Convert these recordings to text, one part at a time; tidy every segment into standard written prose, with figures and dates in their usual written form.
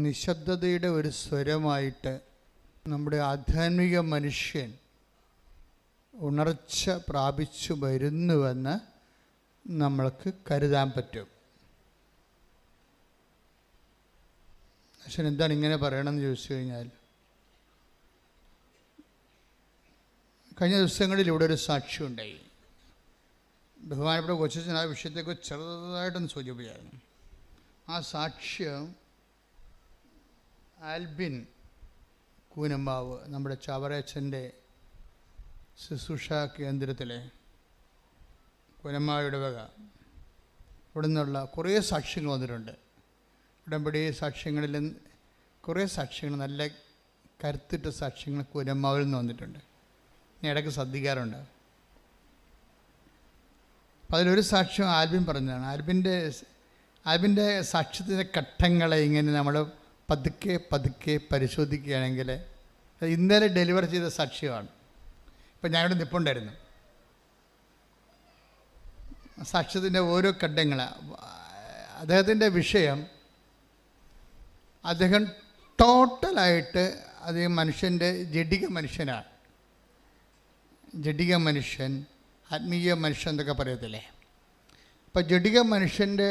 നിശബ്ദതയുടെ ഒരു സ്വരമായിട്ട് നമ്മുടെ ആധ്യാത്മിക മനുഷ്യൻ ഉണർച്ച പ്രാപിച്ചു വരുന്നുവെന്ന് നമ്മൾക്ക് കരുതാൻ പറ്റും. പക്ഷെ എന്താണ് ഇങ്ങനെ പറയണമെന്ന് ചോദിച്ചു കഴിഞ്ഞാൽ, കഴിഞ്ഞ ദിവസങ്ങളിൽ ഇവിടെ ഒരു സാക്ഷ്യം ഉണ്ടായി. ബഹുമാനപ്പെട്ട കൊച്ചച്ഛൻ ആ വിഷയത്തെക്കുറിച്ച് ചെറുതായിട്ടൊന്ന് സൂചിപ്പിച്ചായിരുന്നു. ആ സാക്ഷ്യം ആൽബിൻ കൂനമ്പാവ്, നമ്മുടെ ചവറച്ചൻ്റെ ശുശ്രൂഷ കേന്ദ്രത്തിലെ കൂനമ്പാവയുടെ വക ഇവിടെ നിന്നുള്ള കുറേ സാക്ഷ്യങ്ങൾ വന്നിട്ടുണ്ട്. ഉടമ്പടി സാക്ഷ്യങ്ങളിൽ കുറേ സാക്ഷ്യങ്ങൾ, നല്ല കരുത്തിട്ട സാക്ഷ്യങ്ങൾ കൂനമ്പാവിൽ നിന്ന് വന്നിട്ടുണ്ട്. ഞാൻ ഇടയ്ക്ക് ശ്രദ്ധിക്കാറുണ്ട്. അപ്പം അതിലൊരു സാക്ഷ്യം ആൽബിൻ പറഞ്ഞതാണ്. ആൽബിൻ്റെ സാക്ഷ്യത്തിൻ്റെ ഘട്ടങ്ങളെ ഇങ്ങനെ നമ്മൾ പതുക്കെ പതുക്കെ പരിശോധിക്കുകയാണെങ്കിൽ ഇന്നലെ ഡെലിവർ ചെയ്ത സാക്ഷ്യമാണ്. ഇപ്പം ഞാനിവിടെ നിൽപ്പുണ്ടായിരുന്നു. സാക്ഷ്യത്തിൻ്റെ ഓരോ ഘട്ടങ്ങൾ, അദ്ദേഹത്തിൻ്റെ വിഷയം, അദ്ദേഹം ടോട്ടലായിട്ട് അദ്ദേഹം മനുഷ്യൻ്റെ ജഡിക മനുഷ്യനാണ്. ജഡിക മനുഷ്യൻ, ആത്മീയ മനുഷ്യൻ എന്നൊക്കെ പറയത്തില്ലേ. അപ്പം ജഡിക മനുഷ്യൻ്റെ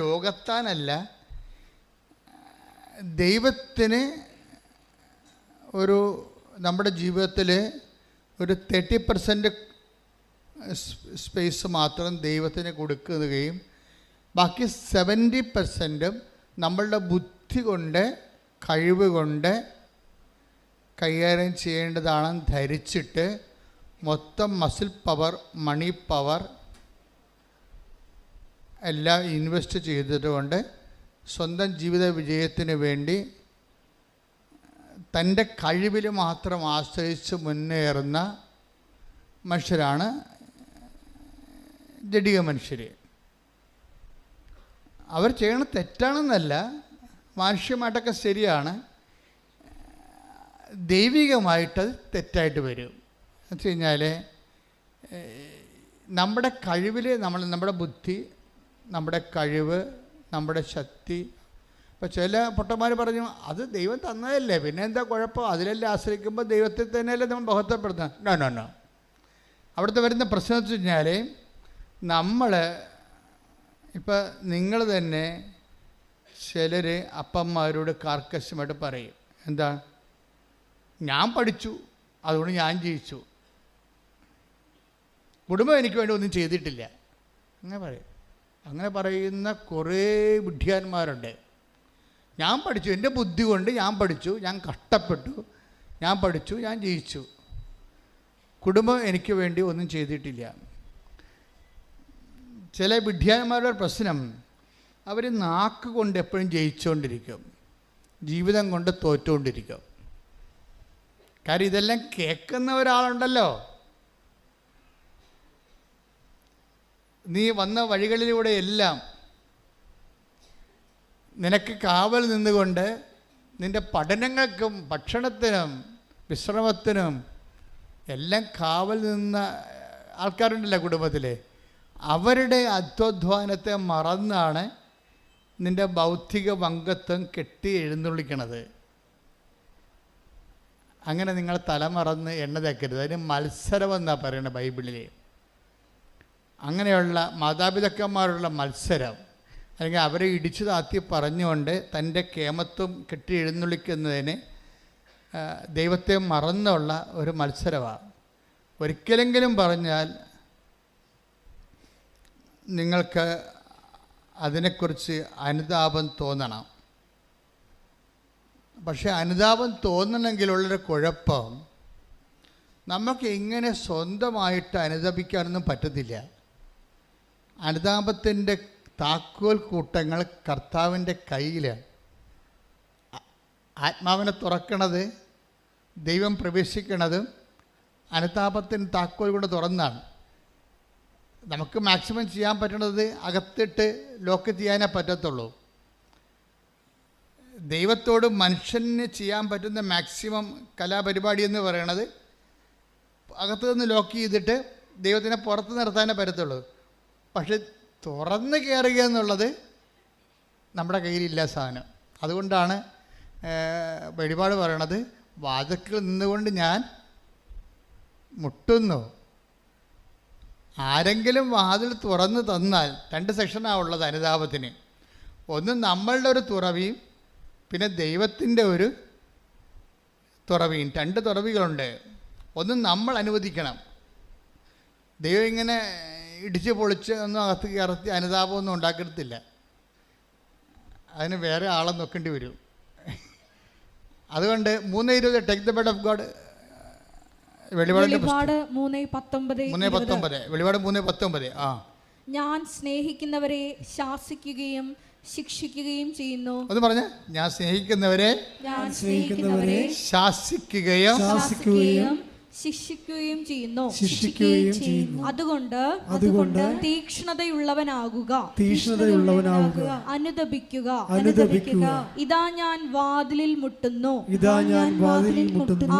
ലോകത്താനല്ല, ദൈവത്തിന് ഒരു നമ്മുടെ ജീവിതത്തിൽ ഒരു 30% സ്പേസ് മാത്രം ദൈവത്തിന് കൊടുക്കുകയും ബാക്കി 70% നമ്മളുടെ ബുദ്ധി കൊണ്ട്, കഴിവ് കൊണ്ട് കൈകാര്യം ചെയ്യേണ്ടതാണെന്ന് ധരിച്ചിട്ട് മൊത്തം മസിൽ പവർ, മണി പവർ എല്ലാം ഇൻവെസ്റ്റ് ചെയ്തതുകൊണ്ട് സ്വന്തം ജീവിത വിജയത്തിന് വേണ്ടി തൻ്റെ കഴിവിൽ മാത്രം ആശ്രയിച്ച് മുന്നേറുന്ന മനുഷ്യരാണ് ജഡിക മനുഷ്യർ. അവർ ചെയ്യണ തെറ്റാണെന്നല്ല, മാനുഷ്യമായിട്ടൊക്കെ ശരിയാണ്, ദൈവികമായിട്ട് തെറ്റായിട്ട് വരും. എന്ന് വെച്ച് കഴിഞ്ഞാൽ നമ്മുടെ കഴിവിൽ നമ്മുടെ ബുദ്ധി, നമ്മുടെ കഴിവ്, നമ്മുടെ ശക്തി. ഇപ്പോൾ ചില പൊട്ടന്മാർ പറഞ്ഞു, അത് ദൈവം തന്നതല്ലേ, പിന്നെ എന്താ കുഴപ്പം, അതിലെല്ലാം ആശ്രയിക്കുമ്പോൾ ദൈവത്തെ തന്നെയല്ലേ നമ്മൾ ബഹുത്വപ്പെടുത്തുന്നത്. നോ. അവിടുത്തെ വരുന്ന പ്രശ്നം എന്ന് വെച്ച് കഴിഞ്ഞാൽ, നമ്മൾ ഇപ്പം നിങ്ങൾ തന്നെ ചിലർ അപ്പന്മാരോട് കാർക്കശ്യമായിട്ട് പറയും, എന്താ, ഞാൻ പഠിച്ചു അതുകൊണ്ട് ഞാൻ ജയിച്ചു, കുടുംബം എനിക്ക് വേണ്ടി ഒന്നും ചെയ്തിട്ടില്ല, അങ്ങനെ പറയും. അങ്ങനെ പറയുന്ന കുറേ വിഡ്ഢിയാന്മാരുണ്ട്. ഞാൻ പഠിച്ചു, എൻ്റെ ബുദ്ധി കൊണ്ട് ഞാൻ പഠിച്ചു, ഞാൻ കഷ്ടപ്പെട്ടു, ഞാൻ പഠിച്ചു, ഞാൻ ജയിച്ചു, കുടുംബം എനിക്ക് വേണ്ടി ഒന്നും ചെയ്തിട്ടില്ല. ചില വിഡ്ഢിയാന്മാരുടെ പ്രശ്നം, അവർ നാക്ക് കൊണ്ട് എപ്പോഴും ജയിച്ചുകൊണ്ടിരിക്കും, ജീവിതം കൊണ്ട് തോറ്റുകൊണ്ടിരിക്കും. കാര്യം ഇതെല്ലാം കേൾക്കുന്ന ഒരാളുണ്ടല്ലോ. നീ വന്ന വഴികളിലൂടെ എല്ലാം നിനക്ക് കാവൽ നിന്നുകൊണ്ട് നിൻ്റെ പഠനങ്ങൾക്കും ഭക്ഷണത്തിനും വിശ്രമത്തിനും എല്ലാം കാവൽ നിന്ന ആൾക്കാരുണ്ടല്ലോ കുടുംബത്തിൽ. അവരുടെ അധ്വാനത്തെ മറന്നാണ് നിൻ്റെ ഭൗതിക പങ്കത്വം കെട്ടി എഴുന്നള്ളിക്കണത്. അങ്ങനെ നിങ്ങൾ തലമറന്ന് എണ്ണ തേക്കരുത്. അതിന് മത്സരമെന്നാണ് പറയുന്നത് ബൈബിളിൽ. അങ്ങനെയുള്ള മാതാപിതാക്കന്മാരുള്ള മത്സരം, അല്ലെങ്കിൽ അവരെ ഇടിച്ചു താത്തി പറഞ്ഞുകൊണ്ട് തൻ്റെ കേമത്വം കെട്ടി എഴുന്നള്ളിക്കുന്നതിന് ദൈവത്തെ മറന്നുള്ള ഒരു മത്സരമാണ്. ഒരിക്കലെങ്കിലും പറഞ്ഞാൽ നിങ്ങൾക്ക് അതിനെക്കുറിച്ച് അനുതാപം തോന്നണം. പക്ഷേ അനുതാപം തോന്നണമെങ്കിലുള്ളൊരു കുഴപ്പം, നമുക്ക് ഇങ്ങനെ സ്വന്തമായിട്ട് അനുതാപിക്കാനൊന്നും പറ്റത്തില്ല. അനുതാപത്തിൻ്റെ താക്കോൽ കൂട്ടങ്ങൾ കർത്താവിൻ്റെ കയ്യിലാണ്. ആത്മാവിനെ തുറക്കണത്, ദൈവം പ്രവേശിക്കണതും അനുതാപത്തിന് താക്കോൽ കൊണ്ട് തുറന്നാണ്. നമുക്ക് മാക്സിമം ചെയ്യാൻ പറ്റണത് അകത്തിട്ട് ലോക്ക് ചെയ്യാനേ പറ്റത്തുള്ളൂ. ദൈവത്തോട് മനുഷ്യന് ചെയ്യാൻ പറ്റുന്ന മാക്സിമം കലാപരിപാടി എന്ന് പറയണത് അകത്തു നിന്ന് ലോക്ക് ചെയ്തിട്ട് ദൈവത്തിനെ പുറത്ത് നിർത്താനേ പറ്റത്തുള്ളൂ. പക്ഷെ തുറന്ന് കയറുക എന്നുള്ളത് നമ്മുടെ കയ്യിലില്ല സാധനം. അതുകൊണ്ടാണ് വെളിപാട് പറയണത്, വാതിൽക്കൽ നിന്നുകൊണ്ട് ഞാൻ മുട്ടുന്നു. ആരെങ്കിലും വാതിൽ തുറന്ന് തന്നാൽ 2 സെക്ഷനാണ് ഉള്ളത് അനുതാപത്തിന്. ഒന്ന് നമ്മളുടെ ഒരു തുറവിയും പിന്നെ ദൈവത്തിൻ്റെ ഒരു തുറവിയും. 2 തുറവികളുണ്ട്. ഒന്ന് നമ്മൾ അനുവദിക്കണം. ദൈവം ഇങ്ങനെ ഇടിച്ച് പൊളിച്ച് ഒന്നും അകത്ത് കയറത്തി അനുതാപമൊന്നും ഉണ്ടാക്കിയിട്ടില്ല. അതിന് വേറെ ആളെ നോക്കേണ്ടി വരും. അതുകൊണ്ട് 3:20 take the bed of God. വെളിപാട് 3:19. ഞാൻ സ്നേഹിക്കുന്നവരെ ശാസിക്കുകയും ശിക്ഷിക്കുകയും ചെയ്യുന്നു. ഒന്ന് പറഞ്ഞേ, ഞാൻ സ്നേഹിക്കുന്നവരെ ശാസിക്കുകയും ശിക്ഷിക്കുകയും ചെയ്യുന്നു. അതുകൊണ്ട് തീക്ഷ്ണതയുള്ളവനാകുക, അനുതപിക്കുക. ഇതാ ഞാൻ വാതിലിൽ മുട്ടുന്നു.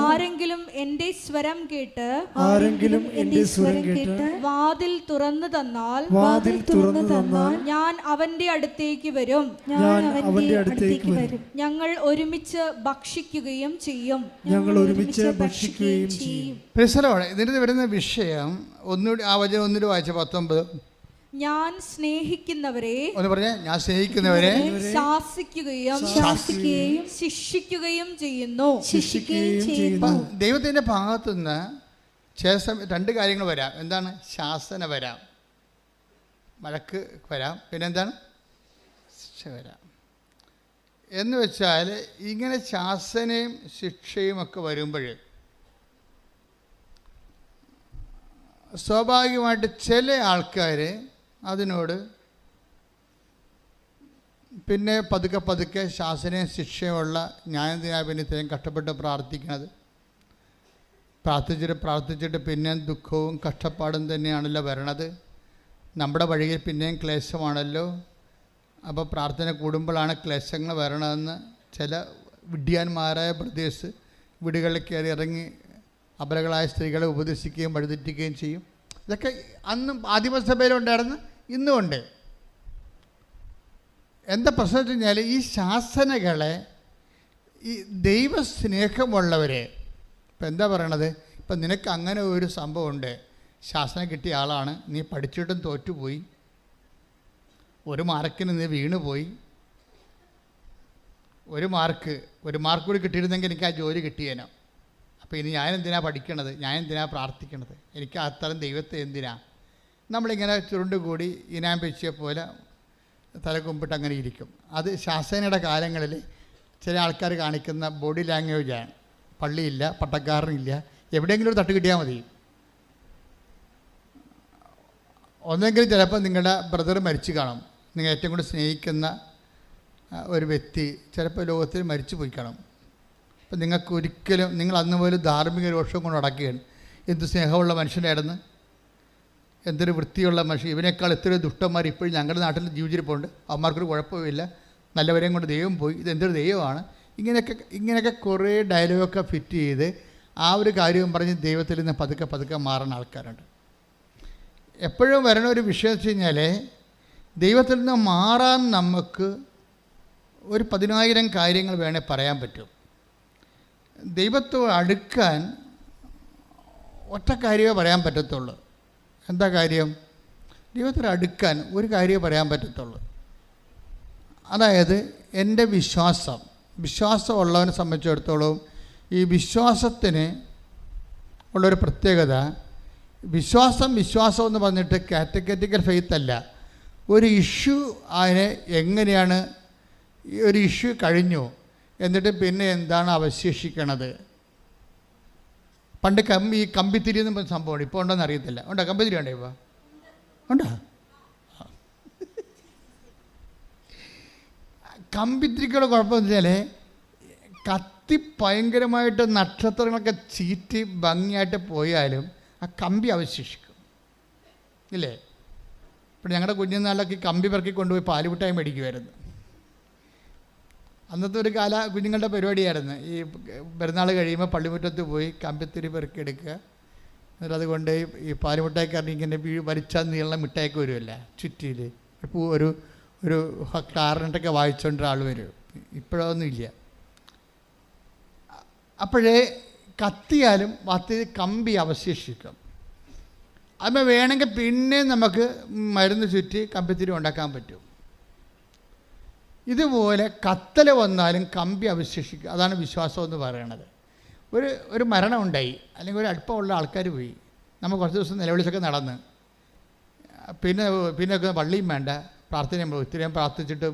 ആരെങ്കിലും എന്റെ സ്വരം കേട്ട് വാതിൽ തുറന്നു തന്നാൽ ഞാൻ അവന്റെ അടുത്തേക്ക് വരും. ഞങ്ങൾ ഒരുമിച്ച് ഭക്ഷിക്കുകയും ചെയ്യും. ഇതിന് വരുന്ന വിഷയം ഒന്നുകൂടി ആ വചനം ഒന്നുകൂടി വായിച്ച 19. ഞാൻ സ്നേഹിക്കുന്നവരെ, ഒന്ന് പറഞ്ഞേ, ഞാൻ സ്നേഹിക്കുന്നവരെ ശാസിക്കുകയും ശിക്ഷിക്കുകയും ചെയ്യുന്നു. ദൈവത്തിന്റെ ഭാഗത്തുനിന്ന് ചില സമയം 2 കാര്യങ്ങൾ വരാം. എന്താണ്? ശാസന വരാം, വഴക്ക് വരാം, പിന്നെന്താണ്? ശിക്ഷ വരാം. എന്ന് വെച്ചാൽ ഇങ്ങനെ ശാസനയും ശിക്ഷയും ഒക്കെ വരുമ്പോൾ സ്വാഭാവികമായിട്ട് ചില ആൾക്കാർ അതിനോട് പിന്നെ പതുക്കെ ശാസനയും ശിക്ഷയുമുള്ള ന്യായത്തിനാ പിന്നെ ഇത്രയും കഷ്ടപ്പെട്ട് പ്രാർത്ഥിക്കണത്. പ്രാർത്ഥിച്ചിട്ട് പിന്നെയും ദുഃഖവും കഷ്ടപ്പാടും തന്നെയാണല്ലോ വരണത്. നമ്മുടെ വഴിയിൽ പിന്നെയും ക്ലേശമാണല്ലോ. അപ്പോൾ പ്രാർത്ഥന കൂടുമ്പോഴാണ് ക്ലേശങ്ങൾ വരണമെന്ന് ചില വിഡ്ഢിയാന്മാരായ ബ്രദേഴ്സ് വീടുകളിൽ കയറി ഇറങ്ങി അബലകളായ സ്ത്രീകളെ ഉപദേശിക്കുകയും വഴിതെറ്റിക്കുകയും ചെയ്യും. ഇതൊക്കെ അന്നും ആദിമസഭയിലുണ്ടായിരുന്നു, ഇന്നും ഉണ്ട്. എന്താ പ്രശ്നം വെച്ച് കഴിഞ്ഞാൽ ഈ ശാസനകളെ ഈ ദൈവസ്നേഹമുള്ളവരെ ഇപ്പം എന്താ പറയണത്, ഇപ്പം നിനക്ക് അങ്ങനെ ഒരു സംഭവമുണ്ട്, ശാസന കിട്ടിയ ആളാണ്, നീ പഠിച്ചിട്ടും തോറ്റുപോയി, 1 മാർക്കിന് നീ വീണുപോയി, 1 മാർക്ക് കൂടി കിട്ടിയിരുന്നെങ്കിൽ എനിക്ക് ആ ജോലി കിട്ടിയേനോ. അപ്പോൾ ഇനി ഞാനെന്തിനാ പഠിക്കണത്, ഞാനെന്തിനാ പ്രാർത്ഥിക്കണത്, എനിക്ക് അത്തരം ദൈവത്തെ എന്തിനാ? നമ്മളിങ്ങനെ ചുരുണ്ടുകൂടി ഇനാം വെച്ചിയ പോലെ തലകുമ്പിട്ട് അങ്ങനെ ഇരിക്കും. അത് ശാസനയുടെ കാലങ്ങളിൽ ചില ആൾക്കാർ കാണിക്കുന്ന ബോഡി ലാംഗ്വേജാണ്. പള്ളിയില്ല, പട്ടക്കാരനില്ല, എവിടെയെങ്കിലും ഒരു തട്ട് കിട്ടിയാൽ മതി. ഒന്നെങ്കിലും ചിലപ്പോൾ നിങ്ങളുടെ ബ്രദർ മരിച്ചു കാണും, നിങ്ങൾ ഏറ്റവും കൂടുതൽ സ്നേഹിക്കുന്ന ഒരു വ്യക്തി ചിലപ്പോൾ ലോകത്തിൽ മരിച്ചു പോയി കാണും. അപ്പം നിങ്ങൾക്ക് ഒരിക്കലും നിങ്ങൾ അന്ന് പോലും ധാർമ്മിക രോഷം കൊണ്ട് അടക്കുകയാണ്. എന്ത് സ്നേഹമുള്ള മനുഷ്യനായിരുന്നു, എന്തൊരു വൃത്തിയുള്ള മനുഷ്യൻ, ഇവനേക്കാൾ എത്രയോ ദുഷ്ടന്മാർ ഇപ്പോഴും ഞങ്ങളുടെ നാട്ടിൽ ജീവിച്ചിരിപ്പുണ്ട്, അവന്മാർക്കൊരു കുഴപ്പമില്ല, നല്ലവരെയും കൊണ്ട് ദൈവം പോയി, ഇതെന്തൊരു ദൈവമാണ്. ഇങ്ങനെയൊക്കെ കുറേ ഡയലോഗൊക്കെ ഫിറ്റ് ചെയ്ത് ആ ഒരു കാര്യവും പറഞ്ഞ് ദൈവത്തിൽ നിന്ന് പതുക്കെ മാറുന്ന ആൾക്കാരുണ്ട്. എപ്പോഴും വരണ ഒരു വിഷയം വെച്ച് കഴിഞ്ഞാൽ ദൈവത്തിൽ നിന്ന് മാറാൻ നമുക്ക് ഒരു 10,000 കാര്യങ്ങൾ വേണേൽ പറയാൻ പറ്റും. ദൈവത്തോട് അടുക്കാൻ ഒറ്റ കാര്യമേ പറയാൻ പറ്റത്തുള്ളൂ. എന്താ കാര്യം? ദൈവത്തോട് അടുക്കാൻ ഒരു കാര്യമേ പറയാൻ പറ്റത്തുള്ളൂ. അതായത് എൻ്റെ വിശ്വാസമുള്ളവനെ സംബന്ധിച്ചിടത്തോളം ഈ വിശ്വാസത്തിന് ഉള്ളൊരു പ്രത്യേകത, വിശ്വാസം എന്ന് പറഞ്ഞിട്ട് കാറ്റഗറ്റിക്കൽ ഫെയ്ത്ത് അല്ല. ഒരു ഇഷ്യൂ അതിനെ എങ്ങനെയാണ്, ഒരു ഇഷ്യൂ കഴിഞ്ഞു എന്നിട്ട് പിന്നെ എന്താണ് അവശേഷിക്കണത്. പണ്ട് ഈ കമ്പിത്തിരി എന്ന് പറഞ്ഞ സംഭവമാണ്, ഇപ്പോൾ ഉണ്ടോയെന്ന് അറിയത്തില്ല. ഉണ്ടോ കമ്പിത്തിരി? ഉണ്ടോ ഇപ്പോൾ? ഉണ്ടോ? കമ്പിത്തിരിക്കുള്ള കുഴപ്പമെന്ന് വെച്ചാൽ കത്തി ഭയങ്കരമായിട്ട് നക്ഷത്രങ്ങളൊക്കെ ചീറ്റി ഭംഗിയായിട്ട് പോയാലും ആ കമ്പി അവശേഷിക്കും, ഇല്ലേ? ഇപ്പോൾ ഞങ്ങളുടെ കുഞ്ഞുനാളിലൊക്കെ കമ്പി പെറുക്കി കൊണ്ടുപോയി പാലുമിഠായി മേടിക്കുമായിരുന്നു. അന്നത്തെ ഒരു കുഞ്ഞുങ്ങളുടെ പരിപാടിയായിരുന്നു. ഈ പെരുന്നാൾ കഴിയുമ്പോൾ പള്ളിമുറ്റത്ത് പോയി കമ്പിത്തിരി പെറുക്കിയെടുക്കുക, എന്നിട്ട് അതുകൊണ്ട് ഈ പാലുമിഠായിക്കാരൻ ഇങ്ങനെ വലിച്ചാൽ നീളം മിഠായിക്ക് വരുമല്ല ചുറ്റിയിൽ ഒരു ക്ലാറിനറ്റൊക്കെ വായിച്ചുകൊണ്ട് ആൾ വരും. ഇപ്പോഴൊന്നും ഇല്ല. അപ്പോഴേ കത്തിയാലും കമ്പി അവശേഷിക്കും. അത് വേണമെങ്കിൽ പിന്നെ നമുക്ക് മരുന്ന് ചുറ്റി കമ്പിത്തിരി ഉണ്ടാക്കാൻ പറ്റും. ഇതുപോലെ കത്തൽ വന്നാലും കമ്പി അവശേഷിക്കും. അതാണ് വിശ്വാസം എന്ന് പറയണത്. ഒരു മരണം ഉണ്ടായി, അല്ലെങ്കിൽ ഒരു അടുപ്പമുള്ള ആൾക്കാർ പോയി, നമ്മൾ കുറച്ച് ദിവസം നിലവിളിച്ചൊക്കെ നടന്ന്, പിന്നെ പള്ളിയും വേണ്ട, പ്രാർത്ഥന ഇത്രയും പ്രാർത്ഥിച്ചിട്ടും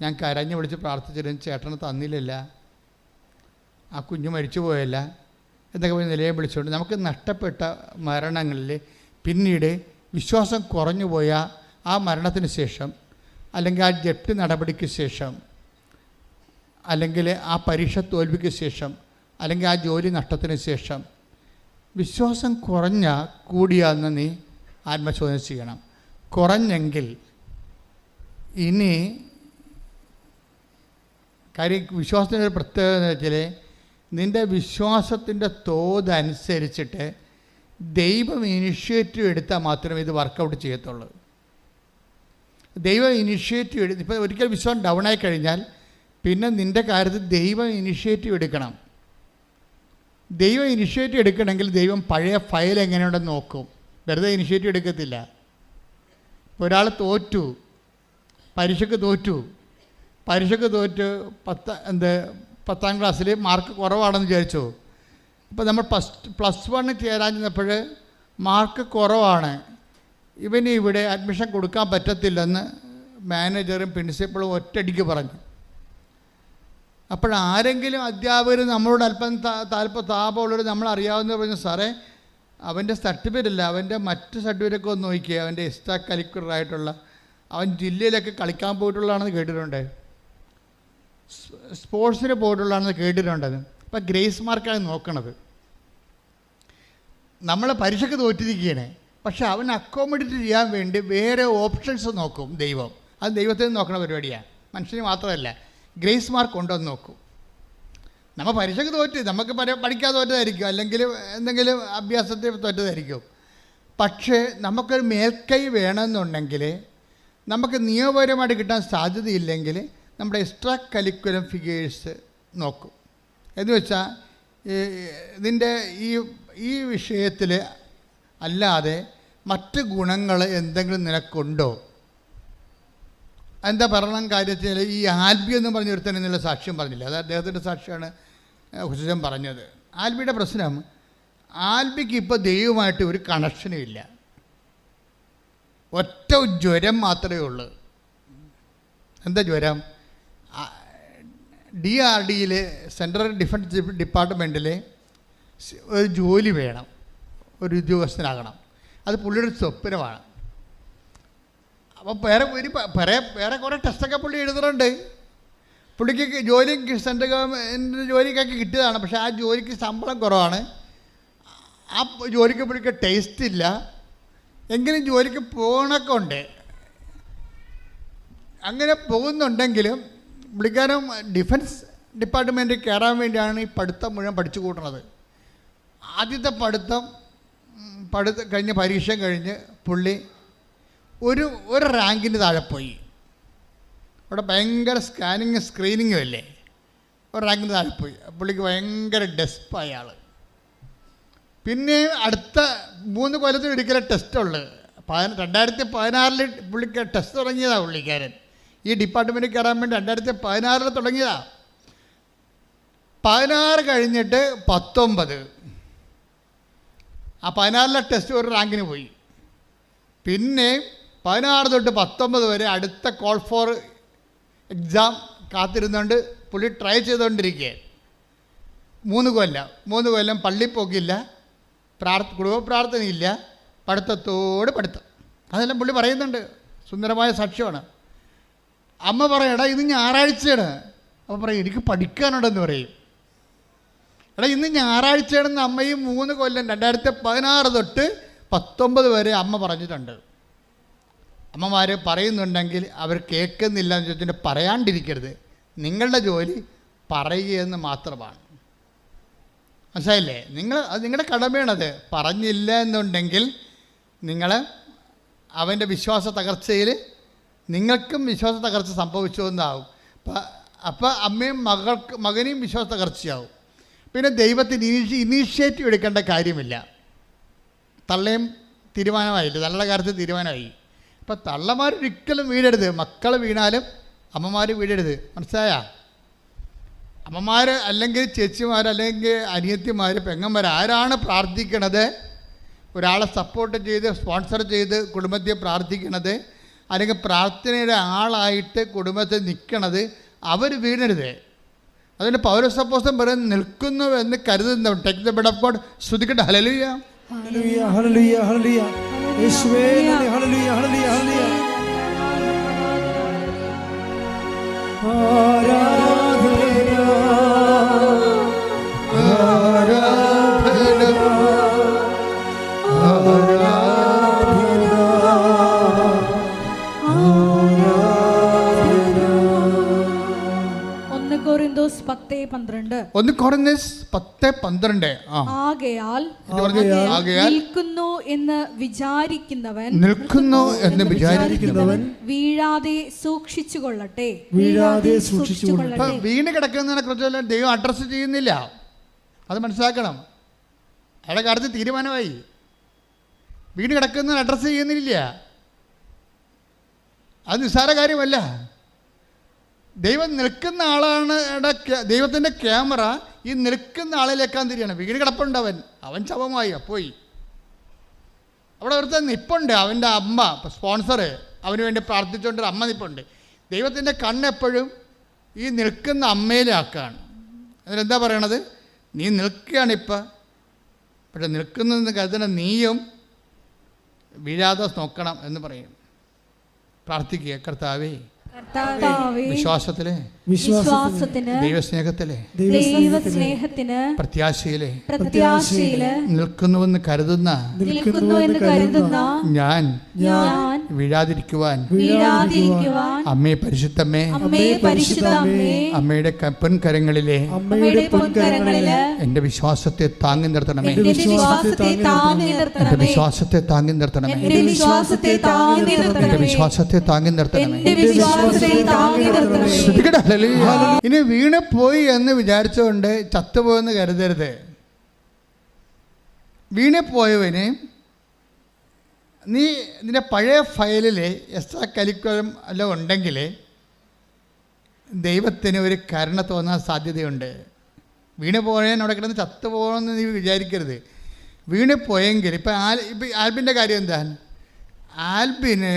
ഞാൻ കരഞ്ഞ് വിളിച്ച് പ്രാർത്ഥിച്ചിട്ടും ചേട്ടന് തന്നില്ലല്ല, ആ കുഞ്ഞ് മരിച്ചു പോയല്ല എന്നൊക്കെ പോയി നിലയെ വിളിച്ചുകൊണ്ട് നമുക്ക് നഷ്ടപ്പെട്ട മരണങ്ങളിൽ പിന്നീട് വിശ്വാസം കുറഞ്ഞു പോയ ആ മരണത്തിന് ശേഷം, അല്ലെങ്കിൽ ആ ജപ്തി നടപടിക്ക് ശേഷം, അല്ലെങ്കിൽ ആ പരീക്ഷ തോൽവിക്ക് ശേഷം, അല്ലെങ്കിൽ ആ ജോലി നഷ്ടത്തിന് ശേഷം വിശ്വാസം കൂടിയാന്ന് നീ ആത്മശോധന ചെയ്യണം. കുറഞ്ഞെങ്കിൽ ഇനി കാര്യം വിശ്വാസത്തിൻ്റെ ഒരു പ്രത്യേകത എന്ന് വെച്ചാൽ നിൻ്റെ വിശ്വാസത്തിൻ്റെ തോതനുസരിച്ചിട്ട് ദൈവം ഇനിഷ്യേറ്റീവ് എടുത്താൽ മാത്രമേ ഇത് വർക്കൗട്ട് ചെയ്യത്തുള്ളൂ. ദൈവം ഇനിഷ്യേറ്റീവ് ഇപ്പോൾ ഒരിക്കൽ വിശ്വാസം ഡൗൺ ആയി കഴിഞ്ഞാൽ പിന്നെ നിൻ്റെ കാര്യത്തിൽ ദൈവം ഇനിഷ്യേറ്റീവ് എടുക്കണം. ദൈവം ഇനിഷ്യേറ്റീവ് എടുക്കണമെങ്കിൽ ദൈവം പഴയ ഫയൽ എങ്ങനെയുണ്ടെന്ന് നോക്കും, വെറുതെ ഇനിഷ്യേറ്റീവ് എടുക്കത്തില്ല. ഒരാൾ പരീക്ഷയ്ക്ക് തോറ്റു 10ാം ക്ലാസ്സിൽ മാർക്ക് കുറവാണെന്ന് വിചാരിച്ചു. അപ്പോൾ നമ്മൾ പ്ലസ് 1 ചേരാൻ ചെന്നപ്പോൾ മാർക്ക് കുറവാണ്, ഇവന് ഇവിടെ അഡ്മിഷൻ കൊടുക്കാൻ പറ്റത്തില്ലെന്ന് മാനേജറും പ്രിൻസിപ്പളും ഒറ്റയടിക്ക് പറഞ്ഞു. അപ്പോഴാരെങ്കിലും അധ്യാപകർ നമ്മളോട് അല്പം താപമുള്ളവർ നമ്മളറിയാവുന്ന പറഞ്ഞു, സാറേ അവൻ്റെ സർട്ടിഫിക്കറ്റ് അല്ല, അവൻ്റെ മറ്റ് സർട്ടിഫിക്കറ്റൊക്കെ ഒന്ന് നോക്കിയേ, അവൻ്റെ എക്സ്ട്രാ കരിക്കുലറായിട്ടുള്ള അവൻ ജില്ലയിലൊക്കെ കളിക്കാൻ പോയിട്ടുള്ളതാണെന്ന് കേട്ടിട്ടുണ്ട്, സ്പോർട്സിന് പോയിട്ടുള്ളതാണെന്ന് കേട്ടിട്ടുണ്ടത്. അപ്പം ഗ്രേസ് മാർക്കാണ് നോക്കണത്. നമ്മൾ പരീക്ഷയ്ക്ക് തോറ്റിരിക്കുകയാണ്, പക്ഷെ അവൻ അക്കോമഡേറ്റ് ചെയ്യാൻ വേണ്ടി വേറെ ഓപ്ഷൻസ് നോക്കും ദൈവം. അത് ദൈവത്തിൽ നോക്കണ പരിപാടിയാണ്, മനുഷ്യന് മാത്രമല്ല. ഗ്രേസ് മാർക്ക് ഉണ്ടോ എന്ന് നോക്കും. നമ്മൾ പരീക്ഷയ്ക്ക് തോറ്റ്, നമുക്ക് പഠിക്കാതെ തോറ്റതായിരിക്കും, അല്ലെങ്കിൽ എന്തെങ്കിലും അഭ്യാസത്തിൽ തോറ്റതായിരിക്കും. പക്ഷേ നമുക്കൊരു മേൽക്കൈ വേണമെന്നുണ്ടെങ്കിൽ, നമുക്ക് നിയമപരമായിട്ട് കിട്ടാൻ സാധ്യതയില്ലെങ്കിൽ നമ്മുടെ എക്സ്ട്രാ കരിക്കുലം ഫിഗേഴ്സ് നോക്കും. എന്ന് വെച്ചാൽ ഇതിൻ്റെ ഈ വിഷയത്തിൽ അല്ലാതെ മറ്റ് ഗുണങ്ങൾ എന്തെങ്കിലും നിനക്കുണ്ടോ? എന്താ പറയണം കാര്യത്തിൽ ഈ ആൽബി എന്ന് പറഞ്ഞ ഒരുത്തൻ എന്നുള്ള സാക്ഷ്യം പറഞ്ഞില്ല, അത് അദ്ദേഹത്തിൻ്റെ സാക്ഷ്യമാണ് ഹുസൈൻ പറഞ്ഞത്. ആൽബിയുടെ പ്രശ്നം, ആൽബിക്ക് ഇപ്പോൾ ദൈവമായിട്ട് ഒരു കണക്ഷനും ഇല്ല, ഒറ്റ ജ്വരം മാത്രമേ ഉള്ളൂ. എന്താ ജ്വരം? DRDയിൽ സെൻട്രൽ ഡിഫൻസ് ഡിപ്പാർട്ട്മെൻറ്റിൽ ഒരു ജോലി വേണം, ഒരു ഉദ്യോഗസ്ഥനാകണം. അത് പുള്ളിയുടെ സ്വപ്നമാണ്. അപ്പോൾ വേറെ കുറേ ടെസ്റ്റൊക്കെ പുള്ളി എഴുതുന്നുണ്ട്. പുള്ളിക്ക് സെൻട്രൽ ഗവൺമെൻറ് ജോലിക്കൊക്കെ കിട്ടിയതാണ്, പക്ഷേ ആ ജോലിക്ക് ശമ്പളം കുറവാണ്, ആ ജോലിക്ക് പുള്ളിക്ക് ടേസ്റ്റ് ഇല്ല. എങ്കിലും ജോലിക്ക് പോകണമൊക്കെ ഉണ്ട്. അങ്ങനെ പോകുന്നുണ്ടെങ്കിലും പുള്ളിക്കാരൻ ഡിഫൻസ് ഡിപ്പാർട്ട്മെൻറ്റിൽ കയറാൻ വേണ്ടിയാണ് ഈ പഠിത്തം മുഴുവൻ പഠിച്ചു കൂട്ടണത്. ആദ്യത്തെ പഠിത്തം കഴിഞ്ഞ് പരീക്ഷ കഴിഞ്ഞ് പുള്ളി ഒരു റാങ്കിന് താഴെ പോയി. അവിടെ ഭയങ്കര സ്ക്രീനിങ്ങും അല്ലേ, ഒരു റാങ്കിന് താഴെ പോയി. പുള്ളിക്ക് ഭയങ്കര ഡെസ്പായ ആൾ. പിന്നെ അടുത്ത 3 കൊല്ലത്തിൽ ഒരിക്കലും ടെസ്റ്റുള്ളത്. 2016 പുള്ളിക്ക് ടെസ്റ്റ് തുടങ്ങിയതാണ് പുള്ളിക്കാരൻ. ഈ ഡിപ്പാർട്ട്മെൻറ്റിൽ കയറാൻ വേണ്ടി 2016 തുടങ്ങിയതാണ്. 16 കഴിഞ്ഞിട്ട് 19, ആ 16 ടെസ്റ്റ് ഒരു റാങ്കിന് പോയി. പിന്നെ 16 തൊട്ട് 19 വരെ അടുത്ത കോൾ ഫോർ എക്സാം കാത്തിരുന്നുകൊണ്ട് പുള്ളി ട്രൈ ചെയ്തുകൊണ്ടിരിക്കുക. 3 കൊല്ലം പള്ളി പോക്കില്ല, കുടുംബ പ്രാർത്ഥനയില്ല, പഠിത്തത്തോട് പഠിത്തം. അതെല്ലാം പുള്ളി പറയുന്നുണ്ട്, സുന്ദരമായ സാക്ഷ്യമാണ്. അമ്മ പറയടാ ഇന്ന് ഞായറാഴ്ചയാണ്. അപ്പോൾ പറയും എനിക്ക് പഠിക്കാനുണ്ടെന്ന് പറയും. എടാ ഇന്ന് ഞായറാഴ്ചയാണെന്ന് അമ്മയും 3 കൊല്ലം 2016 തൊട്ട് 19 വരെ അമ്മ പറഞ്ഞിട്ടുണ്ട്. അമ്മമാർ പറയുന്നുണ്ടെങ്കിൽ അവർ കേൾക്കുന്നില്ല എന്ന് ചോദിച്ചിട്ട് പറയാണ്ടിരിക്കരുത്. നിങ്ങളുടെ ജോലി പറയുകയെന്ന് മാത്രമാണ്. മനസ്സിലായില്ലേ? അത് നിങ്ങളുടെ കടമയാണത്. പറഞ്ഞില്ല എന്നുണ്ടെങ്കിൽ നിങ്ങൾ അവൻ്റെ വിശ്വാസ തകർച്ചയിൽ നിങ്ങൾക്കും വിശ്വാസ തകർച്ച സംഭവിച്ചു എന്നാവും. അപ്പം അമ്മയും മകനെയും വിശ്വാസ തകർച്ചയാവും. പിന്നെ ദൈവത്തിന് ഇനീഷ്യേറ്റീവ് എടുക്കേണ്ട കാര്യമില്ല. തള്ളയും തീരുമാനമായില്ല, തള്ളയുടെ കാര്യത്തിൽ തീരുമാനമായി. അപ്പം തള്ളമാരൊരിക്കലും വീഴരുത്. മക്കൾ വീണാലും അമ്മമാർ വീഴരുത്. മനസ്സിലായ? അമ്മമാർ അല്ലെങ്കിൽ ചേച്ചിമാർ അല്ലെങ്കിൽ അനിയത്തിമാർ പെങ്ങന്മാർ ആരാണ് പ്രാർത്ഥിക്കണത്, ഒരാളെ സപ്പോർട്ട് ചെയ്ത് സ്പോൺസർ ചെയ്ത് കുടുംബത്തെ പ്രാർത്ഥിക്കണത്, അല്ലെങ്കിൽ പ്രാർത്ഥനയുടെ ആളായിട്ട് കുടുംബത്തിൽ നിൽക്കണത്, അവർ വീഴരുത്. അതിന് പൗലോസ് അപ്പോസ്തലൻ പറയുന്നത് നിൽക്കുന്നു എന്ന് കരുതുന്നവൻ. Take the bed of God. ശ്രുതിക്കട്ടെ. ഹല്ലേലൂയ, ഹല്ലേലൂയ, ഹല്ലേലൂയ, ഹല്ലേലൂയ. യേശുവേ നന്ദി. ഹല്ലേലൂയ, ഹല്ലേലൂയ, ഹല്ലേലൂയ. കൊരിന്തോസ് 10:12. 1 കൊരിന്ത്യസ് 10:12. ആകയാൽ നിൽക്കുന്നു എന്ന് വിചാരിക്കുന്നവൻ വീഴാതെ സൂക്ഷിച്ചുകൊള്ളട്ടെ. വീണ് കിടക്കുന്നതിനെ കുറിച്ച് ദൈവം അഡ്രസ്സ് ചെയ്യുന്നില്ല. അത് മനസ്സിലാക്കണം. അയാളുടെ കാര്യത്തിൽ തീരുമാനമായി. വീണ് കിടക്കുന്നതിന് അഡ്രസ്സ് ചെയ്യുന്നില്ല. അത് നിസ്സാര കാര്യമല്ല. ദൈവം നിൽക്കുന്ന ആളാണ്. ദൈവത്തിൻ്റെ ക്യാമറ ഈ നിൽക്കുന്ന ആളിലേക്കാൻ തിരിയാണ്. വീട് കിടപ്പുണ്ട്, അവൻ ശവമായി പോയി. അവിടെ ഒരുത്തൻ നിപ്പുണ്ട്, അവൻ്റെ അമ്മ സ്പോൺസർ, അവന് വേണ്ടി പ്രാർത്ഥിച്ചുകൊണ്ട് അമ്മ നിപ്പുണ്ട്. ദൈവത്തിൻ്റെ കണ്ണെപ്പോഴും ഈ നിൽക്കുന്ന അമ്മയിലാക്കാണ്. അതിനെന്താ പറയണത്? നീ നിൽക്കുകയാണിപ്പോൾ, പക്ഷെ നിൽക്കുന്നതെന്ന് കരുതുന്ന നീയും വീഴാതെ നോക്കണം എന്ന് പറയും. പ്രാർത്ഥിക്കുക. കർത്താവേ, വിശ്വാസത്തിലെ, ദൈവസ്നേഹത്തിലെ, പ്രത്യാശയിലെ നിൽക്കുന്നുവെന്ന് കരുതുന്ന ഞാൻ വീഴാതിരിക്കുവാൻ അമ്മേ പരിശുദ്ധമ്മേ, അമ്മയുടെ പൊൻകരങ്ങളിലെ എന്റെ വിശ്വാസത്തെ താങ്ങി നിർത്തണമേ. എന്റെ വിശ്വാസത്തെ താങ്ങി നിർത്തണമേ. എന്റെ വിശ്വാസത്തെ താങ്ങി നിർത്തണമേ. ഇനി വീണ് പോയി എന്ന് വിചാരിച്ചുകൊണ്ട് ചത്തുപോയെന്ന് കരുതരുത്. വീണ് പോയവന് നീ നിന്റെ പഴയ ഫയലിൽ എക്സ്ട്രാ കരിക്കുലം എല്ലാം ഉണ്ടെങ്കിൽ ദൈവത്തിന് ഒരു കരുണ തോന്നാൻ സാധ്യതയുണ്ട്. വീണ് പോയാൽ അവിടെ കിടന്ന് ചത്തുപോകണമെന്ന് നീ വിചാരിക്കരുത്. വീണ് പോയെങ്കിൽ ഇപ്പം ആൽബിൻ്റെ കാര്യം എന്താ? ആൽബിന്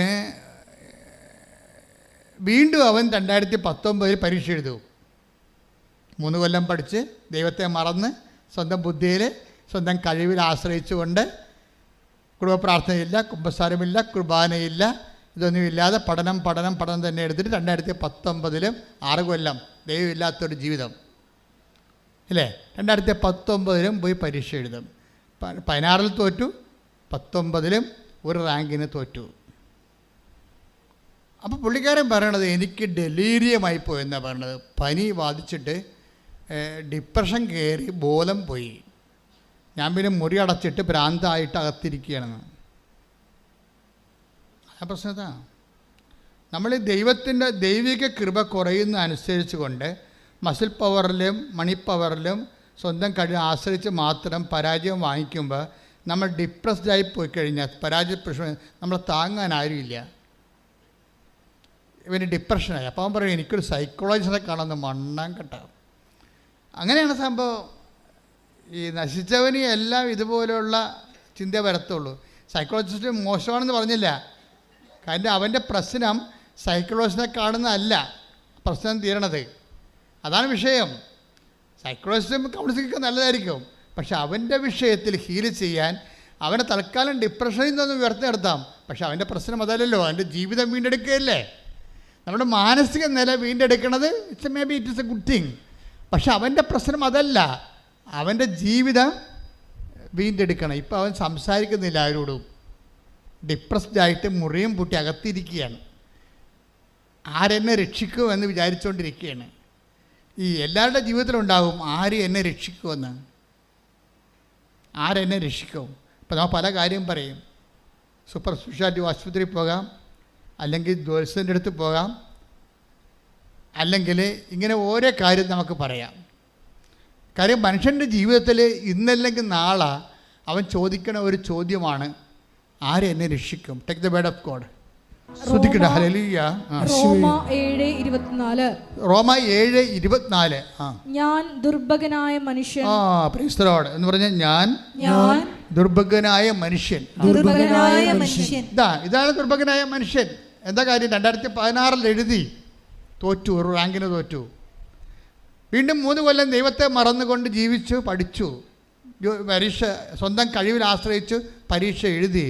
വീണ്ടും അവൻ 2019 പരീക്ഷ എഴുതും. 3 കൊല്ലം പഠിച്ച് ദൈവത്തെ മറന്ന് സ്വന്തം ബുദ്ധിയിൽ സ്വന്തം കഴിവിൽ ആശ്രയിച്ചുകൊണ്ട് കുടുംബ പ്രാർത്ഥനയില്ല, കുമ്പസാരമില്ല, കുർബാനയില്ല, ഇതൊന്നുമില്ലാതെ പഠനം തന്നെ എടുത്തിട്ട് 2019 6 കൊല്ലം ദൈവമില്ലാത്തൊരു ജീവിതം ഇല്ലേ. 2019 പോയി പരീക്ഷ എഴുതും. 16 തോറ്റു, 19 ഒരു റാങ്കിന് തോറ്റു. അപ്പോൾ പുള്ളിക്കാരൻ പറയണത് എനിക്ക് ഡെലീരിയമായി പോയെന്നാണ് പറയണത്. പനി ബാധിച്ചിട്ട് ഡിപ്രഷൻ കയറി ബോധം പോയി. ഞാൻ പിന്നെ മുറി അടച്ചിട്ട് ഭ്രാന്തായിട്ട് അകത്തിരിക്കുകയാണെന്ന്. ആ പ്രശ്നത്താ നമ്മൾ ദൈവത്തിൻ്റെ ദൈവിക കൃപ കുറയുന്ന അനുസരിച്ച് കൊണ്ട് മസിൽ പവറിലും മണി പവറിലും സ്വന്തം കഴിവ് ആശ്രയിച്ച് മാത്രം പരാജയം വാങ്ങിക്കുമ്പോൾ നമ്മൾ ഡിപ്രസ്ഡായി പോയി കഴിഞ്ഞാൽ പരാജയ പ്രശ്നം നമ്മളെ താങ്ങാൻ ആരുമില്ല. ഇവന് ഡിപ്രഷനായി. അപ്പോൾ അവൻ പറയും എനിക്കൊരു സൈക്കോളജിസ്റ്റിനെ കാണുന്ന മണ്ണാൻ കെട്ട. അങ്ങനെയാണ് സംഭവം. ഈ നശിച്ചവന് എല്ലാം ഇതുപോലെയുള്ള ചിന്ത വരത്തുള്ളൂ. സൈക്കോളജിസ്റ്റ് മോശമാണെന്ന് പറഞ്ഞില്ല. കാരണം അവൻ്റെ പ്രശ്നം സൈക്കോളജിസ്റ്റിനെ കാണുന്നതല്ല പ്രശ്നം തീരണത്. അതാണ് വിഷയം. സൈക്കോളജിസ്റ്റും കൗൺസിലിംഗ് നല്ലതായിരിക്കും, പക്ഷെ അവൻ്റെ വിഷയത്തിൽ ഹീൽ ചെയ്യാൻ അവനെ തൽക്കാലം ഡിപ്രഷനിൽ നിന്നൊന്ന് ഉയർത്തി നിർത്താം. പക്ഷെ അവൻ്റെ പ്രശ്നം അതല്ലല്ലോ, അവൻ്റെ ജീവിതം വീണ്ടെടുക്കുകയല്ലേ. നമ്മുടെ മാനസിക നില വീണ്ടെടുക്കണത് may be it is a good thing. പക്ഷെ അവൻ്റെ പ്രശ്നം അതല്ല, അവൻ്റെ ജീവിതം വീണ്ടെടുക്കണം. ഇപ്പോൾ അവൻ സംസാരിക്കുന്നില്ല ആരോടും, ഡിപ്രസ്ഡായിട്ട് മുറിയും പൂട്ടി അകത്തിരിക്കുകയാണ്. ആരെന്നെ രക്ഷിക്കും എന്ന് വിചാരിച്ചുകൊണ്ടിരിക്കുകയാണ്. ഈ എല്ലാവരുടെ ജീവിതത്തിലുണ്ടാകും ആര് എന്നെ രക്ഷിക്കുമെന്ന്. ആരെന്നെ രക്ഷിക്കും? ഇപ്പോൾ നമ്മൾ പല കാര്യം പറയും. സൂപ്പർ സ്പെഷ്യാലിറ്റി ആശുപത്രിയിൽ പോകാം, അല്ലെങ്കിൽ ജ്യോത്സ്യൻ്റെ അടുത്ത് പോകാം, അല്ലെങ്കിൽ ഇങ്ങനെ ഓരോ കാര്യം നമുക്ക് പറയാം. കാര്യം മനുഷ്യൻ്റെ ജീവിതത്തിൽ ഇന്നല്ലെങ്കിൽ നാളെ അവൻ ചോദിക്കണ ഒരു ചോദ്യമാണ്, ആരെന്നെ രക്ഷിക്കും? Take the word of God. ശ്രദ്ധിക്കട്ടെ. ഹല്ലേലൂയ. റോമ 7:24. റോമ 7:24. ഞാൻ ദുർഭകനായ മനുഷ്യൻ. പ്രൈസ് ദി ലോർഡ് എന്ന് പറഞ്ഞാൽ ഞാൻ ദുർഭകനായ മനുഷ്യൻ. ഇതാണ് ദുർഭകനായ മനുഷ്യൻ. എന്താ കാര്യം? 2016 എഴുതി, തോറ്റു, ഒരു റാങ്കിന് തോറ്റു. വീണ്ടും 3 കൊല്ലം ദൈവത്തെ മറന്നുകൊണ്ട് ജീവിച്ചു, പഠിച്ചു, പരീക്ഷ സ്വന്തം കഴിവിൽ ആശ്രയിച്ചു പരീക്ഷ എഴുതി.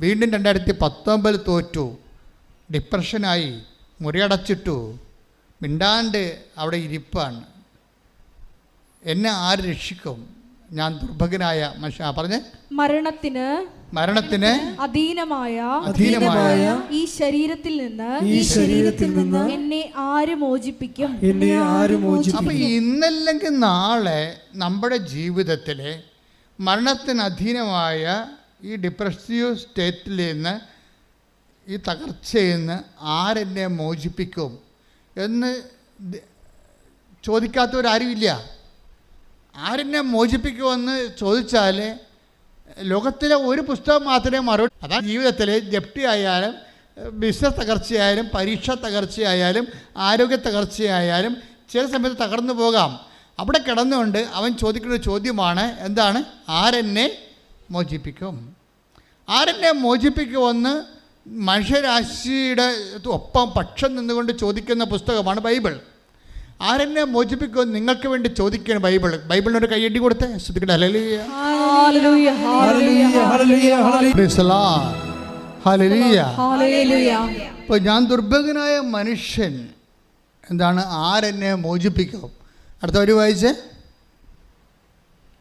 വീണ്ടും 2019 തോറ്റു, ഡിപ്രഷനായി, മുറിയടച്ചിട്ടു, മിണ്ടാണ്ട് അവിടെ ഇരിപ്പാണ്. എന്നെ ആര് രക്ഷിക്കും? ഞാൻ ദുർഭകനായ മനുഷ്യ. പറഞ്ഞേ, മരണത്തിന് അധീനമായ ഈ ശരീരത്തിൽ നിന്ന് എന്നെ ആര് മോചിപ്പിക്കും? അപ്പൊ ഇന്നല്ലെങ്കിൽ നാളെ നമ്മുടെ ജീവിതത്തിലെ മരണത്തിന് അധീനമായ ഈ ഡിപ്രസീവ് സ്റ്റേറ്റിൽ നിന്ന്, ഈ തകർച്ചയിൽ നിന്ന് ആരെന്നെ മോചിപ്പിക്കും എന്ന് ചോദിക്കാത്തവരാരുമില്ല. ആരെന്നെ മോചിപ്പിക്കുമെന്ന് ചോദിച്ചാൽ ലോകത്തിലെ ഒരു പുസ്തകം മാത്രമേ മറുപടി. അതാണ് ജീവിതത്തിൽ ജപ്തി ആയാലും, ബിസിനസ് തകർച്ചയായാലും, പരീക്ഷ തകർച്ചയായാലും, ആരോഗ്യ തകർച്ചയായാലും ചില സമയത്ത് തകർന്നു പോകാം. അവിടെ കിടന്നുകൊണ്ട് അവൻ ചോദിക്കുന്ന ചോദ്യമാണ്, എന്താണ്? ആരെന്നെ മോചിപ്പിക്കും? ആരെന്നെ മോചിപ്പിക്കുമെന്ന് മനുഷ്യരാശിയുടെ ഒപ്പം പക്ഷം നിന്നുകൊണ്ട് ചോദിക്കുന്ന പുസ്തകമാണ് ബൈബിൾ. ആരെന്നെ മോചിപ്പിക്കുമെന്ന് നിങ്ങൾക്ക് വേണ്ടി ചോദിക്കുകയാണ് ബൈബിൾ. ബൈബിളിനൊരു കൈയടി കൊടുത്തേ. ശ്രദ്ധിക്കട്ടെ. ഹല്ലേലൂയ, ഹല്ലേലൂയ, ഹല്ലേലൂയ. അപ്പോൾ ഞാൻ ദുർഭകനായ മനുഷ്യൻ, എന്താണ്? ആരെന്നെ മോചിപ്പിക്കും? അടുത്ത ഒരു വായിച്ചേ.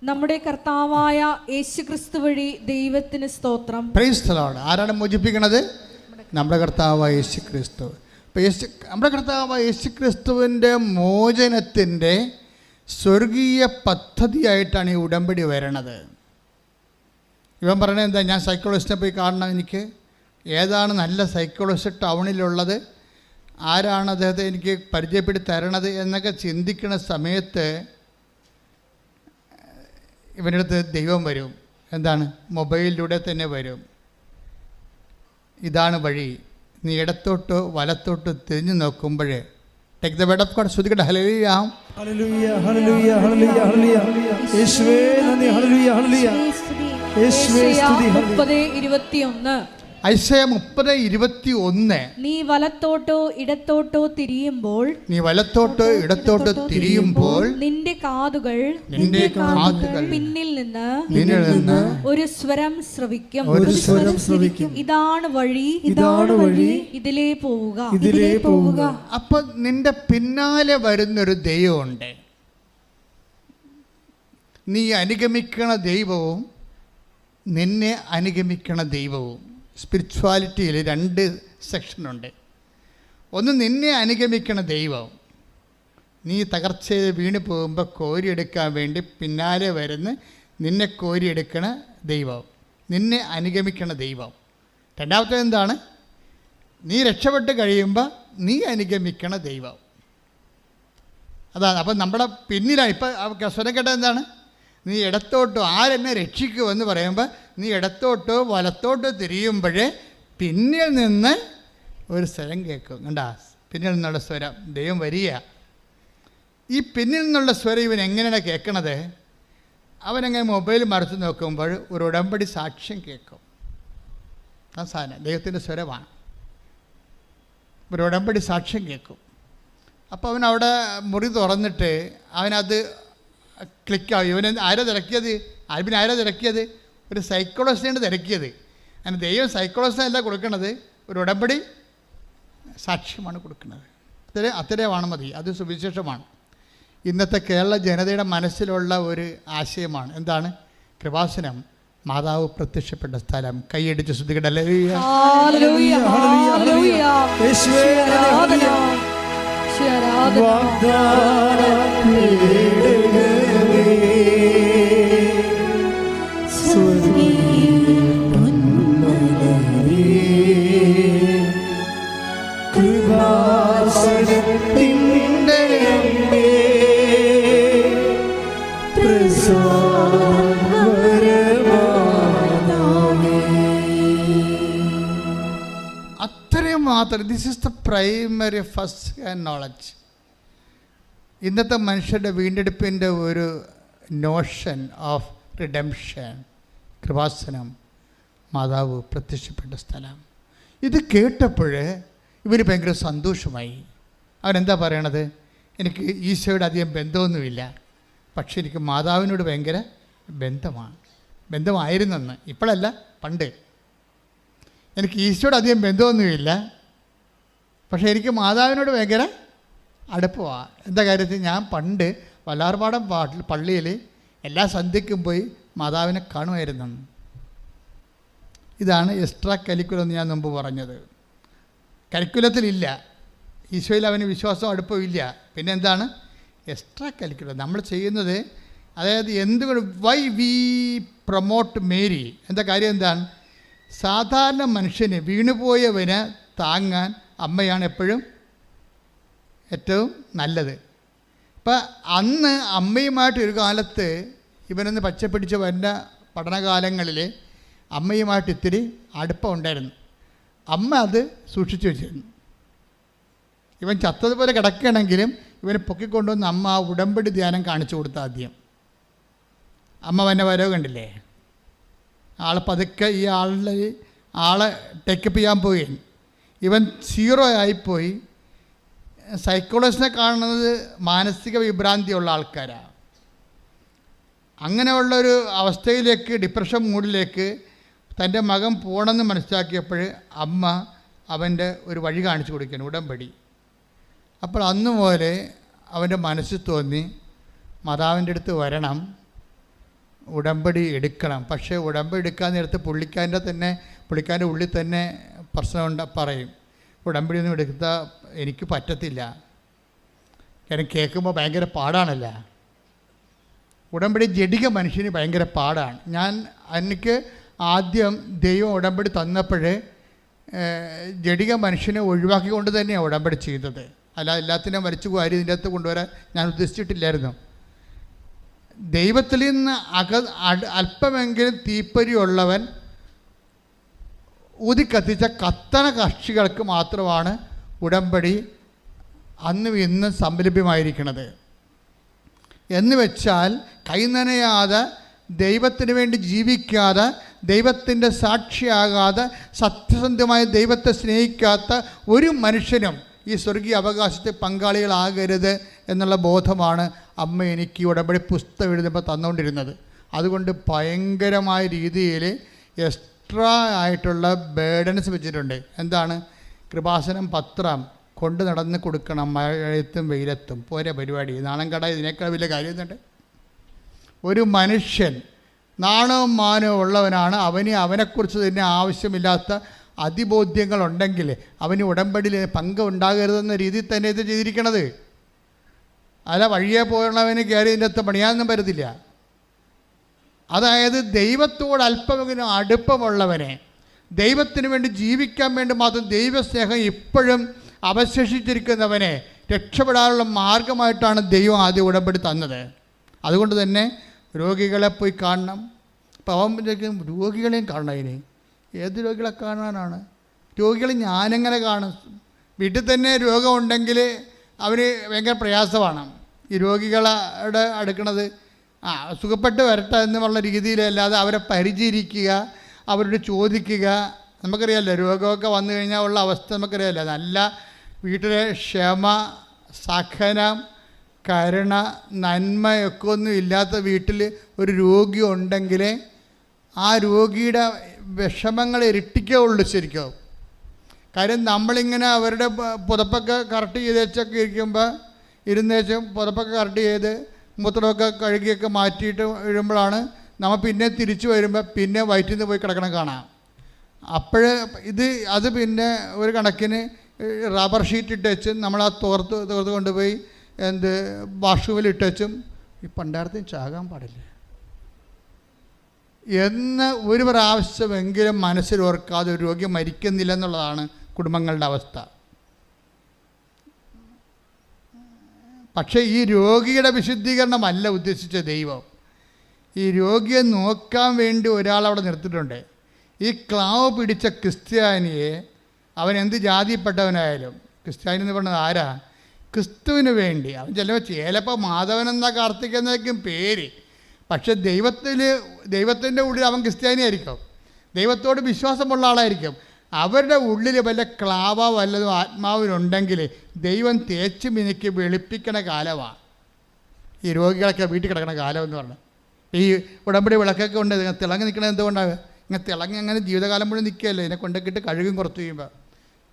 നമ്മുടെ കർത്താവായ യേശുക്രിസ്തു വഴി ദൈവത്തിന് സ്തോത്രം. Praise the Lord. ആരാണ് മോചിപ്പിക്കണത്? നമ്മുടെ കർത്താവായ യേശുക്രിസ്തു. അപ്പോൾ നമ്മുടെ കർത്താവായ യേശുക്രിസ്തുവിൻ്റെ മോചനത്തിൻ്റെ സ്വർഗീയ പദ്ധതിയായിട്ടാണ് ഈ ഉടമ്പടി വരണത്. ഇവൻ പറയണത് എന്താ? ഞാൻ സൈക്കോളജിസ്റ്റിനെ പോയി കാണണം, എനിക്ക് ഏതാണ് നല്ല സൈക്കോളജിസ്റ്റ് ടൗണിലുള്ളത്, ആരാണ് അദ്ദേഹത്തെ എനിക്ക് പരിചയപ്പെടുത്തി തരണത് എന്നൊക്കെ ചിന്തിക്കുന്ന സമയത്ത് ഇവൻ്റെ അടുത്ത് ദൈവം വരും. എന്താണ്? മൊബൈലിലൂടെ തന്നെ വരും. ഇതാണ് വഴി, നീ ഇടത്തോട്ടോ വലത്തോട്ടോ തിരിഞ്ഞു നോക്കുമ്പോഴേ. Take the word of God. ശ്രദ്ധിക്കട്ടെ. ഹല്ലേലൂയ, ഹല്ലേലൂയ, ഹല്ലേലൂയ, ഹല്ലേലൂയ, ഹല്ലേലൂയ. യേശുവേ നന്ദി. ഹല്ലേലൂയ, ഹല്ലേലൂയ. യേശുവേ സ്തുതി. 30:21. ഐസയ 30:21. നീ വലത്തോട്ടോ ഇടത്തോട്ടോ തിരിയുമ്പോൾ നിന്റെ കാതുകൾ പിന്നിൽ നിന്ന് ഒരു സ്വരം ശ്രവിക്കും. ഇതാണ് വഴി, ഇതിലേ പോവുക. അപ്പൊ നിന്റെ പിന്നാലെ വരുന്നൊരു ദൈവമുണ്ട്. നീ അനുഗമിക്കണ ദൈവവും നിന്നെ അനുഗമിക്കണ ദൈവവും. സ്പിരിച്വാലിറ്റിയിൽ 2 സെക്ഷനുണ്ട്. ഒന്ന് നിന്നെ അനുഗമിക്കണ ദൈവം, നീ തകർച്ചയിൽ വീണ് പോകുമ്പോൾ കോരിയെടുക്കാൻ വേണ്ടി പിന്നാലെ വരുന്ന നിന്നെ കോരിയെടുക്കണ ദൈവം, നിന്നെ അനുഗമിക്കണ ദൈവം. രണ്ടാമത്തേത് എന്താണ്? നീ രക്ഷപ്പെട്ട് കഴിയുമ്പോൾ നീ അനുഗമിക്കണ ദൈവം. അതാണ്. അപ്പം നമ്മുടെ പിന്നിലാണ്. ഇപ്പം സ്വരം കേട്ട എന്താണ്? നീ ഇടത്തോട്ടോ ആരെന്നെ രക്ഷിക്കുമെന്ന് പറയുമ്പോൾ നീ ഇടത്തോട്ടോ വലത്തോട്ടോ തിരിയുമ്പോഴേ പിന്നിൽ നിന്ന് ഒരു സ്വരം കേൾക്കും. കണ്ടാ? പിന്നിൽ നിന്നുള്ള സ്വരം ദൈവം വരിക. ഈ പിന്നിൽ നിന്നുള്ള സ്വരം ഇവൻ എങ്ങനെയാണ് കേൾക്കണത്? അവനങ്ങനെ മൊബൈൽ മറിച്ച് നോക്കുമ്പോൾ ഒരു ഉടമ്പടി സാക്ഷ്യം കേൾക്കും. ആ സാധനം ദൈവത്തിൻ്റെ സ്വരമാണ്. ഒരു ഉടമ്പടി സാക്ഷ്യം കേൾക്കും. അപ്പോൾ അവൻ അവിടെ മുറി തുറന്നിട്ട് അവനത് ക്ലിക്കാവും. ഇവൻ ആരാ തിരക്കിയത്? ആരാ തിരക്കിയത്? ഒരു സൈക്കോളജിസ്റ്റാണ് തിരക്കിയത്. അങ്ങനെ ദൈവം സൈക്കോളജിസ്റ്റല്ല കൊടുക്കുന്നത്, ഒരു ഉടമ്പടി സാക്ഷ്യമാണ് കൊടുക്കുന്നത്. അത്രയാണ് മതി. അത് സുവിശേഷമാണ്. ഇന്നത്തെ കേരള ജനതയുടെ മനസ്സിലുള്ള ഒരു ആശയമാണ്. എന്താണ്? കൃപാസനം മാതാവ് പ്രത്യക്ഷപ്പെട്ട സ്ഥലം. കൈയടിച്ച് ശ്രദ്ധിക്കട്ടെ. This is the primary first hand knowledge. ഇന്നത്തെ മനുഷ്യരുടെ വീണ്ടെടുപ്പിൻ്റെ ഒരു നോഷൻ ഓഫ് റിഡംഷൻ, കൃപാസനം, മാതാവ് പ്രത്യക്ഷപ്പെട്ട സ്ഥലം. ഇത് കേട്ടപ്പോൾ ഇവർ ഭയങ്കര സന്തോഷമായി. അവരെന്താ പറയണത്? എനിക്ക് ഈശോയുടെ അധികം ബന്ധമൊന്നുമില്ല, പക്ഷെ എനിക്ക് മാതാവിനോട് ഭയങ്കര ബന്ധമായിരുന്നെന്ന്. ഇപ്പോഴല്ല, പണ്ട്. എനിക്ക് ഈശോയുടെ അധികം ബന്ധമൊന്നുമില്ല, പക്ഷേ എനിക്ക് മാതാവിനോട് ഭയങ്കര അടുപ്പമാണ്. എന്താ കാര്യത്തിൽ? ഞാൻ പണ്ട് വല്ലാർപാടം പള്ളിയിൽ എല്ലാ സന്ധ്യയ്ക്കും പോയി മാതാവിനെ കാണുമായിരുന്നെന്ന്. ഇതാണ് എക്സ്ട്രാ കരിക്കുലം എന്ന് ഞാൻ മുമ്പ് പറഞ്ഞത്. കരിക്കുലത്തിലില്ല, ഈശോയിൽ അവന് വിശ്വാസം അടുപ്പമില്ല. പിന്നെ എന്താണ് എക്സ്ട്രാ കരിക്കുലം നമ്മൾ ചെയ്യുന്നത്? അതായത് എന്തുകൊണ്ട് വൈ വി പ്രൊമോട്ട് മേരി? എന്താ കാര്യം എന്താണ്? സാധാരണ മനുഷ്യന്, വീണുപോയവന് താങ്ങാൻ അമ്മയാണ് എപ്പോഴും ഏറ്റവും നല്ലത്. ഇപ്പം അന്ന് അമ്മയുമായിട്ട് ഒരു കാലത്ത് ഇവനൊന്ന് പച്ചപ്പിടിച്ച് വരുന്ന പഠനകാലങ്ങളിൽ അമ്മയുമായിട്ട് ഇത്തിരി അടുപ്പം ഉണ്ടായിരുന്നു. അമ്മ അത് സൂക്ഷിച്ചു വെച്ചിരുന്നു. ഇവൻ ചത്തതുപോലെ കിടക്കുകയാണെങ്കിലും ഇവനെ പൊക്കിക്കൊണ്ടുവന്ന് അമ്മ ആ ഉടമ്പടി ധ്യാനം കാണിച്ചു കൊടുത്ത ആദ്യം. അമ്മ വന്നെ വരവ് കണ്ടില്ലേ? ആൾ പതുക്കെ ഈ ആളെ ടേക്കപ്പ് ചെയ്യാൻ പോയി. ഇവൻ 0 ആയിപ്പോയി. സൈക്കോളജിസ്റ്റിനെ കാണുന്നത് മാനസിക വിഭ്രാന്തിയുള്ള ആൾക്കാരാണ്. അങ്ങനെയുള്ളൊരു അവസ്ഥയിലേക്ക്, ഡിപ്രഷൻ മൂഡിലേക്ക് തൻ്റെ മകൻ പോകണമെന്ന് മനസ്സിലാക്കിയപ്പോൾ അമ്മ അവൻ്റെ ഒരു വഴി കാണിച്ചു കൊടുക്കണം, ഉടമ്പടി. അപ്പോൾ അന്ന് പോലെ അവൻ്റെ മനസ്സിൽ തോന്നി മാതാവിൻ്റെ അടുത്ത് വരണം, ഉടമ്പടി എടുക്കണം. പക്ഷേ ഉടമ്പടി എടുക്കാൻ നേരത്ത് പുള്ളിക്കാരൻ്റെ ഉള്ളിൽ തന്നെ പ്രശ്നമുണ്ട്. പറയും, ഉടമ്പടി ഒന്നും എടുത്താൽ എനിക്ക് പറ്റത്തില്ല, കാരണം കേൾക്കുമ്പോൾ ഭയങ്കര പാടാണല്ല. ഉടമ്പടി ജഡിക മനുഷ്യന് ഭയങ്കര പാടാണ്. എനിക്ക് ആദ്യം ദൈവം ഉടമ്പടി തന്നപ്പോഴേ ജഡിക മനുഷ്യനെ ഒഴിവാക്കിക്കൊണ്ട് തന്നെയാണ് ഉടമ്പടി ചെയ്തത്. അല്ലാതെ എല്ലാത്തിനും വലിച്ചു കോരി ഇതിൻ്റെ അകത്ത് കൊണ്ടുവരാൻ ഞാൻ ഉദ്ദേശിച്ചിട്ടില്ലായിരുന്നു. ദൈവത്തിൽ നിന്ന് അല്പമെങ്കിലും തീപ്പൊരിയുള്ളവൻ ഊതിക്കത്തിച്ച കത്തണ കക്ഷികൾക്ക് മാത്രമാണ് ഉടമ്പടി അന്നും ഇന്നും സംലഭ്യമായിരിക്കുന്നത്. എന്ന് വെച്ചാൽ കൈനനയാതെ, ദൈവത്തിന് വേണ്ടി ജീവിക്കാതെ, ദൈവത്തിൻ്റെ സാക്ഷിയാകാതെ, സത്യസന്ധമായ ദൈവത്തെ സ്നേഹിക്കാത്ത ഒരു മനുഷ്യനും ഈ സ്വർഗീയ അവകാശത്തെ പങ്കാളികളാകരുത് എന്നുള്ള ബോധമാണ് അമ്മ എനിക്ക് ഉടമ്പടി പുസ്തകം എഴുതുമ്പോൾ തന്നുകൊണ്ടിരുന്നത്. അതുകൊണ്ട് ഭയങ്കരമായ രീതിയിൽ എക്സ്ട്രാ ആയിട്ടുള്ള ബേഡൻസ് വെച്ചിട്ടുണ്ട്. എന്താണ്? കൃപാസനം പത്രം കൊണ്ട് നടന്ന് കൊടുക്കണം, മഴയത്തും വെയിലത്തും. പോരെ പരിപാടി. നാണം കട ഇതിനേക്കാൾ വലിയ കാര്യം എന്തുണ്ട്? ഒരു മനുഷ്യൻ നാണവും മാനവും ഉള്ളവനാണ്. അവനെക്കുറിച്ച് തന്നെ ആവശ്യമില്ലാത്ത അതിബോധ്യങ്ങളുണ്ടെങ്കിൽ അവന് ഉടമ്പടിയിൽ പങ്കുണ്ടാകരുതെന്ന രീതിയിൽ തന്നെ ഇത് ചെയ്തിരിക്കണത്. അല്ല വഴിയെ പോയുള്ളവന് കയറി ഇതിൻ്റെ അകത്ത് പണിയാനൊന്നും പറ്റത്തില്ല. അതായത് ദൈവത്തോട് അല്പമെങ്കിലും അടുപ്പമുള്ളവനെ, ദൈവത്തിന് വേണ്ടി ജീവിക്കാൻ വേണ്ടി മാത്രം ദൈവസ്നേഹം ഇപ്പോഴും അവശേഷിച്ചിരിക്കുന്നവനെ രക്ഷപ്പെടാനുള്ള മാർഗമായിട്ടാണ് ദൈവം ആദ്യം ഉടമ്പടി തന്നത്. അതുകൊണ്ട് തന്നെ രോഗികളെ പോയി കാണണം. അപ്പോൾ അവൻ രോഗികളെയും കാണണം. ഇനി ഏത് രോഗികളെ കാണാനാണ്? രോഗികളെ ഞാനെങ്ങനെ കാണും? വീട്ടിൽ തന്നെ രോഗമുണ്ടെങ്കിൽ അവന് ഭയങ്കര പ്രയാസമാണ് ഈ രോഗികളുടെ അടുക്കണത്. സുഖപ്പെട്ട് വരട്ടെ എന്നുള്ള രീതിയിലല്ലാതെ അവരെ പരിചരിക്കുക, അവരോട് ചോദിക്കുക. നമുക്കറിയാമല്ലോ രോഗമൊക്കെ വന്നു കഴിഞ്ഞാൽ ഉള്ള അവസ്ഥ നമുക്കറിയാമല്ലോ. നല്ല വീട്ടിലെ ക്ഷമ, സഹനം, കരുണ, നന്മയൊക്കെ ഒന്നും ഇല്ലാത്ത വീട്ടിൽ ഒരു രോഗി ഉണ്ടെങ്കിൽ ആ രോഗിയുടെ വിഷമങ്ങൾ ഇരട്ടിക്കുള്ളൂ ശരിക്കും. കാര്യം നമ്മളിങ്ങനെ അവരുടെ പുതപ്പൊക്കെ കറക്റ്റ് ചെയ്തേച്ചൊക്കെ ഇരിക്കുമ്പോൾ ഇരുന്നേച്ചും പുതപ്പൊക്കെ കറക്റ്റ് ചെയ്ത് മൂത്രമൊക്കെ കഴുകിയൊക്കെ മാറ്റിയിട്ട് വീഴുമ്പോഴാണ് നമ്മൾ പിന്നെ തിരിച്ചു വരുമ്പോൾ പിന്നെ വയറ്റിൽ നിന്ന് പോയി കിടക്കണം കാണാം. അത് പിന്നെ ഒരു കണക്കിന് റബ്ബർ ഷീറ്റ് ഇട്ടുവെച്ചും നമ്മൾ ആ തോർത്ത് കൊണ്ടുപോയി വാഷ്റൂമിൽ ഇട്ടുവെച്ചും ഈ പണ്ടാരത്തിന് ചാകാൻ പാടില്ല എന്ന് ഒരു പ്രാവശ്യമെങ്കിലും മനസ്സിൽ ഓർക്കാതെ ഒരു രോഗി മരിക്കുന്നില്ല എന്നുള്ളതാണ് കുടുംബങ്ങളുടെ അവസ്ഥ. പക്ഷേ ഈ രോഗിയുടെ വിശുദ്ധീകരണമല്ല ഉദ്ദേശിച്ച ദൈവം. ഈ രോഗിയെ നോക്കാൻ വേണ്ടി ഒരാളവിടെ നിർത്തിയിട്ടുണ്ട്. ഈ ക്ലാവ് പിടിച്ച ക്രിസ്ത്യാനിയെ അവൻ എന്ത് ജാതിയിൽപ്പെട്ടവനായാലും. ക്രിസ്ത്യാനി എന്ന് പറയുന്നത് ആരാ? ക്രിസ്തുവിന് വേണ്ടി. അവൻ ചിലപ്പോൾ മാധവൻ എന്ന കാർത്തികനായിരിക്കും പേര്, പക്ഷെ ദൈവത്തിൻ്റെ ഉള്ളിൽ അവൻ ക്രിസ്ത്യാനിയായിരിക്കും, ദൈവത്തോട് വിശ്വാസമുള്ള ആളായിരിക്കും. അവരുടെ ഉള്ളിൽ വല്ല ക്ലാവോ വല്ലതും ആത്മാവിനുണ്ടെങ്കിൽ ദൈവം തേച്ച് മിനുക്കി വെളുപ്പിക്കണ കാലമാണ് ഈ രോഗികളൊക്കെ വീട്ടിൽ കിടക്കണ കാലം എന്ന് പറഞ്ഞാൽ. ഈ ഉടമ്പടി വിളക്കൊക്കെ ഉണ്ട്, ഇങ്ങനെ തിളങ്ങി നിൽക്കണത് എന്തുകൊണ്ടാണ്? ഇങ്ങനെ തിളങ്ങി അങ്ങനെ ജീവിതകാലം മുഴുവൻ നിൽക്കുകയല്ലേ, ഇതിനെ കൊണ്ടൊക്കെ കഴുകും കുറച്ച് കഴിയുമ്പോൾ.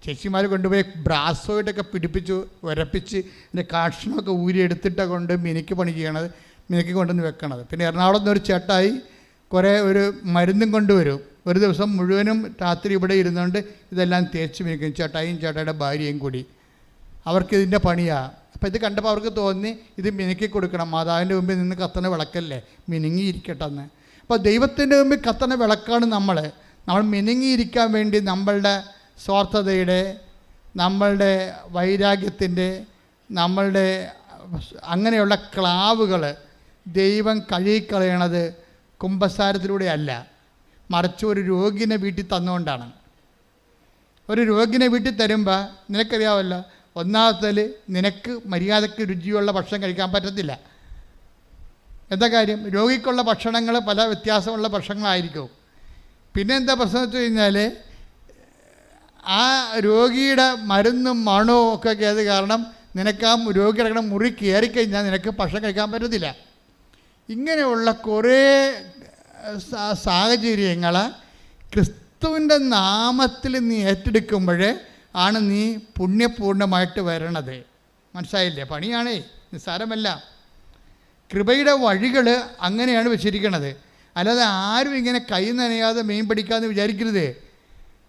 ചേച്ചിമാർ കൊണ്ടുപോയി ബ്രാസോയിട്ടൊക്കെ പിടിപ്പിച്ച് ഉരപ്പിച്ച് ഇതിൻ്റെ കാഷ്ണമൊക്കെ ഊരിയെടുത്തിട്ട് കൊണ്ട് മിനുക്കി പണി ചെയ്യണത്, മിനുക്കി കൊണ്ടുവന്ന് വെക്കണത്. പിന്നെ എറണാകുളത്ത് നിന്ന് ഒരു ചേട്ടായി കുറേ ഒരു മരുന്നും കൊണ്ടുവരും, ഒരു ദിവസം മുഴുവനും രാത്രി ഇവിടെ ഇരുന്നുകൊണ്ട് ഇതെല്ലാം തേച്ച് മിനുക്കും, ചേട്ടായും ചേട്ടായുടെ ഭാര്യയും കൂടി. അവർക്കിതിൻ്റെ പണിയാണ്. അപ്പോൾ ഇത് കണ്ടപ്പോൾ അവർക്ക് തോന്നി ഇത് മിനുക്കി കൊടുക്കണം, മാതാവിൻ്റെ മുമ്പിൽ നിന്ന് കത്തണ വിളക്കല്ലേ, മിനുങ്ങിയിരിക്കട്ടെ എന്ന്. അപ്പോൾ ദൈവത്തിൻ്റെ മുമ്പിൽ കത്തണ വിളക്കാണ് നമ്മൾ മിനുങ്ങിയിരിക്കാൻ വേണ്ടി നമ്മളുടെ സ്വാർത്ഥതയുടെ, നമ്മളുടെ വൈരാഗ്യത്തിൻ്റെ, നമ്മളുടെ അങ്ങനെയുള്ള ക്ലാവുകൾ ദൈവം കഴുകിക്കളയണത് കുമ്പസാരത്തിലൂടെ അല്ല, മറിച്ച് ഒരു രോഗിനെ വീട്ടിൽ തന്നുകൊണ്ടാണ്. ഒരു രോഗിനെ വീട്ടിൽ തരുമ്പോൾ നിനക്കറിയാമല്ലോ, ഒന്നാമത്തേൽ നിനക്ക് മര്യാദയ്ക്ക് രുചിയുള്ള ഭക്ഷണം കഴിക്കാൻ പറ്റത്തില്ല. എന്താ കാര്യം? രോഗിക്കുള്ള ഭക്ഷണങ്ങൾ പല വ്യത്യാസമുള്ള ഭക്ഷണങ്ങളായിരിക്കും. പിന്നെ എന്താ പ്രശ്നം വെച്ച് കഴിഞ്ഞാൽ ആ രോഗിയുടെ മരുന്നും മണവും ഒക്കെ ആയത് കാരണം നിനക്ക് ആ രോഗി കിടക്കുന്ന മുറി കയറിക്കഴിഞ്ഞാൽ നിനക്ക് ഭക്ഷണം കഴിക്കാൻ പറ്റത്തില്ല. ഇങ്ങനെയുള്ള കുറേ സാഹചര്യങ്ങൾ ക്രിസ്തുവിൻ്റെ നാമത്തിൽ നീ ഏറ്റെടുക്കുമ്പോൾ ആണ് നീ പുണ്യപൂർണ്ണമായിട്ട് വരണത്. മനസ്സിലായില്ലേ? പണിയാണേ, നിസ്സാരമല്ല. കൃപയുടെ വഴികൾ അങ്ങനെയാണ് വെച്ചിരിക്കുന്നത്. അല്ലാതെ ആരും ഇങ്ങനെ കൈ നനയാതെ മീൻ പിടിക്കാമെന്ന് വിചാരിക്കരുത്.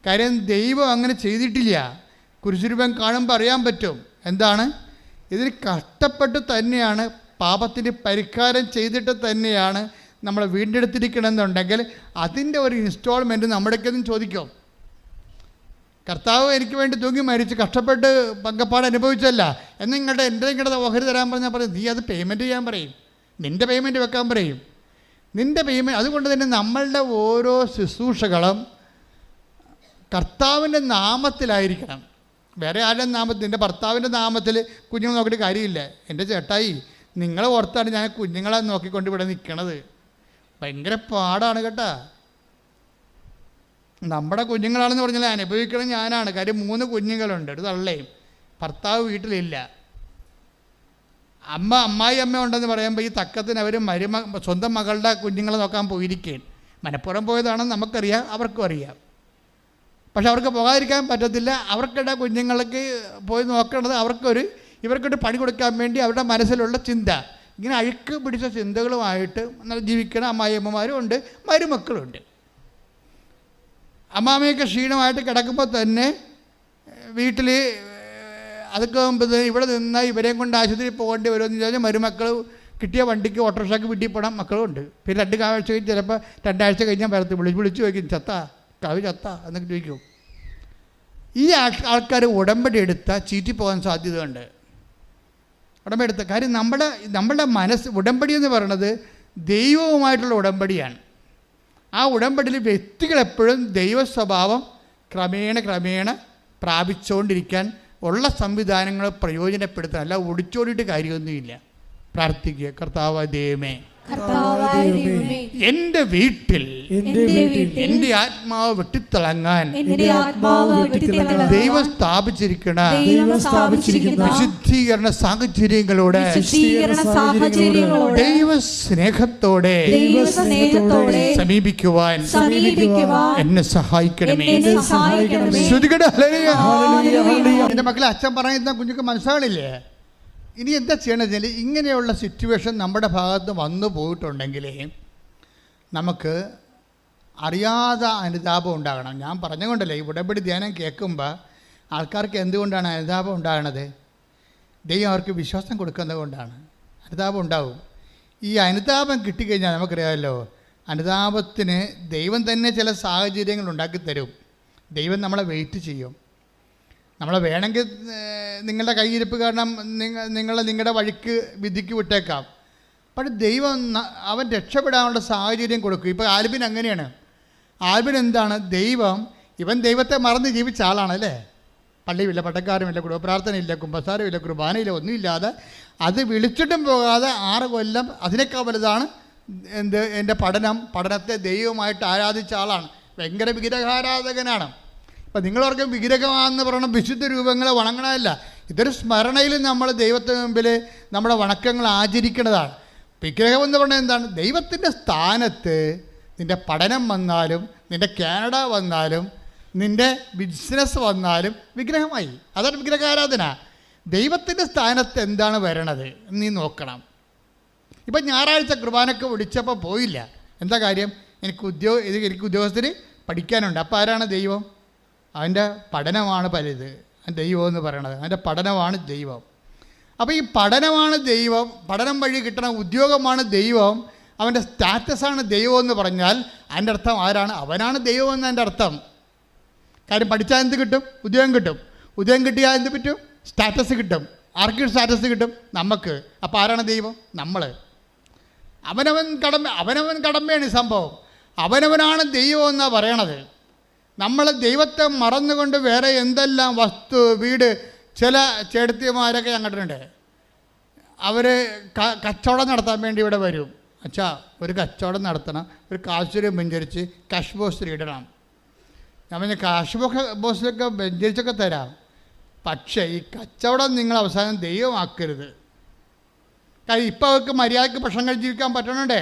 കാര്യം ദൈവം അങ്ങനെ ചെയ്തിട്ടില്ല. കുരിശുരൂപം കാണുമ്പോൾ അറിയാൻ പറ്റും എന്താണ് ഇതിന്. കഷ്ടപ്പെട്ട് തന്നെയാണ്, പാപത്തിന് പരിഹാരം ചെയ്തിട്ട് തന്നെയാണ് നമ്മളെ വീണ്ടെടുത്തിരിക്കണമെന്നുണ്ടെങ്കിൽ അതിൻ്റെ ഒരു ഇൻസ്റ്റാൾമെൻറ്റ് നമ്മുടെയൊന്നും ചോദിക്കും. കർത്താവ് എനിക്ക് വേണ്ടി തൂങ്ങി മരിച്ച് കഷ്ടപ്പെട്ട് പങ്കപ്പാട് അനുഭവിച്ചല്ല എന്ന് നിങ്ങളുടെ ഓഹരി തരാൻ പറഞ്ഞാൽ പറയും, നീ അത് പേയ്മെൻറ്റ് ചെയ്യാൻ പറയും, നിൻ്റെ പേയ്മെൻറ്റ് വെക്കാൻ പറയും, നിൻ്റെ പേയ്മെൻറ്റ്. അതുകൊണ്ട് തന്നെ നമ്മളുടെ ഓരോ ശുശ്രൂഷകളും കർത്താവിൻ്റെ നാമത്തിലായിരിക്കണം. വേറെ ആരുടെ നാമത്തിൽ, എൻ്റെ ഭർത്താവിൻ്റെ നാമത്തിൽ കുഞ്ഞുങ്ങൾ നോക്കിയിട്ട് കാര്യമില്ല. എൻ്റെ ചേട്ടായി, നിങ്ങളെ ഓർത്താണ് ഞാൻ കുഞ്ഞുങ്ങളെ നോക്കിക്കൊണ്ട് ഇവിടെ നിൽക്കണത്. ഭയങ്കര പാടാണ് കേട്ടോ. നമ്മുടെ കുഞ്ഞുങ്ങളാണെന്ന് പറഞ്ഞാൽ അനുഭവിക്കണം ഞാനാണ്. കാര്യം 3 കുഞ്ഞുങ്ങളുണ്ട്, ഒരു തള്ളയും. ഭർത്താവ് വീട്ടിലില്ല. അമ്മായി അമ്മ ഉണ്ടെന്ന് പറയുമ്പോൾ ഈ തക്കത്തിന് അവർ സ്വന്തം മകളുടെ കുഞ്ഞുങ്ങളെ നോക്കാൻ പോയിരിക്കുകയാണ്. മനഃപ്പുറം പോയതാണെന്ന് നമുക്കറിയാം, അവർക്കും അറിയാം. പക്ഷെ അവർക്ക് പോകാതിരിക്കാൻ പറ്റത്തില്ല. അവർക്കിടെ കുഞ്ഞുങ്ങൾക്ക് പോയി നോക്കേണ്ടത് ഇവർക്കൊരു പണി കൊടുക്കാൻ വേണ്ടി അവരുടെ മനസ്സിലുള്ള ചിന്ത. ഇങ്ങനെ അഴുക്ക് പിടിച്ച ചിന്തകളുമായിട്ട് ജീവിക്കണ അമ്മായിയമ്മമാരും ഉണ്ട്, മരുമക്കളുണ്ട്. അമ്മാമ്മയൊക്കെ ക്ഷീണമായിട്ട് കിടക്കുമ്പോൾ തന്നെ വീട്ടിൽ അതൊക്കെ ഇവിടെ നിന്നാൽ ഇവരെയും കൊണ്ട് ആശുപത്രിയിൽ പോകേണ്ടി വരുമെന്ന് ചോദിച്ചാൽ മരുമക്കൾ കിട്ടിയ വണ്ടിക്ക് ഓട്ടോറിക്ഷയ്ക്ക് വീട്ടിൽ പോകണം മക്കളുണ്ട്. പിന്നെ 2 ആഴ്ച കഴിഞ്ഞ് ചിലപ്പോൾ 2 ആഴ്ച കഴിഞ്ഞാൽ വരത്ത് വിളിച്ച് ചോദിക്കും, ചത്താ കവി ചത്താ എന്നൊക്കെ ചോദിക്കും. ഈ ആൾക്കാർ ഉടമ്പടി എടുത്താൽ ചീറ്റിപ്പോകാൻ സാധ്യതയുണ്ട്. ഉടമ്പടി എടുത്ത കാര്യം നമ്മളുടെ മനസ്സ്, ഉടമ്പടി എന്ന് പറയുന്നത് ദൈവവുമായിട്ടുള്ള ഉടമ്പടിയാണ്. ആ ഉടമ്പടിയിൽ വ്യക്തികളെപ്പോഴും ദൈവ സ്വഭാവം ക്രമേണ പ്രാപിച്ചുകൊണ്ടിരിക്കാൻ ഉള്ള സംവിധാനങ്ങൾ പ്രയോജനപ്പെടുത്താൻ, അല്ല ഒടിച്ചോടിയിട്ട് കാര്യമൊന്നുമില്ല. പ്രാർത്ഥിക്കുക, കർത്താവായ ദൈവമേ, എന്റെ വീട്ടിൽ എന്റെ ആത്മാവ് വെട്ടിത്തിളങ്ങാൻ ദൈവം സ്ഥാപിച്ചിരിക്കണ വിശുദ്ധീകരണ സാഹചര്യങ്ങളോടെ ദൈവ സ്നേഹത്തോടെ സമീപിക്കുവാൻ എന്നെ സഹായിക്കണമേ. എന്റെ മക്കളെ, അച്ഛൻ പറയുന്ന കുഞ്ഞുക്ക് മനസ്സിലാണില്ലേ? ഇനി എന്താ ചെയ്യണമെന്ന് വെച്ചാൽ, ഇങ്ങനെയുള്ള സിറ്റുവേഷൻ നമ്മുടെ ഭാഗത്ത് വന്നു പോയിട്ടുണ്ടെങ്കിൽ നമുക്ക് അറിയാതെ അനുതാപം ഉണ്ടാകണം. ഞാൻ പറഞ്ഞുകൊണ്ടല്ലേ, ഈ ഉടമ്പടി ധ്യാനം കേൾക്കുമ്പോൾ ആൾക്കാർക്ക് എന്തുകൊണ്ടാണ് അനുതാപം ഉണ്ടാകണത്? ദൈവം അവർക്ക് വിശ്വാസം കൊടുക്കുന്നത് കൊണ്ടാണ് അനുതാപം ഉണ്ടാവും. ഈ അനുതാപം കിട്ടിക്കഴിഞ്ഞാൽ നമുക്കറിയാമല്ലോ, അനുതാപത്തിന് ദൈവം തന്നെ ചില സാഹചര്യങ്ങൾ ഉണ്ടാക്കിത്തരും. ദൈവം നമ്മളെ വെയിറ്റ് ചെയ്യും. നമ്മളെ വേണമെങ്കിൽ നിങ്ങളുടെ കയ്യിരിപ്പ് കാരണം നിങ്ങളുടെ വഴിക്ക് വിധിക്ക് വിട്ടേക്കാം. പക്ഷെ ദൈവം അവൻ രക്ഷപ്പെടാനുള്ള സാഹചര്യം കൊടുക്കും. ഇപ്പോൾ ആൽബിൻ അങ്ങനെയാണ്. ആൽബിൻ എന്താണ്, ദൈവം ഇവൻ ദൈവത്തെ മറന്ന് ജീവിച്ച ആളാണല്ലേ. പള്ളിയില്ല, പട്ടക്കാരുമില്ല, കുടുംബപ്രാർത്ഥനയില്ല, കുമ്പസാരമില്ല, കുർബാനയില്ല, ഒന്നുമില്ലാതെ അത് വിളിച്ചിട്ടും പോകാതെ 6 കൊല്ലം അതിനേക്കാൾ വലുതാണ് എൻ്റെ പഠനത്തെ ദൈവമായിട്ട് ആരാധിച്ച ആളാണ്. ഭയങ്കര വിഗ്രഹാരാധകനാണ്. അപ്പം നിങ്ങളോർക്കും വിഗ്രഹമാണെന്ന് പറയണം വിശുദ്ധ രൂപങ്ങളെ വണങ്ങണമല്ല. ഇതൊരു സ്മരണയിൽ നമ്മൾ ദൈവത്തിന് മുമ്പിൽ നമ്മുടെ വണക്കങ്ങൾ ആചരിക്കേണ്ടതാണ്. വിഗ്രഹം എന്ന് പറഞ്ഞാൽ എന്താണ്? ദൈവത്തിൻ്റെ സ്ഥാനത്ത് നിൻ്റെ പഠനം വന്നാലും, നിൻ്റെ കാനഡ വന്നാലും, നിൻ്റെ ബിസിനസ് വന്നാലും വിഗ്രഹമായി. അതാണ് വിഗ്രഹാരാധന. ദൈവത്തിൻ്റെ സ്ഥാനത്ത് എന്താണ് വരണത് നീ നോക്കണം. ഇപ്പം ഞായറാഴ്ച കുർബാനക്ക് വിളിച്ചപ്പോൾ പോയില്ല. എന്താ കാര്യം? എനിക്ക് ഉദ്യോഗസ്ഥന് പഠിക്കാനുണ്ട്. അപ്പോൾ ആരാണ് ദൈവം? അവൻ്റെ പഠനമാണ് പലത് ദൈവം എന്ന് പറയണത്. അവൻ്റെ പഠനമാണ് ദൈവം. അപ്പോൾ ഈ പഠനമാണ് ദൈവം, പഠനം വഴി കിട്ടണ ഉദ്യോഗമാണ് ദൈവം, അവൻ്റെ സ്റ്റാറ്റസാണ് ദൈവം എന്ന് പറഞ്ഞാൽ അതിൻ്റെ അർത്ഥം ആരാണ്? അവനാണ് ദൈവം എന്നതിൻ്റെ അർത്ഥം. കാര്യം പഠിച്ചാൽ എന്ത് കിട്ടും? ഉദ്യോഗം കിട്ടും. ഉദ്യോഗം കിട്ടിയാൽ എന്ത് പറ്റും? സ്റ്റാറ്റസ് കിട്ടും. ആർക്ക് സ്റ്റാറ്റസ് കിട്ടും? നമുക്ക്. അപ്പോൾ ആരാണ് ദൈവം? നമ്മൾ. അവനവൻ കടമയാണ് ഈ സംഭവം. അവനവനാണ് ദൈവം എന്നാണ് പറയണത്. നമ്മൾ ദൈവത്തെ മറന്നുകൊണ്ട് വേറെ എന്തെല്ലാം വസ്തു, വീട്, ചില ചേട്ടത്തിമാരൊക്കെ ഞങ്ങട്ടുണ്ട്. അവർ കച്ചവടം നടത്താൻ വേണ്ടി ഇവിടെ വരും. അച്ഛാ, ഒരു കച്ചവടം നടത്തണം, ഒരു കാശുരം വെഞ്ചരിച്ച് കാഷ് ബോക്സിൽ ഇടണം. ഞാൻ പറഞ്ഞ കാഷ് ബോക്സിലൊക്കെ വെഞ്ചരിച്ചൊക്കെ തരാം, പക്ഷേ ഈ കച്ചവടം നിങ്ങൾ അവസാനം ദൈവമാക്കരുത്. കാര്യം ഇപ്പം അവർക്ക് മര്യാദയ്ക്ക് ഭക്ഷണം കഴിച്ച് ജീവിക്കാൻ പറ്റണണ്ടേ.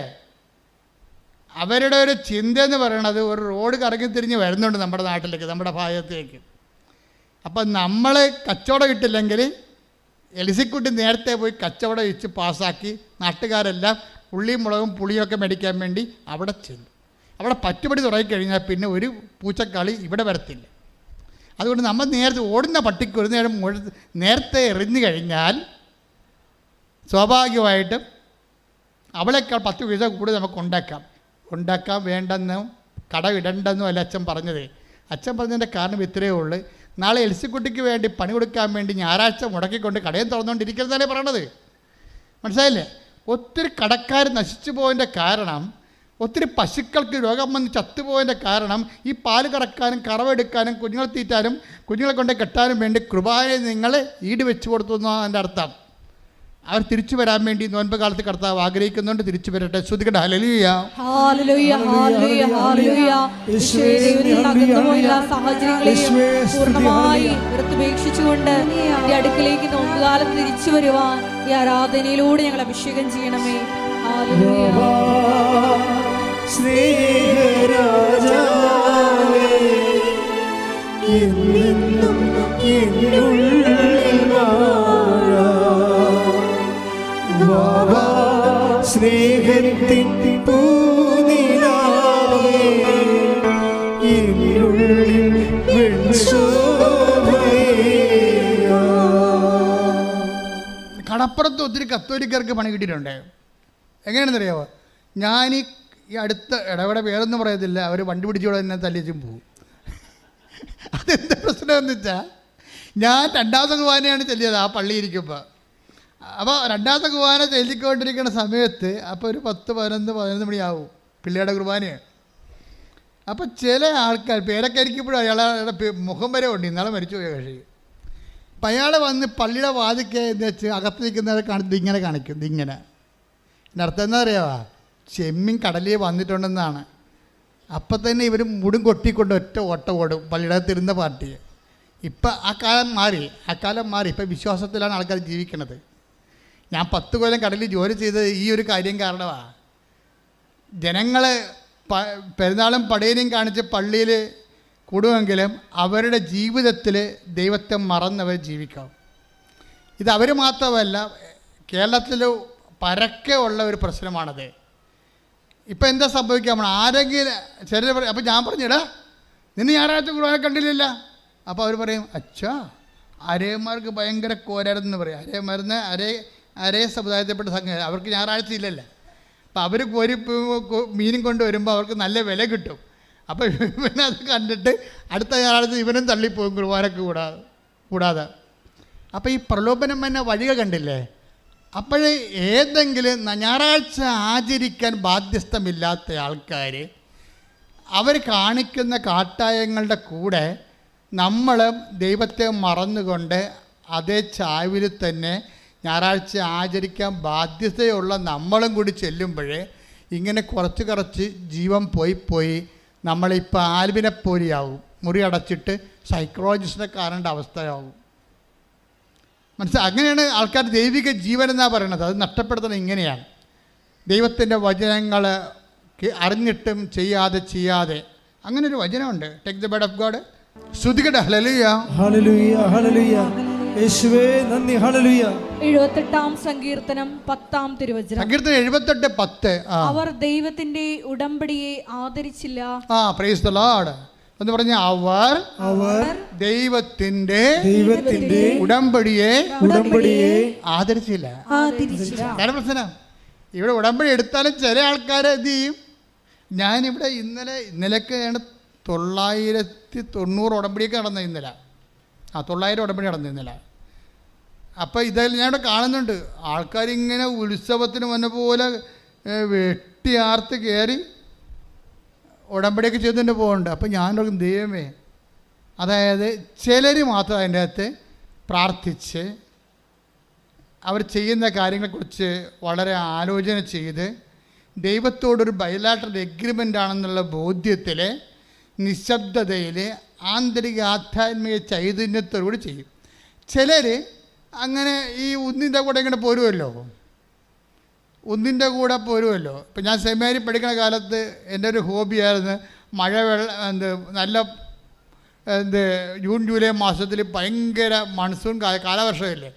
അവരുടെ ഒരു ചിന്ത എന്ന് പറയണത് ഒരു റോഡ് കറങ്ങി തിരിഞ്ഞ് വരുന്നുണ്ട് നമ്മുടെ നാട്ടിലേക്ക്, നമ്മുടെ ഭാഗത്തേക്ക്. അപ്പം നമ്മൾ കച്ചവടം കിട്ടില്ലെങ്കിൽ എലിസിക്കുട്ടി നേരത്തെ പോയി കച്ചവടം വെച്ച് പാസ്സാക്കി നാട്ടുകാരെല്ലാം ഉള്ളിയും മുളകും പുളിയൊക്കെ മേടിക്കാൻ വേണ്ടി അവിടെ ചെല്ലും. അവിടെ പറ്റുപടി തുടങ്ങിക്കഴിഞ്ഞാൽ പിന്നെ ഒരു പൂച്ചക്കളി ഇവിടെ വരത്തില്ല. അതുകൊണ്ട് നമ്മൾ നേരത്തെ ഓടുന്ന പട്ടിക്ക് ഒരു നേരം നേരത്തെ എറിഞ്ഞു കഴിഞ്ഞാൽ സ്വാഭാവികമായിട്ടും അവളേക്കാൾ 10 പൈസ കൂടുതൽ നമുക്ക് ഉണ്ടാക്കാൻ വേണ്ടെന്നും കടമിടണ്ടെന്നും അല്ല അച്ഛൻ പറഞ്ഞത്. അച്ഛൻ പറഞ്ഞതിൻ്റെ കാരണം ഇത്രയേ ഉള്ളൂ. നാളെ എൽസിക്കുട്ടിക്ക് വേണ്ടി പണി കൊടുക്കാൻ വേണ്ടി ഞായറാഴ്ച മുടക്കിക്കൊണ്ട് കടയും തുറന്നുകൊണ്ടിരിക്കുന്നതല്ലേ പറയണത്. മനസ്സിലായില്ലേ? ഒത്തിരി കടക്കാർ നശിച്ചു പോയതിൻ്റെ കാരണം, ഒത്തിരി പശുക്കൾക്ക് രോഗം വന്ന് ചത്തുപോയതിൻ്റെ കാരണം ഈ പാല് കറക്കാനും കറവെടുക്കാനും കുഞ്ഞുങ്ങളെ തീറ്റാനും കുഞ്ഞുങ്ങളെ കൊണ്ട് കെട്ടാനും വേണ്ടി കൃപാനെ നിങ്ങൾ ഈട് വെച്ച് കൊടുത്തു എന്നാണ് എൻ്റെ അർത്ഥം. അവർ തിരിച്ചു വരാൻ വേണ്ടി നോൻപ് കാലത്ത് കർത്താവ് ആഗ്രഹിക്കുന്നുണ്ട്. തിരിച്ചു വരട്ടെ. ശ്രുതികട്ടെ. ഹല്ലേലൂയ, ഹല്ലേലൂയ, ഹല്ലേലൂയ, ഹല്ലേലൂയ. സാഹചര്യങ്ങളെയും പൂർണ്ണമായി ഉപേക്ഷിച്ചുകൊണ്ട് ഈ അടുക്കിലേക്ക് നോമ്പുകാലത്ത് തിരിച്ചു വരുവാൻ ഈ ആരാധനയിലൂടെ ഞങ്ങൾ അഭിഷേകം ചെയ്യണമേ. ഹല്ലേലൂയ. സ്നേഹരാജാവേ, എന്നെന്നും എന്നുള്ളിൽ വാഴാ ബാബാ, സ്നേഹത്തിൻ പൂനിലാവേ, എന്നുള്ളിൽ വെൺശോഭയേകാ. കടപ്പുറത്ത് ഒത്തിരി കത്തോലിക്കർക്ക് പണി കിട്ടിയിട്ടുണ്ട്. എങ്ങനെയാണെന്നറിയാമോ? ഞാൻ ഈ അടുത്ത ഇടവേള പേരൊന്നും പറയത്തില്ല, അവർ വണ്ടി പിടിച്ചോടെ തന്നെ തല്ലിച്ചും പോകും. അതെന്താ പ്രശ്നമെന്ന് വെച്ചാൽ, ഞാൻ 2ാമത്തെ കുർബാനയാണ് ചെല്ലിയത് ആ പള്ളിയിരിക്കുമ്പോൾ. അപ്പോൾ 2ാമത്തെ കുർബാന ചെല്ലിക്കൊണ്ടിരിക്കുന്ന സമയത്ത് അപ്പോൾ ഒരു 10-11 മണിയാവും പിള്ളേരുടെ കുർബാനയാണ്. അപ്പോൾ ചില ആൾക്കാർ പേരൊക്കെ ആയിരിക്കുമ്പോഴും അയാളുടെ മുഖം വരെ ഉണ്ട്. ഇന്നാളെ മരിച്ചു പോയ കക്ഷി. അപ്പം അയാൾ വന്ന് പള്ളിയുടെ വാതിക്കെ എന്ന് വെച്ച് അകത്ത് നിൽക്കുന്നവരെ ഇങ്ങനെ കാണിക്കും. ഇതിങ്ങനെ എൻ്റെ അർത്ഥം എന്താ അറിയാവാ? ചെമ്മീൻ കടലിൽ വന്നിട്ടുണ്ടെന്നാണ്. അപ്പം തന്നെ ഇവർ മുടും കൊട്ടിക്കൊണ്ട് ഒറ്റ ഓട്ടം ഓടും പള്ളിയുടെ തിരുന്ന പാർട്ടിയെ. ഇപ്പം ആ കാലം മാറി. ഇപ്പം വിശ്വാസത്തിലാണ് ആൾക്കാർ ജീവിക്കണത്. ഞാൻ 10 കൊല്ലം കടലിൽ ജോലി ചെയ്തത് ഈ ഒരു കാര്യം കാരണമാണ്. ജനങ്ങൾ പെരുന്നാളും പടയനെയും കാണിച്ച് പള്ളിയിൽ കൂടുമെങ്കിലും അവരുടെ ജീവിതത്തിൽ ദൈവത്തെ മറന്നവർ ജീവിക്കാം. ഇത് അവർ മാത്രമല്ല, കേരളത്തിൽ പരക്കെ ഉള്ള ഒരു പ്രശ്നമാണത്. ഇപ്പം എന്താ സംഭവിക്കാൻ പോകണം? ആരെങ്കിലും ചിലർ പറയും, അപ്പം ഞാൻ പറഞ്ഞിടാ നിന്നെ ഞായറാഴ്ച കുർബാന കണ്ടില്ല. അപ്പോൾ അവർ പറയും, അച്ഛാ അരേമാർക്ക് ഭയങ്കര കോരാരെന്ന് പറയും. അരേമാരുന്ന് അരേ സമുദായത്തിൽപ്പെട്ട സംഘം, അവർക്ക് ഞായറാഴ്ച ഇല്ലല്ലോ. അപ്പോൾ അവർ കോരി മീനും കൊണ്ട് വരുമ്പോൾ അവർക്ക് നല്ല വില കിട്ടും. അപ്പോൾ ഇവനത് കണ്ടിട്ട് അടുത്ത ഞായറാഴ്ച ഇവനും തള്ളിപ്പോകും കുർബാനക്ക് കൂടാതെ. അപ്പോൾ ഈ പ്രലോഭനം എന്ന വഴികൾ കണ്ടില്ലേ? അപ്പോൾ ഏതെങ്കിലും ഞായറാഴ്ച ആചരിക്കാൻ ബാധ്യസ്ഥമില്ലാത്ത ആൾക്കാർ അവർ കാണിക്കുന്ന കാട്ടായങ്ങളുടെ കൂടെ നമ്മൾ ദൈവത്തെ മറന്നുകൊണ്ട് അതേ ചായ്വിൽ തന്നെ ഞായറാഴ്ച ആചരിക്കാൻ ബാധ്യതയുള്ള നമ്മളും കൂടി ചെല്ലുമ്പോഴേ ഇങ്ങനെ കുറച്ച് ജീവൻ പോയി നമ്മളിപ്പോൾ ആൽബിനെപ്പോലെയാവും, മുറി അടച്ചിട്ട് സൈക്കോളജിസ്റ്റിനെ കാണേണ്ട അവസ്ഥയാവും. അങ്ങനെയാണ് ആൾക്കാർ ദൈവിക ജീവൻ എന്നാണ് പറയണത്. അത് നഷ്ടപ്പെടുത്തുന്നത് ഇങ്ങനെയാണ്. ദൈവത്തിൻ്റെ വചനങ്ങൾ അറിഞ്ഞിട്ടും ചെയ്യാതെ അങ്ങനെ ഒരു വചനമുണ്ട്. Take the word of God. സ്തുതിക്കട്ടെ. ഹല്ലേലൂയ ഹല്ലേലൂയ ഹല്ലേലൂയ. യേശുവേ നന്ദി. ഹല്ലേലൂയ. 78-ാം സങ്കീർത്തനം 10-ാം തിരുവചനം. സങ്കീർത്തനം 78:10. അവർ ദൈവത്തിന്റെ ഉടമ്പടിയെ ആദരിച്ചില്ല. പ്രൈസ് ദി ലോർഡ് എന്ന് പറഞ്ഞ അവർ ദൈവത്തിന്റെ ഉടമ്പടിയെ ആദരിച്ചില്ല. പ്രശ്നം ഇവിടെ ഉടമ്പടി എടുത്താലും ചില ആൾക്കാർ എന്ത് ചെയ്യും? ഞാനിവിടെ ഇന്നലെയൊക്കെയാണ് 990 ഉടമ്പടിയൊക്കെ നടന്നത്. ഇന്നലെ 900 ഉടമ്പടി നടന്നു ഇന്നലെ. അപ്പോൾ ഇതെല്ലാം ഞാനിവിടെ കാണുന്നുണ്ട്. ആൾക്കാരിങ്ങനെ ഉത്സവത്തിന് വന്ന പോലെ വെട്ടിയാർത്ത് കയറി ഉടമ്പടിയൊക്കെ ചെയ്തുകൊണ്ട് പോകുന്നുണ്ട്. അപ്പോൾ ഞാനൊരു ദൈവമേ, അതായത് ചിലർ മാത്രം അതിൻ്റെ അകത്ത് പ്രാർത്ഥിച്ച് അവർ ചെയ്യുന്ന കാര്യങ്ങളെക്കുറിച്ച് വളരെ ആലോചന ചെയ്ത് ദൈവത്തോടൊരു ബൈലാറ്ററൽ എഗ്രിമെൻ്റ് ആണെന്നുള്ള ബോധ്യത്തിൽ നിശബ്ദതയിൽ ആന്തരിക ആധ്യാത്മിക ചൈതന്യത്തോടുകൂടി ചെയ്യും. ചിലർ അങ്ങനെ ഈ ഒന്നിൻ്റെ കൂടെ ഇങ്ങനെ പോരുമല്ലോ. ഇപ്പം ഞാൻ സെമിനാരി പഠിക്കുന്ന കാലത്ത് എൻ്റെ ഒരു ഹോബിയായിരുന്നു നല്ല ജൂൺ ജൂലൈ മാസത്തിൽ ഭയങ്കര മൺസൂൺ കാലവർഷമല്ലേ.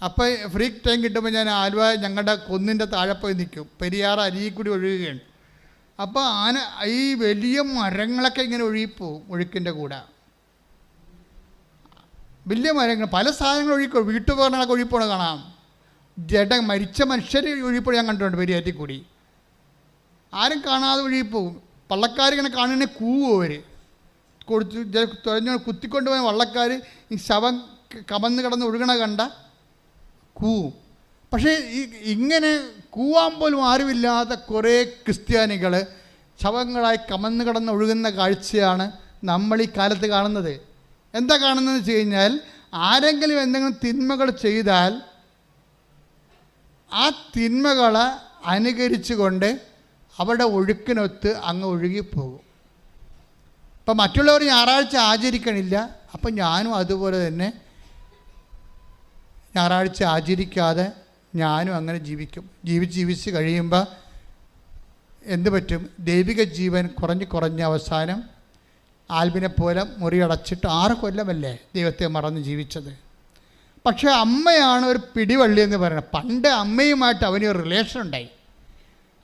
അപ്പോൾ ഫ്രീ ടൈം കിട്ടുമ്പോൾ ഞാൻ ആലുവ ഞങ്ങളുടെ കുന്നിൻ്റെ താഴെ പോയി നിൽക്കും. പെരിയാർ അരിയിൽ കൂടി ഒഴുകുകയാണ്. അപ്പോൾ ഈ വലിയ മരങ്ങളൊക്കെ ഇങ്ങനെ ഒഴുകിപ്പോവും. ഒഴുക്കിൻ്റെ കൂടെ വലിയ മരങ്ങൾ, പല സാധനങ്ങൾ ഒഴുകിപ്പോവും. വീട്ടുപകരണങ്ങളൊക്കെ ഒഴുകിപ്പോണ കാണാം. മരിച്ച മനുഷ്യർ ഒഴുകിപ്പോൾ ഞാൻ കണ്ടിട്ടുണ്ട് പെരിയാറ്റിൽ കൂടി. ആരും കാണാതെ ഒഴുകിപ്പോവും. വള്ളക്കാരിങ്ങനെ കാണുന്നതിനെ കൂവും. അവർ തുഴഞ്ഞ് കുത്തിക്കൊണ്ട് പോയ വള്ളക്കാർ ഈ ശവം കമന്ന് കിടന്ന് ഒഴുകണ കണ്ട കൂവും. പക്ഷേ ഇങ്ങനെ കൂവാൻ പോലും ആരുമില്ലാത്ത കുറേ ക്രിസ്ത്യാനികൾ ശവങ്ങളായി കമന്ന് കിടന്ന് ഒഴുകുന്ന കാഴ്ചയാണ് നമ്മൾ ഈ കാലത്ത് കാണുന്നത്. എന്താ കാണുന്നതെന്ന് വെച്ച് കഴിഞ്ഞാൽ, ആരെങ്കിലും എന്തെങ്കിലും തിന്മകൾ ചെയ്താൽ ആ തിന്മകളെ അനുകരിച്ചുകൊണ്ട് അവരുടെ ഒഴുക്കിനൊത്ത് അങ്ങ് ഒഴുകിപ്പോകും. ഇപ്പം മറ്റുള്ളവർ ഞായറാഴ്ച ആചരിക്കണില്ല, അപ്പം ഞാനും അതുപോലെ തന്നെ ഞായറാഴ്ച ആചരിക്കാതെ ഞാനും അങ്ങനെ ജീവിച്ച് കഴിയുമ്പോൾ എന്ത് പറ്റും? ദൈവിക ജീവൻ കുറഞ്ഞ് അവസാനം ആൽബിനെ പോലെ മുറിയടച്ചിട്ട് 6 കൊല്ലമല്ലേ ദൈവത്തെ മറന്ന് ജീവിച്ചത്. പക്ഷേ അമ്മയാണ് ഒരു പിടിവള്ളി എന്ന് പറയുന്നത്. പണ്ട് അമ്മയുമായിട്ട് അവന് ഒരു റിലേഷൻ ഉണ്ടായി.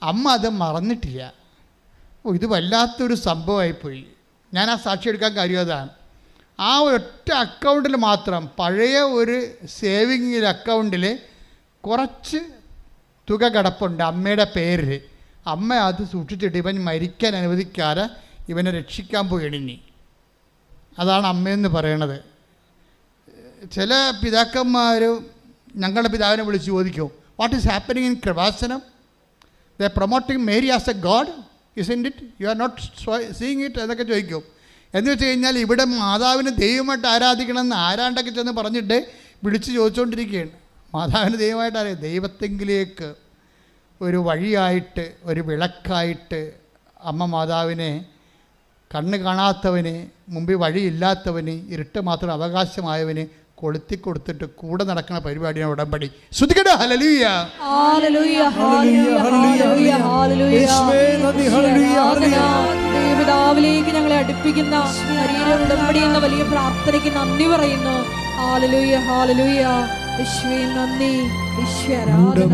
അമ്മ അത് മറന്നിട്ടില്ല. ഇത് വല്ലാത്തൊരു സംഭവമായിപ്പോയി. ഞാൻ ആ സാക്ഷി എടുക്കാൻ കാര്യം അതാണ്. ആ ഒറ്റ അക്കൗണ്ടിൽ മാത്രം, പഴയ ഒരു സേവിങ് അക്കൗണ്ടിൽ കുറച്ച് തുക കിടപ്പുണ്ട് അമ്മയുടെ പേരിൽ. അമ്മ അത് സൂക്ഷിച്ചിട്ട് ഇവൻ മരിക്കാൻ അനുവദിക്കാതെ ഇവനെ രക്ഷിക്കാൻ പോയി ഇനി. അതാണ് അമ്മയെന്ന് പറയണത്. ചില പിതാക്കന്മാർ ഞങ്ങളുടെ പിതാവിനെ വിളിച്ച് ചോദിക്കും, what is happening in Kripasanam? They promoting Mary as a God, isn't it? You are not seeing it എന്നൊക്കെ ചോദിക്കും. എന്ന് വെച്ച് കഴിഞ്ഞാൽ ഇവിടെ മാതാവിനെ ദൈവമായിട്ട് ആരാധിക്കണമെന്ന് ആരാണ്ടൊക്കെ ചെന്ന് പറഞ്ഞിട്ട് വിളിച്ച് ചോദിച്ചുകൊണ്ടിരിക്കുകയാണ്. മാതാവിന് ദൈവമായിട്ട് അറിയാം. ദൈവത്തെങ്കിലേക്ക് ഒരു വഴിയായിട്ട്, ഒരു വിളക്കായിട്ട് അമ്മ മാതാവിനെ കണ്ണ് കാണാത്തവന്, മുമ്പിൽ വഴിയില്ലാത്തവന്, ഇരുട്ട് മാത്രം അവകാശമായവന് കൊളുത്തി കൊടുത്തിട്ട് കൂടെ നടക്കുന്ന പരിപാടിയാണ് ഉടമ്പടി. ശ്രുതിക്കട്ടെ. ഹല്ലേലൂയ ഹല്ലേലൂയ ഹല്ലേലൂയ ഹല്ലേലൂയ. ദൈവപിതാവിലേക്ക് ഞങ്ങളെ അടുപ്പിക്കുന്ന ശരീര ഉടമ്പടി എന്ന വലിയ പ്രാർത്ഥനയ്ക്ക് നന്ദി പറയുന്നു. ഹല്ലേലൂയ ഹല്ലേലൂയ. യേശുവേ നന്ദി, യേശുവേ ആരാധന.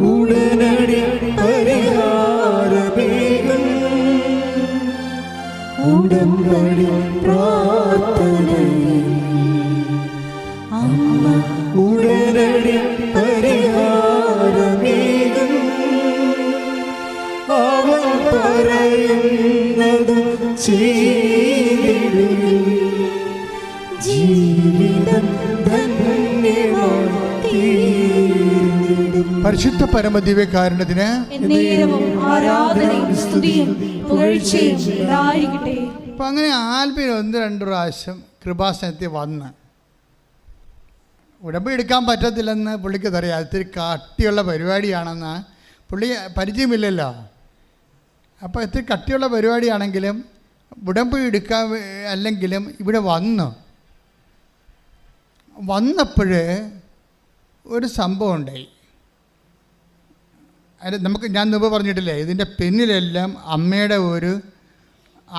ഉടനടി പരിഹാരമേകും ഉടമ്പടി പ്രാർത്ഥനയിൽ അമ്മ ഉടനടി പരിഹാരമേകും. അവൻ പറയുന്നതും ചെയ്തിടും. ജീവിതം ധന്യമായി തീർന്നിടും. പരിശുദ്ധ പരമദിവ്യകാരുണ്യത്തിന് എന്നേരവും ആരാധനയും സ്തുതിയും പുകഴ്ചയും ഉണ്ടായിരിക്കട്ടെ. അപ്പം അങ്ങനെ ആൽബിൻ 1-2 പ്രാവശ്യം കൃപാസനത്തിൽ വന്ന് ഉടമ്പടി എടുക്കാൻ പറ്റത്തില്ലെന്ന് പുള്ളിക്ക് അറിയാം. ഇത്തിരി കട്ടിയുള്ള പരിപാടിയാണെന്ന് പുള്ളി പരിചയമില്ലല്ലോ. അപ്പോൾ ഇത്തിരി കട്ടിയുള്ള പരിപാടിയാണെങ്കിലും ഉടമ്പടി എടുക്കാൻ അല്ലെങ്കിലും ഇവിടെ വന്നപ്പോൾ ഒരു സംഭവം ഉണ്ടായി. അത് ഞാൻ മുമ്പ് പറഞ്ഞിട്ടില്ലേ, ഇതിൻ്റെ പിന്നിലെല്ലാം അമ്മയുടെ ഒരു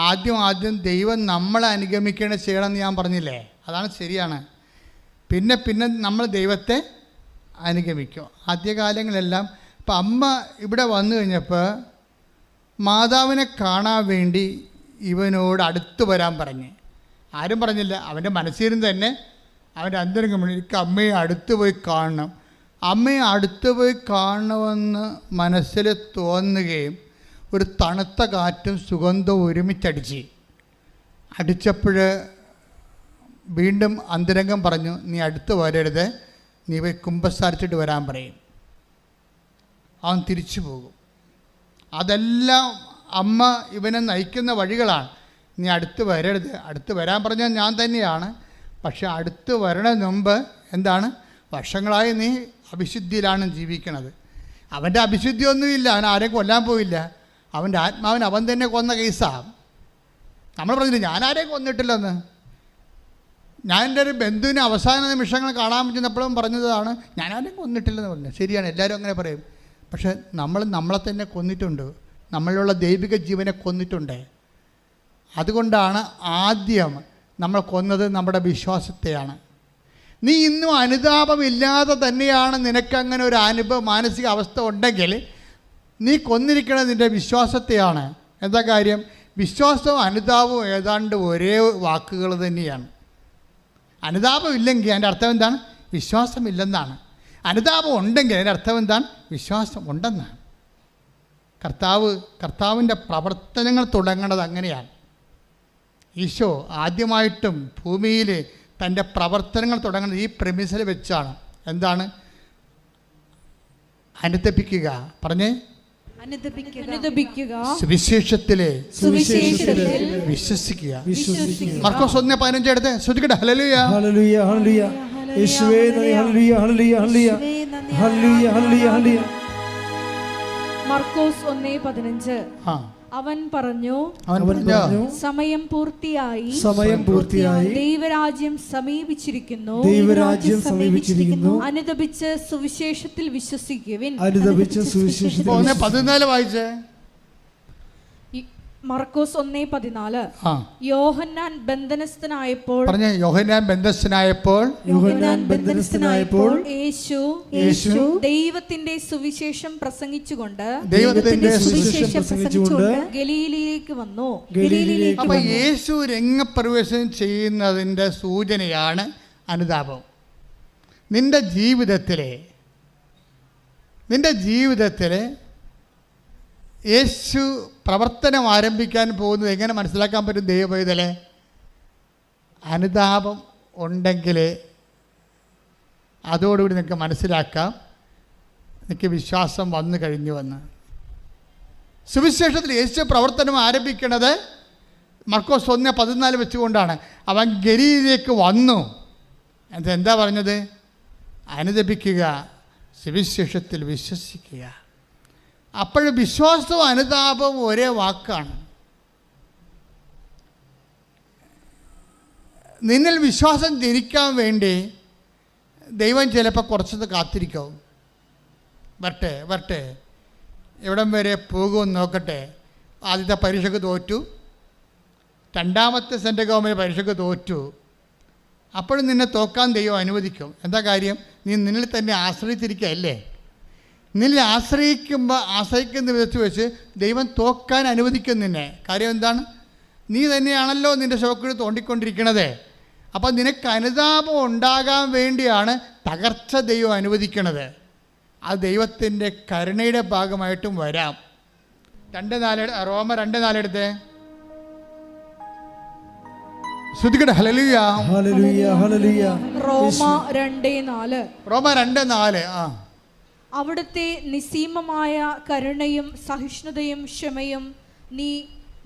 ആദ്യം ദൈവം നമ്മളെ അനുഗമിക്കണം ചെയ്യണമെന്ന് ഞാൻ പറഞ്ഞില്ലേ, അതാണ് ശരിയാണ്. പിന്നെ നമ്മൾ ദൈവത്തെ അനുഗമിക്കും. ആദ്യകാലങ്ങളെല്ലാം ഇപ്പം അമ്മ ഇവിടെ വന്നു കഴിഞ്ഞപ്പോൾ മാതാവിനെ കാണാൻ വേണ്ടി ഇവനോട് അടുത്ത് വരാൻ പറഞ്ഞ്. ആരും പറഞ്ഞില്ല, അവൻ്റെ മനസ്സിലും തന്നെ അവൻ്റെ അന്തരംഗം എനിക്ക് അമ്മയെ അടുത്ത് പോയി കാണണം, അമ്മയെ അടുത്ത് പോയി കാണണമെന്ന് മനസ്സിൽ തോന്നുകയും ഒരു തണുത്ത കാറ്റും സുഗന്ധവും അടിച്ചപ്പോൾ വീണ്ടും അന്തരംഗം പറഞ്ഞു, നീ അടുത്ത് വരരുത്, നീ പോയി കുമ്പസാരിച്ചിട്ട് വരാൻ പറയും. അവൻ തിരിച്ചു പോകും. അതെല്ലാം അമ്മ ഇവനെ നയിക്കുന്ന വഴികളാണ്. നീ അടുത്ത് വരരുത്, അടുത്ത് വരാൻ പറഞ്ഞാൽ ഞാൻ തന്നെയാണ്, പക്ഷെ അടുത്ത് വരണതിന് മുമ്പ് എന്താണ്, വർഷങ്ങളായി നീ അവിശുദ്ധിയിലാണ് ജീവിക്കണത്. അവൻ്റെ അവിശുദ്ധിയൊന്നുമില്ല, അവൻ ആരെയും കൊല്ലാൻ പോയില്ല, അവൻ്റെ ആത്മാവിന് അവൻ തന്നെ കൊന്ന കേസാണ്. നമ്മൾ പറഞ്ഞില്ല ഞാൻ ആരെയും കൊന്നിട്ടില്ലെന്ന്. ഞാൻ എൻ്റെ ഒരു ബന്ധുവിനെ അവസാന നിമിഷങ്ങൾ കാണാൻ പറ്റുന്നപ്പോഴും പറഞ്ഞതാണ് ഞാൻ ആരെയും കൊന്നിട്ടില്ലെന്ന് പറഞ്ഞു. ശരിയാണ്, എല്ലാവരും അങ്ങനെ പറയും. പക്ഷെ നമ്മളെ തന്നെ കൊന്നിട്ടുണ്ട്, നമ്മളിലുള്ള ദൈവിക ജീവനെ കൊന്നിട്ടുണ്ട്. അതുകൊണ്ടാണ് ആദ്യം നമ്മൾ കൊന്നത് നമ്മുടെ വിശ്വാസത്തെയാണ്. നീ ഇന്നും അനുതാപമില്ലാതെ തന്നെയാണ് നിനക്കങ്ങനെ ഒരു മാനസിക അവസ്ഥ ഉണ്ടെങ്കിൽ നീ കൊന്നിരിക്കുന്നത് നിൻ്റെ വിശ്വാസത്തെയാണ്. എന്താ കാര്യം? വിശ്വാസവും അനുതാപവും ഏതാണ്ട് ഒരേ വാക്കുകൾ തന്നെയാണ്. അനുതാപം ഇല്ലെങ്കിൽ അതിൻ്റെ അർത്ഥം എന്താണ്? വിശ്വാസമില്ലെന്നാണ്. അനുതാപം ഉണ്ടെങ്കിൽ അതിൻ്റെ അർത്ഥം എന്താണ്? വിശ്വാസം ഉണ്ടെന്നാണ്. കർത്താവിൻ്റെ പ്രവർത്തനങ്ങൾ തുടങ്ങേണ്ടത് അങ്ങനെയാണ്. ഈശോ ആദ്യമായിട്ടും ഭൂമിയിൽ തൻ്റെ പ്രവർത്തനങ്ങൾ തുടങ്ങുന്നത് ഈ പ്രെമിസിൽ വെച്ചാണ്. എന്താണ്? അനുതപിക്കുക. പറഞ്ഞേ, സുവിശേഷത്തിലെ വിശ്വസിക്കുക. മർക്കോസ് 1:15 എടുത്ത് ശ്രദ്ധിക്കട്ടെ. ഹല്ലേലൂയ ഹല്ലേലൂയ ഹല്ലേലൂയ യേശുവേ നന്ദി. ഹല്ലേലൂയ ഹല്ലേലൂയ ഹല്ലേലൂയ ഹല്ലേലൂയ ഹല്ലേലൂയ ഹല്ലേലൂയ. മർക്കോസ് 1:15. അവൻ പറഞ്ഞു, സമയം പൂർത്തിയായി, ദൈവരാജ്യം സമീപിച്ചിരിക്കുന്നു, അനുതപിച്ച് സുവിശേഷത്തിൽ വിശ്വസിക്കുവിൻ. 14 വായിച്ചേ. മർക്കോസ് 1:14. യോഹന്നാൻ ബന്ധനസ്ഥനായപ്പോൾ യേശു ദൈവത്തിന്റെ സുവിശേഷം പ്രസംഗിച്ചുകൊണ്ട് ഗലീലയിലേക്ക് വന്നു. അപ്പൊ യേശു രംഗപ്രവേശനം ചെയ്യുന്നതിന്റെ സൂചനയാണ് അനുതാപം. നിന്റെ ജീവിതത്തിലെ യേശു പ്രവർത്തനം ആരംഭിക്കാൻ പോകുന്നത് എങ്ങനെ മനസ്സിലാക്കാൻ പറ്റും? ദൈവപൈതലെ, അനുതാപം ഉണ്ടെങ്കിൽ അതോടുകൂടി നിങ്ങൾക്ക് മനസ്സിലാക്കാം എനിക്ക് വിശ്വാസം വന്നു കഴിഞ്ഞുവെന്ന്. സുവിശേഷത്തിൽ യേശു പ്രവർത്തനം ആരംഭിക്കുന്നത് മർക്കോസ് 1:14 വെച്ചുകൊണ്ടാണ്. അവൻ ഗലീലയിലേക്ക് വന്നു. എന്താ പറഞ്ഞത്? അനുതപിക്കുക, സുവിശേഷത്തിൽ വിശ്വസിക്കുക. അപ്പോഴും വിശ്വാസവും അനുതാപവും ഒരേ വാക്കാണ്. നിന്നിൽ വിശ്വാസം ജനിക്കാൻ വേണ്ടി ദൈവം ചിലപ്പോൾ കുറച്ചത് കാത്തിരിക്കും. വരട്ടെ എവിടം വരെ പോകുമെന്ന് നോക്കട്ടെ. ആദ്യത്തെ പരീക്ഷയ്ക്ക് തോറ്റു, രണ്ടാമത്തെ സെൻട്രൽ ഗവൺമെൻറ് പരീക്ഷയ്ക്ക് തോറ്റു. അപ്പോഴും നിന്നെ തോക്കാൻ ദൈവം അനുവദിക്കും. എന്താ കാര്യം? നീ നിന്നിൽ തന്നെ ആശ്രയിച്ചിരിക്കുകയല്ലേ. നിന്നെ ആശ്രയിക്കുന്ന വിധത്തിൽ വെച്ച് ദൈവം തോക്കാൻ അനുവദിക്കും നിന്നെ. കാര്യം എന്താണ്? നീ തന്നെയാണല്ലോ നിൻ്റെ ശോക്കുകൾ തോണ്ടിക്കൊണ്ടിരിക്കണത്. അപ്പം നിനക്ക് അനുതാപം ഉണ്ടാകാൻ വേണ്ടിയാണ് തകർച്ച ദൈവം അനുവദിക്കണത്. അത് ദൈവത്തിൻ്റെ കരുണയുടെ ഭാഗമായിട്ടും വരാം. 2:4 റോമ 2:4 എടുത്തേ. ശ്രദ്ധിക്കട്ടെ. ഹല്ലേലൂയ ഹല്ലേലൂയ ഹല്ലേലൂയ. റോമ 2:4. റോമ 2:4. അവിടുത്തെ നിസ്സീമമായ കരുണയും സഹിഷ്ണുതയും ക്ഷമയും നീ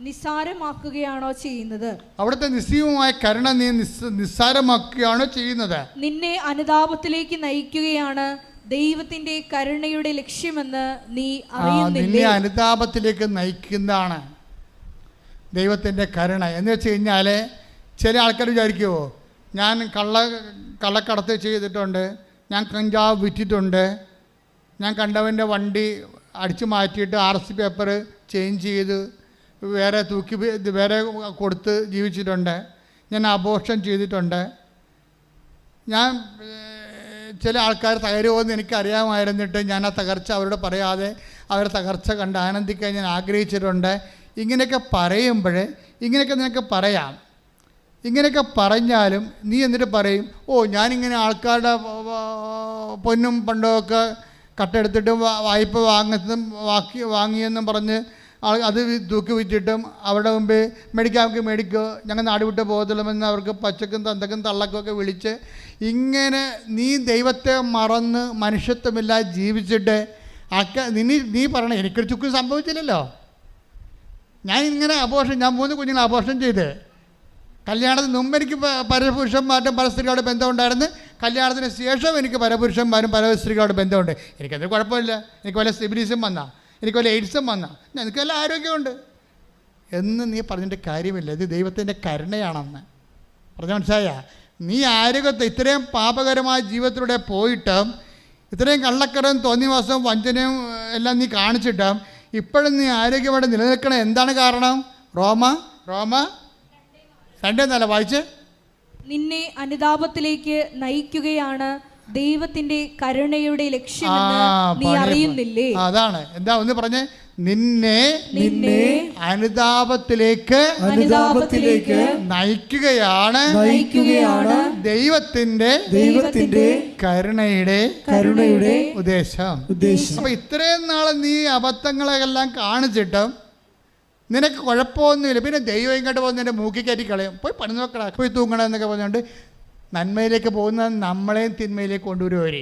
നിസ്സാരമാക്കുകയാണോ ചെയ്യുന്നത്? അവിടുത്തെ നിസ്സീമമായ കരുണ നീ നിസ്സാരമാക്കുകയാണോ ചെയ്യുന്നത്? നിന്നെ അനുതാപത്തിലേക്ക് നയിക്കുകയാണ് ദൈവത്തിന്റെ കരുണയുടെ ലക്ഷ്യമെന്ന് നീ അറിയുന്നില്ലേ? നിന്നെ അനുതാപത്തിലേക്ക് നയിക്കുന്നതാണ് ദൈവത്തിൻ്റെ കരുണ എന്ന് വെച്ച് കഴിഞ്ഞാൽ, ചില ആൾക്കാർ വിചാരിക്കുമോ, ഞാൻ കള്ളക്കടത്ത് ചെയ്തിട്ടുണ്ട്, ഞാൻ കഞ്ചാവ് വിറ്റിട്ടുണ്ട്, ഞാൻ കണ്ടവൻ്റെ വണ്ടി അടിച്ചു മാറ്റിയിട്ട് RC പേപ്പർ ചേഞ്ച് ചെയ്ത് വേറെ വേറെ കൊടുത്ത് ജീവിച്ചിട്ടുണ്ട്, ഞാൻ അബോർഷൻ ചെയ്തിട്ടുണ്ട്, ഞാൻ ചില ആൾക്കാർ തകരുമെന്ന് എനിക്കറിയാമായിരുന്നിട്ട് ഞാൻ ആ തകർച്ച അവരോട് പറയാതെ അവരുടെ തകർച്ച കണ്ട് ആനന്ദിക്കാൻ ഞാൻ ആഗ്രഹിച്ചിട്ടുണ്ട്. ഇങ്ങനെയൊക്കെ പറയുമ്പോൾ ഇങ്ങനെയൊക്കെ നിനക്ക് പറയാം. ഇങ്ങനെയൊക്കെ പറഞ്ഞാലും നീ എന്നിട്ട് പറയും, ഞാനിങ്ങനെ ആൾക്കാരുടെ പൊന്നും പണ്ടമൊക്കെ കട്ടെടുത്തിട്ടും വായ്പ വാങ്ങിയെന്നും പറഞ്ഞ് അത് തൂക്കി വിറ്റിട്ടും അവരുടെ മുമ്പേ മേടിക്കോ, ഞങ്ങൾ നാട് വിട്ട് പോകത്തുള്ളമെന്ന് അവർക്ക് പച്ചക്കും തന്തക്കും തള്ളക്കുമൊക്കെ വിളിച്ച് ഇങ്ങനെ നീ ദൈവത്തെ മറന്ന് മനുഷ്യത്വമില്ലാതെ ജീവിച്ചിട്ട് നീ പറയണേ, എനിക്കൊരു ചുക്കും സംഭവിച്ചില്ലല്ലോ, ഞാൻ 3 കുഞ്ഞുങ്ങളെ അബോർഷൻ ചെയ്ത്, കല്യാണത്തിന് മുമ്പ് എനിക്ക് പരപുരുഷന്മാരുടെ പരസ്ത്രീകളുടെ ബന്ധമുണ്ടായിരുന്നു, കല്യാണത്തിന് ശേഷം എനിക്ക് പരപുരുഷന്മാരും പരസ്ത്രീകളുടെ ബന്ധമുണ്ട്. എനിക്കതിന് കുഴപ്പമില്ല, എനിക്ക് വല്ല സിബിലിസും വന്നാൽ, എനിക്ക് വല്ല എയ്ഡ്സും വന്നാൽ, എനിക്ക് വല്ല ആരോഗ്യമുണ്ട് എന്ന് നീ പറഞ്ഞിട്ട് കാര്യമില്ല. ഇത് ദൈവത്തിൻ്റെ കരുണയാണെന്ന് പറഞ്ഞ മനസ്സിലായ? നീ ആരോഗ്യത്തെ ഇത്രയും പാപകരമായ ജീവിതത്തിലൂടെ പോയിട്ടും ഇത്രയും കള്ളക്കടവും തോന്നിവാസവും വഞ്ചനയും എല്ലാം നീ കാണിച്ചിട്ടും ഇപ്പോഴും നീ ആരോഗ്യമായിട്ട് നിലനിൽക്കണം. എന്താണ് കാരണം? റോമ 2:4 വായിച്ച്. നിന്നെ അനുതാപത്തിലേക്ക് നയിക്കുകയാണ് ദൈവത്തിന്റെ കരുണയുടെ ലക്ഷ്യമെന്ന് നീ അറിയുന്നില്ലേ? അതാണ്. എന്താ ഒന്ന് പറഞ്ഞേ? നിന്നെ അനുതാപത്തിലേക്ക് നയിക്കുകയാണ് ദൈവത്തിന്റെ കരുണയുടെ ഉദ്ദേശം. അപ്പൊ ഇത്രയും നാളെ നീ അബദ്ധങ്ങളെല്ലാം കാണിച്ചിട്ടും നിനക്ക് കുഴപ്പമൊന്നുമില്ല. പിന്നെ ദൈവം ഇങ്ങോട്ട് പോകുന്ന നിന്റെ മൂക്കി കയറ്റി കളയും, പോയി പണി നോക്കടാ, പോയി തൂങ്ങണം എന്നൊക്കെ പറഞ്ഞുകൊണ്ട് നന്മയിലേക്ക് പോകുന്ന നമ്മളെയും തിന്മയിലേക്ക് കൊണ്ടുവരുവരെ.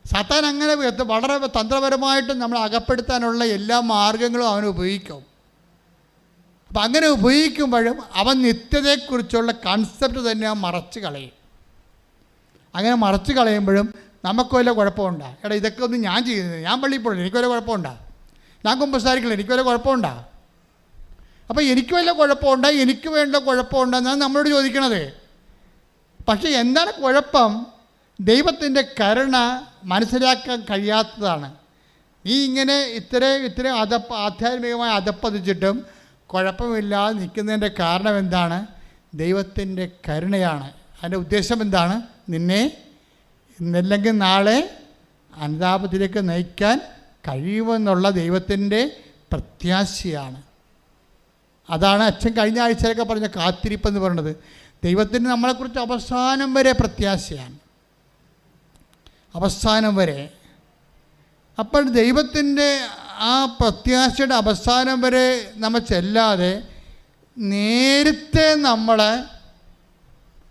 സാത്താൻ അങ്ങനെ വളരെ തന്ത്രപരമായിട്ട് നമ്മൾ അകപ്പെടുത്താനുള്ള എല്ലാ മാർഗങ്ങളും അവൻ ഉപയോഗിക്കും. അപ്പം അങ്ങനെ ഉപയോഗിക്കുമ്പോഴും അവൻ നിത്യതയെക്കുറിച്ചുള്ള കൺസെപ്റ്റ് തന്നെ മറച്ച് കളയും. അങ്ങനെ മറച്ച് കളയുമ്പോഴും നമുക്ക് വല്ല കുഴപ്പമുണ്ടോ? എടാ, ഇതൊക്കെ ഒന്നും ഞാൻ ചെയ്യുന്നത്, ഞാൻ പള്ളിയിൽ പോയില്ല, എനിക്ക് വല്ല കുഴപ്പമുണ്ടോ? ഞാൻ കുമ്പസാരിക്കില്ല, എനിക്ക് വല്ല കുഴപ്പമുണ്ടോ? അപ്പോൾ എനിക്ക് വല്ല കുഴപ്പമുണ്ടോ, എനിക്ക് വേണ്ട കുഴപ്പമുണ്ടെന്നാണ് നമ്മളോട് ചോദിക്കണത്. പക്ഷേ എന്താണ് കുഴപ്പം? ദൈവത്തിൻ്റെ കരുണ മനസ്സിലാക്കാൻ കഴിയാത്തതാണ്. നീ ഇങ്ങനെ ഇത്രയും ആധ്യാത്മികമായി അതപ്പതിച്ചിട്ടും കുഴപ്പമില്ലാതെ നിൽക്കുന്നതിൻ്റെ കാരണം എന്താണ്? ദൈവത്തിൻ്റെ കരുണയാണ്. അതിൻ്റെ ഉദ്ദേശം എന്താണ്? നിന്നെ ഇന്നല്ലെങ്കിൽ നാളെ അനുതാപത്തിലേക്ക് നയിക്കാൻ കഴിയുമെന്നുള്ള ദൈവത്തിൻ്റെ പ്രത്യാശയാണ്. അതാണ് അച്ഛൻ കഴിഞ്ഞ ആഴ്ചയിലൊക്കെ പറഞ്ഞ കാത്തിരിപ്പെന്ന് പറയുന്നത്. ദൈവത്തിന് നമ്മളെക്കുറിച്ച് അവസാനം വരെ പ്രത്യാശയാണ്, അവസാനം വരെ. അപ്പോൾ ദൈവത്തിൻ്റെ ആ പ്രത്യാശയുടെ അവസാനം വരെ നമ്മൾ ചെല്ലാതെ നേരത്തെ നമ്മൾ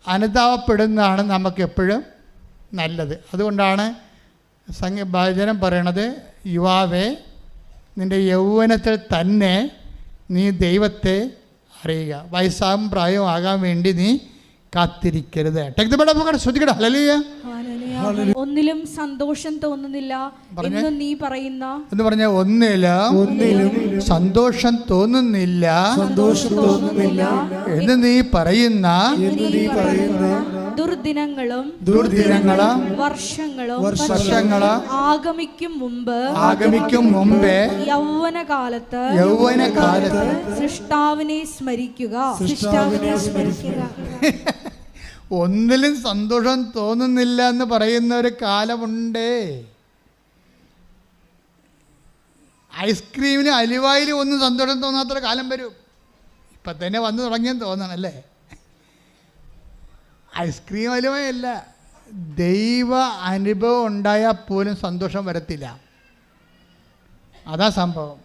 അനുതാപപ്പെടുന്നതാണ് നമുക്കെപ്പോഴും നല്ലത്. അതുകൊണ്ടാണ് ഭജനം പറയണത്, യുവാവേ, നിൻ്റെ യൗവനത്തിൽ തന്നെ നീ ദൈവത്തെ അറിയുക, വയസ്സാകും പ്രായവും ആകാൻ വേണ്ടി നീ കാത്തിരിക്കരുത്. ശ്രദ്ധിക്കട്ടെ. ഹല്ലേലൂയ. ഒന്നിലും സന്തോഷം തോന്നുന്നില്ല എന്ന് നീ പറയുന്ന എന്ന് പറഞ്ഞ ഒന്നിലും സന്തോഷം തോന്നുന്നില്ല എന്ന് നീ പറയുന്ന ദുർദിനങ്ങളും വർഷങ്ങളും ആഗമിക്കും മുമ്പേ യൗവനകാലത്ത് സൃഷ്ടാവിനെ സ്മരിക്കുക. ഒന്നിലും സന്തോഷം തോന്നുന്നില്ല എന്ന് പറയുന്ന ഒരു കാലമുണ്ട്. ഐസ്ക്രീമിന് അലുവായിലും ഒന്നും സന്തോഷം തോന്നാത്തൊരു കാലം വരും. ഇപ്പം തന്നെ വന്നു തുടങ്ങിയെന്ന് തോന്നണല്ലേ? ഐസ്ക്രീം അലുവയല്ല, ദൈവ അനുഭവം ഉണ്ടായാൽ പോലും സന്തോഷം വരത്തില്ല. അതാ സംഭവം.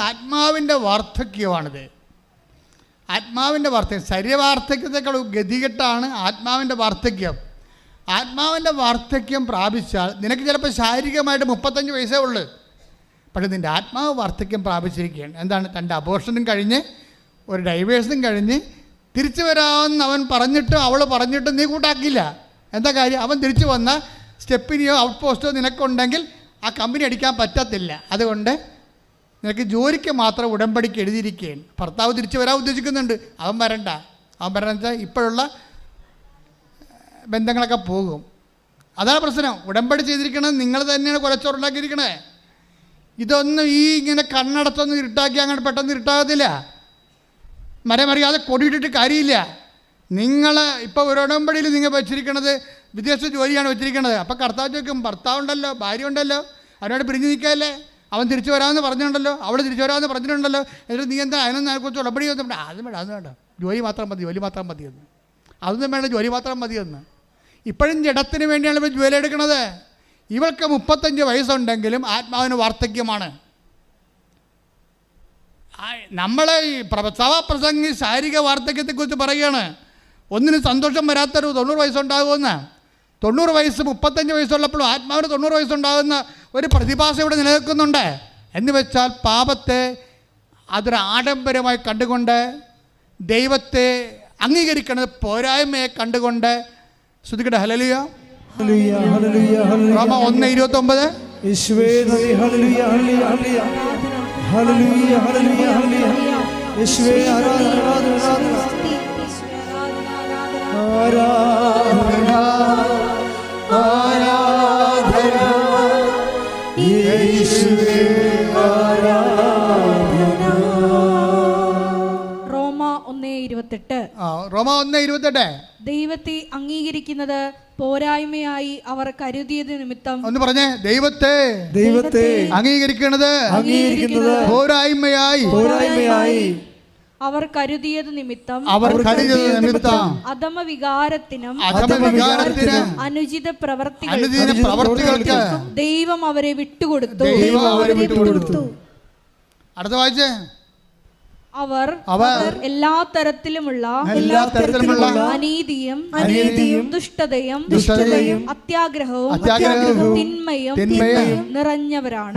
ആത്മാവിൻ്റെ വാർദ്ധക്യമാണിത്. ആത്മാവിൻ്റെ വാർദ്ധക്യം, ശരീരവാർദ്ധക്യത്തെക്കാൾ ഗതികെട്ടാണ് ആത്മാവിൻ്റെ വാർദ്ധക്യം. ആത്മാവിൻ്റെ വാർദ്ധക്യം പ്രാപിച്ചാൽ നിനക്ക് ചിലപ്പോൾ ശാരീരികമായിട്ട് 35 വയസ്സേ ഉള്ളൂ, പക്ഷേ നിൻ്റെ ആത്മാവ് വാർദ്ധക്യം പ്രാപിച്ചിരിക്കുകയാണ്. എന്താണ്? തൻ്റെ അബോർഷനും കഴിഞ്ഞ് ഒരു ഡൈവേഴ്സും കഴിഞ്ഞ് തിരിച്ചു വരാമെന്ന് അവൻ പറഞ്ഞിട്ട് അവൾ പറഞ്ഞിട്ട് നീ കൂട്ടാക്കില്ല. എന്താ കാര്യം? അവൻ തിരിച്ചു വന്ന സ്റ്റെപ്പിനെയോ ഔട്ട് പോസ്റ്റോ നിനക്കുണ്ടെങ്കിൽ ആ കമ്പനി അടിക്കാൻ പറ്റത്തില്ല. അതുകൊണ്ട് നിനക്ക് ജോലിക്ക് മാത്രം ഉടമ്പടിക്ക് എഴുതിയിരിക്കുകയാണ്. ഭർത്താവ് തിരിച്ചു വരാൻ ഉദ്ദേശിക്കുന്നുണ്ട്, അവൻ വരണ്ട. അവൻ വരണമെന്ന് വെച്ചാൽ ഇപ്പോഴുള്ള ബന്ധങ്ങളൊക്കെ പോകും. അതാണ് പ്രശ്നം. ഉടമ്പടി ചെയ്തിരിക്കണത് നിങ്ങൾ തന്നെയാണ് കുലച്ചോറുണ്ടാക്കിയിരിക്കണേ. ഇതൊന്നും ഈ ഇങ്ങനെ കണ്ണടത്തൊന്നും ഇരുട്ടാക്കി അങ്ങനെ പെട്ടെന്ന് ഇരുട്ടാകത്തില്ല. മരമറിയാതെ കൊടിയിട്ടിട്ട് കാര്യമില്ല. നിങ്ങൾ ഇപ്പോൾ ഒരു ഉടമ്പടിയിൽ നിങ്ങൾ വെച്ചിരിക്കണത് വിദേശ ജോലിയാണ് വെച്ചിരിക്കണത്. അപ്പോൾ കർത്താവ് ചോദിക്കും, ഭർത്താവുണ്ടല്ലോ, ഭാര്യ ഉണ്ടല്ലോ, അവനോട് പിരിഞ്ഞു നിൽക്കാല്ലേ, അവൻ തിരിച്ചു വരാമെന്ന് പറഞ്ഞിട്ടുണ്ടല്ലോ, അവൾ തിരിച്ചു വരാമെന്ന് പറഞ്ഞിട്ടുണ്ടല്ലോ, എന്നിട്ട് നീ എന്താ അതിനൊന്നും അതിനെക്കുറിച്ച് ഉടമ്പടി ഒന്നും വേണ്ട. അതും വേണ്ട, അതും വേണ്ട, ജോലി മാത്രം മതി, ജോലി മാത്രം മതിയെന്ന്. അതൊന്നും വേണ്ട, ജോലി മാത്രം മതിയെന്ന്. ഇപ്പോഴും ജഡത്തിന് വേണ്ടിയാണ് ഇവർ ജോലി എടുക്കുന്നത്. ഇവൾക്ക് 35 വയസ്സുണ്ടെങ്കിലും ആത്മാവിന് വാർദ്ധക്യമാണ്. നമ്മളെ ഈ സഭാപ്രസംഗി ശാരീരിക വാർദ്ധക്യത്തെക്കുറിച്ച് പറയുകയാണ്. ഒന്നിനും സന്തോഷം വരാത്തൊരു 90 വയസ്സുണ്ടാകുമെന്ന്. 90 വയസ്സ് 35 വയസ്സുള്ളപ്പോഴും ആത്മാവിന് 90 വയസ്സുണ്ടാകുന്ന ഒരു പ്രതിഭാസം ഇവിടെ നിലനിൽക്കുന്നുണ്ട്. എന്ന് വെച്ചാൽ പാപത്തെ അതൊരു ആഡംബരമായി കണ്ടുകൊണ്ട് ദൈവത്തെ അംഗീകരിക്കുന്നത് പോരായ്മയെ കണ്ടുകൊണ്ട് ശ്രുതിക്കട്ടെ. ഹല്ലേലൂയ, റോമ 1:29. യേശുവേ നന്ദി. ഹല്ലേലൂയ, ഹല്ലേലൂയ, ഹല്ലേലൂയ, ഹല്ലേലൂയ, ഹല്ലേലൂയ. യേശുവേ ആരാധന, ആരാധന, ആരാധന, ആരാധന, യേശുവേ ആരാധന. റോമ 1:28. റോമ 1:28. ദൈവത്തെ അംഗീകരിക്കുന്നത് പോരായ്മയായി അവർ കരുതിയത് നിമിത്തം. ഒന്ന് പറഞ്ഞേ, ദൈവത്തെ അംഗീകരിക്കുന്നത് പോരായ്മയായി അവർ കരുതിയത് നിമിത്തം അധമ വികാരത്തിനും അനുചിത പ്രവർത്തികൾക്ക് ദൈവം അവരെ വിട്ടുകൊടുത്തു. അടുത്ത വായിച്ചേ. അവർ എല്ലാ തരത്തിലുമുള്ള അനീതിയും ദുഷ്ടതയും അത്യാഗ്രഹവും തിന്മയും നിറഞ്ഞവരാണ്.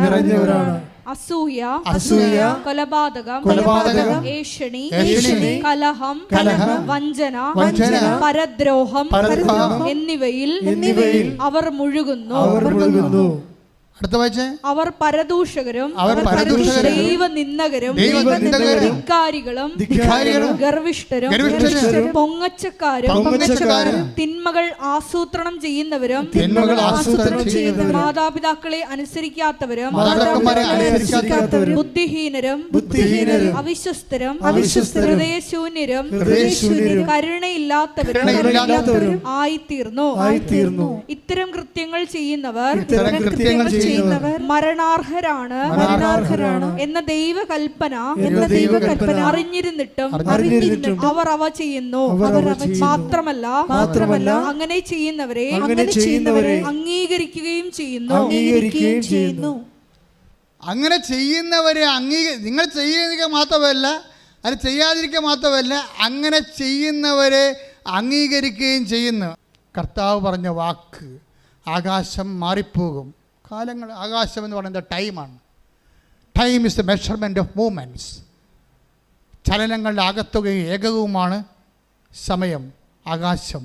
അസൂയ, കൊലപാതകം, ഏഷണി, കലഹം, വഞ്ചന, പരദ്രോഹം എന്നിവയിൽ അവർ മുഴുകുന്നു. അവർ പരദൂഷകരും ദൈവനിന്ദകരും ധിക്കാരികളും ഗർവിഷ്ഠരും പൊങ്ങച്ചക്കാരും തിന്മകൾ ആസൂത്രണം ചെയ്യുന്നവരും മാതാപിതാക്കളെ അനുസരിക്കാത്തവരും ബുദ്ധിഹീനരും അവിശ്വസ്തരും ഹൃദയശൂന്യരും കരുണയില്ലാത്തവരും ആയിത്തീർന്നു. ഇത്തരം കൃത്യങ്ങൾ ചെയ്യുന്നവർ മരണാർഹരാണ് എന്ന ദൈവകൽപ്പന അറിഞ്ഞിരുന്നിട്ടും അവർ അവ ചെയ്യുന്നു. മാത്രമല്ല അങ്ങനെ ചെയ്യുന്നവരെ അംഗീകരിക്കുകയും ചെയ്യുന്നു. അങ്ങനെ ചെയ്യുന്നവരെ നിങ്ങൾ ചെയ്യുക മാത്രമല്ല, അത് ചെയ്യാതിരിക്കുക മാത്രമല്ല, അങ്ങനെ ചെയ്യുന്നവരെ അംഗീകരിക്കുകയും ചെയ്യുന്നു. കർത്താവ് പറഞ്ഞ വാക്ക്, ആകാശം മാറിപ്പോകും. കാലങ്ങൾ, ആകാശം എന്ന് പറയുന്നത് ടൈമാണ്. Time is the measurement of movements. ചലനങ്ങളുടെ ആകത്തുകയും ഏകകവുമാണ് സമയം. ആകാശം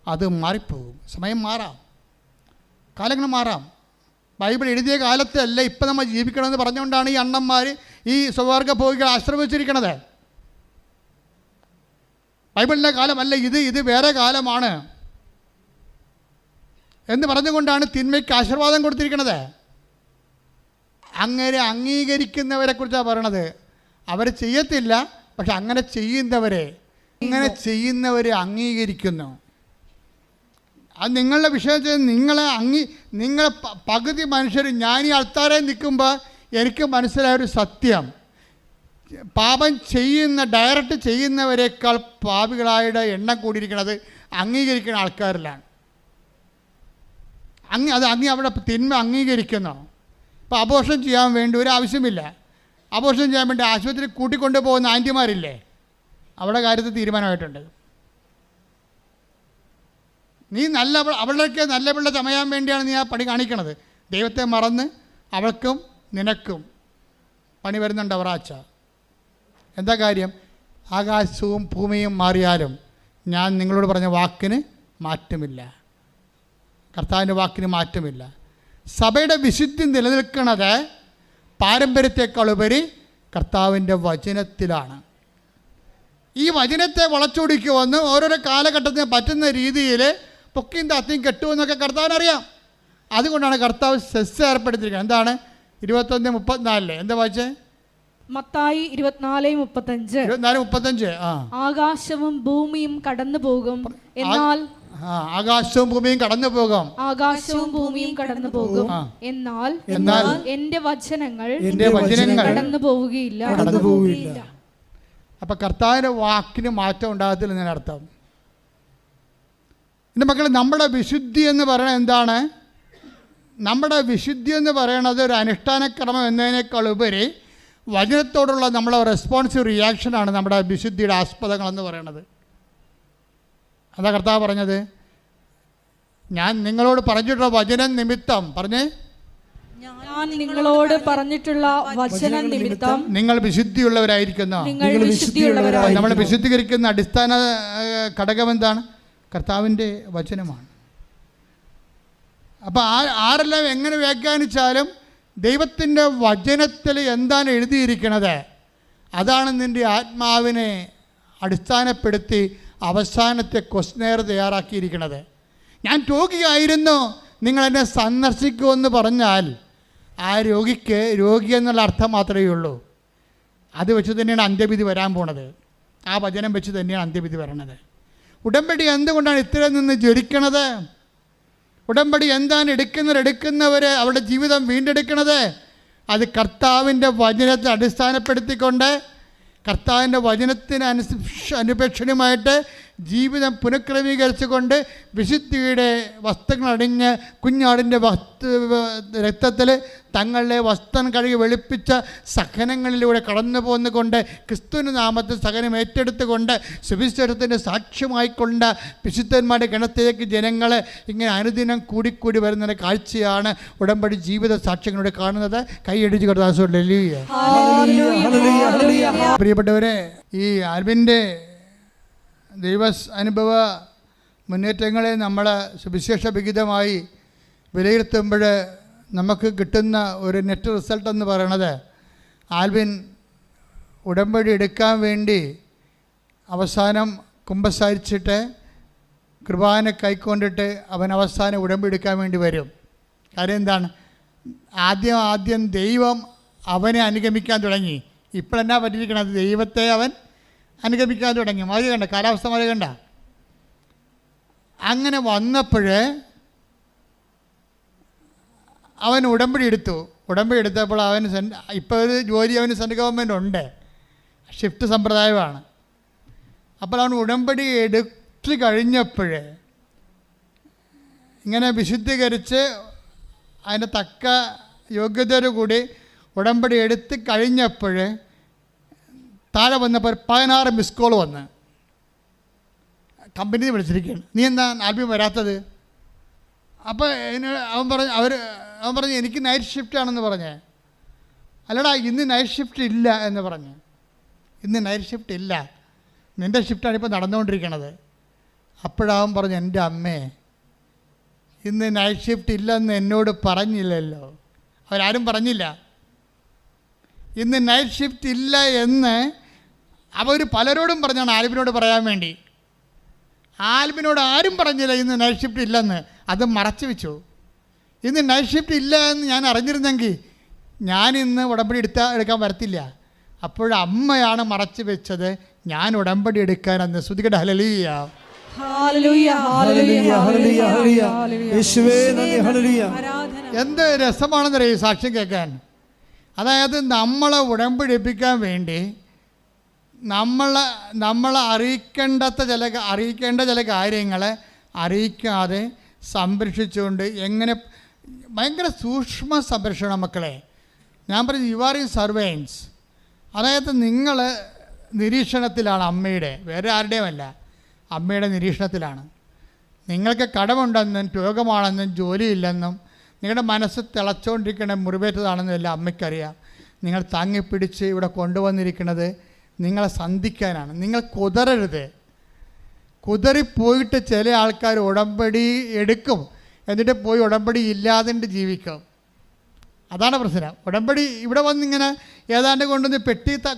അത് മാറിപ്പോകും. സമയം മാറാം, കാലങ്ങൾ മാറാം. ബൈബിൾ എഴുതിയ കാലത്തല്ല ഇപ്പം നമ്മൾ ജീവിക്കണമെന്ന് പറഞ്ഞുകൊണ്ടാണ് ഈ അണ്ണന്മാർ ഈ സ്വർഗ്ഗ ഭോഗികൾ ആശ്രമിച്ചിരിക്കുന്നത്. ബൈബിളിൻ്റെ കാലമല്ല ഇത് വേറെ കാലമാണ് എന്ന് പറഞ്ഞുകൊണ്ടാണ് തിന്മയ്ക്ക് ആശീർവാദം കൊടുത്തിരിക്കുന്നത്. അങ്ങനെ അംഗീകരിക്കുന്നവരെ കുറിച്ചാണ് പറയണത്. അവർ ചെയ്യത്തില്ല, പക്ഷെ അങ്ങനെ ചെയ്യുന്നവരെ അംഗീകരിക്കുന്നു. അത് നിങ്ങളുടെ വിഷയത്തിൽ നിങ്ങളെ പകുതി മനുഷ്യർ, ഞാൻ ഈ അൾത്താരെ നിൽക്കുമ്പോൾ എനിക്ക് മനസ്സിലായൊരു സത്യം, പാപം ഡയറക്റ്റ് ചെയ്യുന്നവരെക്കാൾ പാപികളായുടെ എണ്ണം കൂടിയിരിക്കുന്നത് അംഗീകരിക്കുന്ന ആൾക്കാരിലാണ്. അവിടെ തിന്മ അംഗീകരിക്കുന്നു. ഇപ്പോൾ അബോർഷൻ ചെയ്യാൻ വേണ്ടി ഒരു ആവശ്യമില്ല. അബോർഷൻ ചെയ്യാൻ വേണ്ടി ആശുപത്രി കൂട്ടിക്കൊണ്ടു പോകുന്ന ആൻറ്റിമാരില്ലേ, അവിടെ കാര്യത്തിൽ തീരുമാനമായിട്ടുണ്ട്. നീ അവളുടെ നല്ല പിള്ള ചമയാൻ വേണ്ടിയാണ് നീ ആ പണി കാണിക്കണത്. ദൈവത്തെ മറന്ന് അവൾക്കും നിനക്കും പണി വരുന്നുണ്ട് അവറാച്ച. എന്താ കാര്യം? ആകാശവും ഭൂമിയും മാറിയാലും ഞാൻ നിങ്ങളോട് പറഞ്ഞ വാക്കിന് മാറ്റമില്ല. കർത്താവിൻ്റെ വാക്കിന് മാറ്റമില്ല. സഭയുടെ വിശുദ്ധി നിലനിൽക്കുന്നത് പാരമ്പര്യത്തെക്കാളുപരി കർത്താവിൻ്റെ വചനത്തിലാണ്. ഈ വചനത്തെ വളച്ചൊടിക്കുമെന്ന് ഓരോരോ കാലഘട്ടത്തിന് പറ്റുന്ന രീതിയിൽ പൊക്കിയും താത്തിയും കെട്ടുമെന്നൊക്കെ കർത്താവിനറിയാം. അതുകൊണ്ടാണ് കർത്താവ് സെസ് ഏർപ്പെടുത്തിയിരിക്കുന്നത്. എന്താണ്? 21:34 എന്താ വായിച്ചേ? മത്തായി 24:35. ആകാശവും ഭൂമിയും കടന്നു പോകും, എന്നാൽ ആകാശവും ഭൂമിയും കടന്നു പോകും. ആകാശവും ഭൂമിയും കടന്നു പോകും, എന്നാൽ എന്റെ വചനങ്ങൾ കടന്നു പോവുകയില്ല. അപ്പൊ കർത്താവിന്റെ വാക്കിന് മാറ്റം ഉണ്ടാകത്തില്ല എന്നർത്ഥം. എൻ്റെ മക്കളെ, നമ്മുടെ വിശുദ്ധി എന്ന് പറയുന്നത് എന്താണ്? നമ്മുടെ വിശുദ്ധി എന്ന് പറയുന്നത് ഒരു അനുഷ്ഠാനക്രമം എന്നതിനേക്കാൾ ഉപരി വചനത്തോടുള്ള നമ്മളെ റെസ്പോൺസീവ് റിയാക്ഷനാണ് നമ്മുടെ വിശുദ്ധിയുടെ ആസ്പദങ്ങളെന്ന് പറയുന്നത്. അതാ കർത്താവ് പറഞ്ഞത്, ഞാൻ നിങ്ങളോട് പറഞ്ഞിട്ടുള്ള വചനം നിമിത്തം പറഞ്ഞേ, ഞാൻ നിങ്ങളോട് പറഞ്ഞിട്ടുള്ള വചനം നിമിത്തം നിങ്ങൾ വിശുദ്ധിയുള്ളവരായിരിക്കുന്നു. നമ്മൾ വിശുദ്ധീകരിക്കുന്ന അടിസ്ഥാന ഘടകം എന്താണ്? കർത്താവിൻ്റെ വചനമാണ്. അപ്പോൾ ആരെല്ലാം എങ്ങനെ വ്യാഖ്യാനിച്ചാലും ദൈവത്തിൻ്റെ വചനത്തിൽ എന്താണ് എഴുതിയിരിക്കുന്നത് അതാണ് നിൻ്റെ ആത്മാവിനെ അടിസ്ഥാനപ്പെടുത്തി അവസാനത്തെ ക്വസ്റ്റ്യനെയർ തയ്യാറാക്കിയിരിക്കുന്നത്. ഞാൻ രോഗിയായിരുന്നു, നിങ്ങളെന്നെ സന്ദർശിക്കുമെന്ന് പറഞ്ഞാൽ ആ രോഗിക്ക് രോഗി എന്നുള്ള അർത്ഥം മാത്രമേ ഉള്ളൂ. അത് വെച്ച് തന്നെയാണ് അന്ത്യവിധി വരാൻ പോണത്. ആ വചനം വെച്ച് തന്നെയാണ് അന്ത്യവിധി വരണത്. ഉടമ്പടി എന്തുകൊണ്ടാണ് ഇത്രയും നിന്ന് ജ്വലിക്കണത്? ഉടമ്പടി എന്താണ് എടുക്കുന്നവർ അവരുടെ ജീവിതം വീണ്ടെടുക്കണത്? അത് കർത്താവിൻ്റെ വചനത്തെ അടിസ്ഥാനപ്പെടുത്തിക്കൊണ്ട് കർത്താവിൻ്റെ വചനത്തിന് അനുപേക്ഷണമായിട്ട് ജീവിതം പുനഃക്രമീകരിച്ചുകൊണ്ട് വിശുദ്ധിയുടെ വസ്ത്രങ്ങളണിഞ്ഞ് കുഞ്ഞാടിൻ്റെ രക്തത്തിൽ തങ്ങളുടെ വസ്ത്രം കഴുകി വെളുപ്പിച്ച സഹനങ്ങളിലൂടെ കടന്നു പോന്നുകൊണ്ട് ക്രിസ്തുവിൻ്റെ നാമത്തിൽ സഹനം ഏറ്റെടുത്തുകൊണ്ട് സുവിശേഷത്തിൻ്റെ സാക്ഷ്യമായിക്കൊണ്ട് വിശുദ്ധന്മാരുടെ ഗണത്തിലേക്ക് ജനങ്ങൾ ഇങ്ങനെ അനുദിനം കൂടിക്കൂടി വരുന്ന കാഴ്ചയാണ് ഉടമ്പടി ജീവിത സാക്ഷ്യങ്ങളിലൂടെ കാണുന്നത്. കൈയടിച്ച് കർത്താവേ. പ്രിയപ്പെട്ടവരെ, ഈ ആൽബിൻ്റെ ദൈവ അനുഭവ മുന്നേറ്റങ്ങളെ നമ്മൾ സുവിശേഷ വിഹിതമായി വിലയിരുത്തുമ്പോൾ നമുക്ക് കിട്ടുന്ന ഒരു നെറ്റ് റിസൾട്ട് എന്ന് പറയണത്, ആൽവിൻ ഉടമ്പടി എടുക്കാൻ വേണ്ടി അവസാനം കുമ്പസാരിച്ചിട്ട് കൃപാന കൈക്കൊണ്ടിട്ട് അവൻ അവസാനം ഉടമ്പടി എടുക്കാൻ വേണ്ടി വരും. കാര്യം എന്താണ്? ആദ്യം ദൈവം അവനെ അനുഗമിക്കാൻ തുടങ്ങി. ഇപ്പോഴെന്നാ പറ്റിയിരിക്കണത്? ദൈവത്തെ അവൻ അനുഗമിക്കാൻ തുടങ്ങി. മതി കണ്ട, കാലാവസ്ഥ മതി കണ്ട. അങ്ങനെ വന്നപ്പോൾ അവൻ ഉടമ്പടി എടുത്തു. ഉടമ്പടി എടുത്തപ്പോൾ അവന് ഇപ്പോൾ ഒരു ജോലി അവന് സെൻട്രൽ ഗവൺമെൻറ് ഉണ്ട്, ഷിഫ്റ്റ് സമ്പ്രദായമാണ്. അപ്പോൾ അവൻ ഉടമ്പടി എടുത്ത് കഴിഞ്ഞപ്പോൾ ഇങ്ങനെ വിശുദ്ധീകരിച്ച് അതിൻ്റെ തക്ക യോഗ്യതയോടുകൂടി ഉടമ്പടി എടുത്ത് കഴിഞ്ഞപ്പോൾ താഴെ വന്നപ്പോൾ 16 മിസ് കോൾ വന്ന് കമ്പനി വിളിച്ചിരിക്കുകയാണ്. നീ എന്താ ആൽബം വരാത്തത്? അപ്പോൾ അവൻ പറഞ്ഞു എനിക്ക് നൈറ്റ് ഷിഫ്റ്റ് ആണെന്ന് പറഞ്ഞേ. അല്ലടാ, ഇന്ന് നൈറ്റ് ഷിഫ്റ്റ് ഇല്ല എന്ന് പറഞ്ഞ്. ഇന്ന് നൈറ്റ് ഷിഫ്റ്റ് ഇല്ല, നിൻ്റെ ഷിഫ്റ്റാണ് ഇപ്പോൾ നടന്നുകൊണ്ടിരിക്കണത്. അപ്പോഴവൻ പറഞ്ഞു, എൻ്റെ അമ്മേ, ഇന്ന് നൈറ്റ് ഷിഫ്റ്റ് ഇല്ലെന്ന് എന്നോട് പറഞ്ഞില്ലല്ലോ. അവരാരും പറഞ്ഞില്ല. ഇന്ന് നൈറ്റ് ഷിഫ്റ്റ് ഇല്ല എന്ന് അവർ പലരോടും പറഞ്ഞാണ് ആൽബിനോട് പറയാൻ വേണ്ടി. ആൽബിനോട് ആരും പറഞ്ഞില്ല ഇന്ന് നൈറ്റ് ഷിഫ്റ്റ് ഇല്ലെന്ന്. അത് മറച്ചു വെച്ചു. ഇന്ന് നൈറ്റ് ഷിഫ്റ്റ് ഇല്ല എന്ന് ഞാൻ അറിഞ്ഞിരുന്നെങ്കിൽ ഞാനിന്ന് ഉടമ്പടി എടുക്കാൻ വരത്തില്ല. അപ്പോഴമ്മയാണ് മറച്ചു വെച്ചത്. ഞാൻ ഉടമ്പടി എടുക്കാനെന്ന്. ശ്രുതികട ഹല്ലേലൂയ. എന്ത് രസമാണെന്നറിയ ഈ സാക്ഷ്യം കേൾക്കാൻ. അതായത് നമ്മളെ ഉടമ്പടിപ്പിക്കാൻ വേണ്ടി നമ്മളെ അറിയിക്കേണ്ട ചില കാര്യങ്ങളെ അറിയിക്കാതെ സംരക്ഷിച്ചുകൊണ്ട് എങ്ങനെ ഭയങ്കര സൂക്ഷ്മ സംരക്ഷണം. മക്കളെ, ഞാൻ പറഞ്ഞു, യു ആർ ഇൻ സർവൈലൻസ്. അതായത് നിങ്ങൾ നിരീക്ഷണത്തിലാണ് അമ്മയുടെ, വേറെ ആരുടെയുമല്ല, അമ്മയുടെ നിരീക്ഷണത്തിലാണ്. നിങ്ങൾക്ക് കടമുണ്ടെന്നും രോഗമാണെന്നും ജോലിയില്ലെന്നും നിങ്ങളുടെ മനസ്സ് തിളച്ചുകൊണ്ടിരിക്കുന്ന മുറിവേറ്റതാണെന്നും എല്ലാം അമ്മയ്ക്കറിയാം. നിങ്ങൾ താങ്ങിപ്പിടിച്ച് ഇവിടെ കൊണ്ടുവന്നിരിക്കുന്നത് നിങ്ങളെ സന്ധിക്കാനാണ്. നിങ്ങൾ കുതറരുത്. കുതറിപ്പോയിട്ട് ചില ആൾക്കാർ ഉടമ്പടി എടുക്കും, എന്നിട്ട് പോയി ഉടമ്പടി ഇല്ലാതെ ജീവിക്കും. അതാണ് പ്രശ്നം. ഉടമ്പടി ഇവിടെ വന്നിങ്ങനെ ഏതാണ്ട് കൊണ്ടുവന്ന്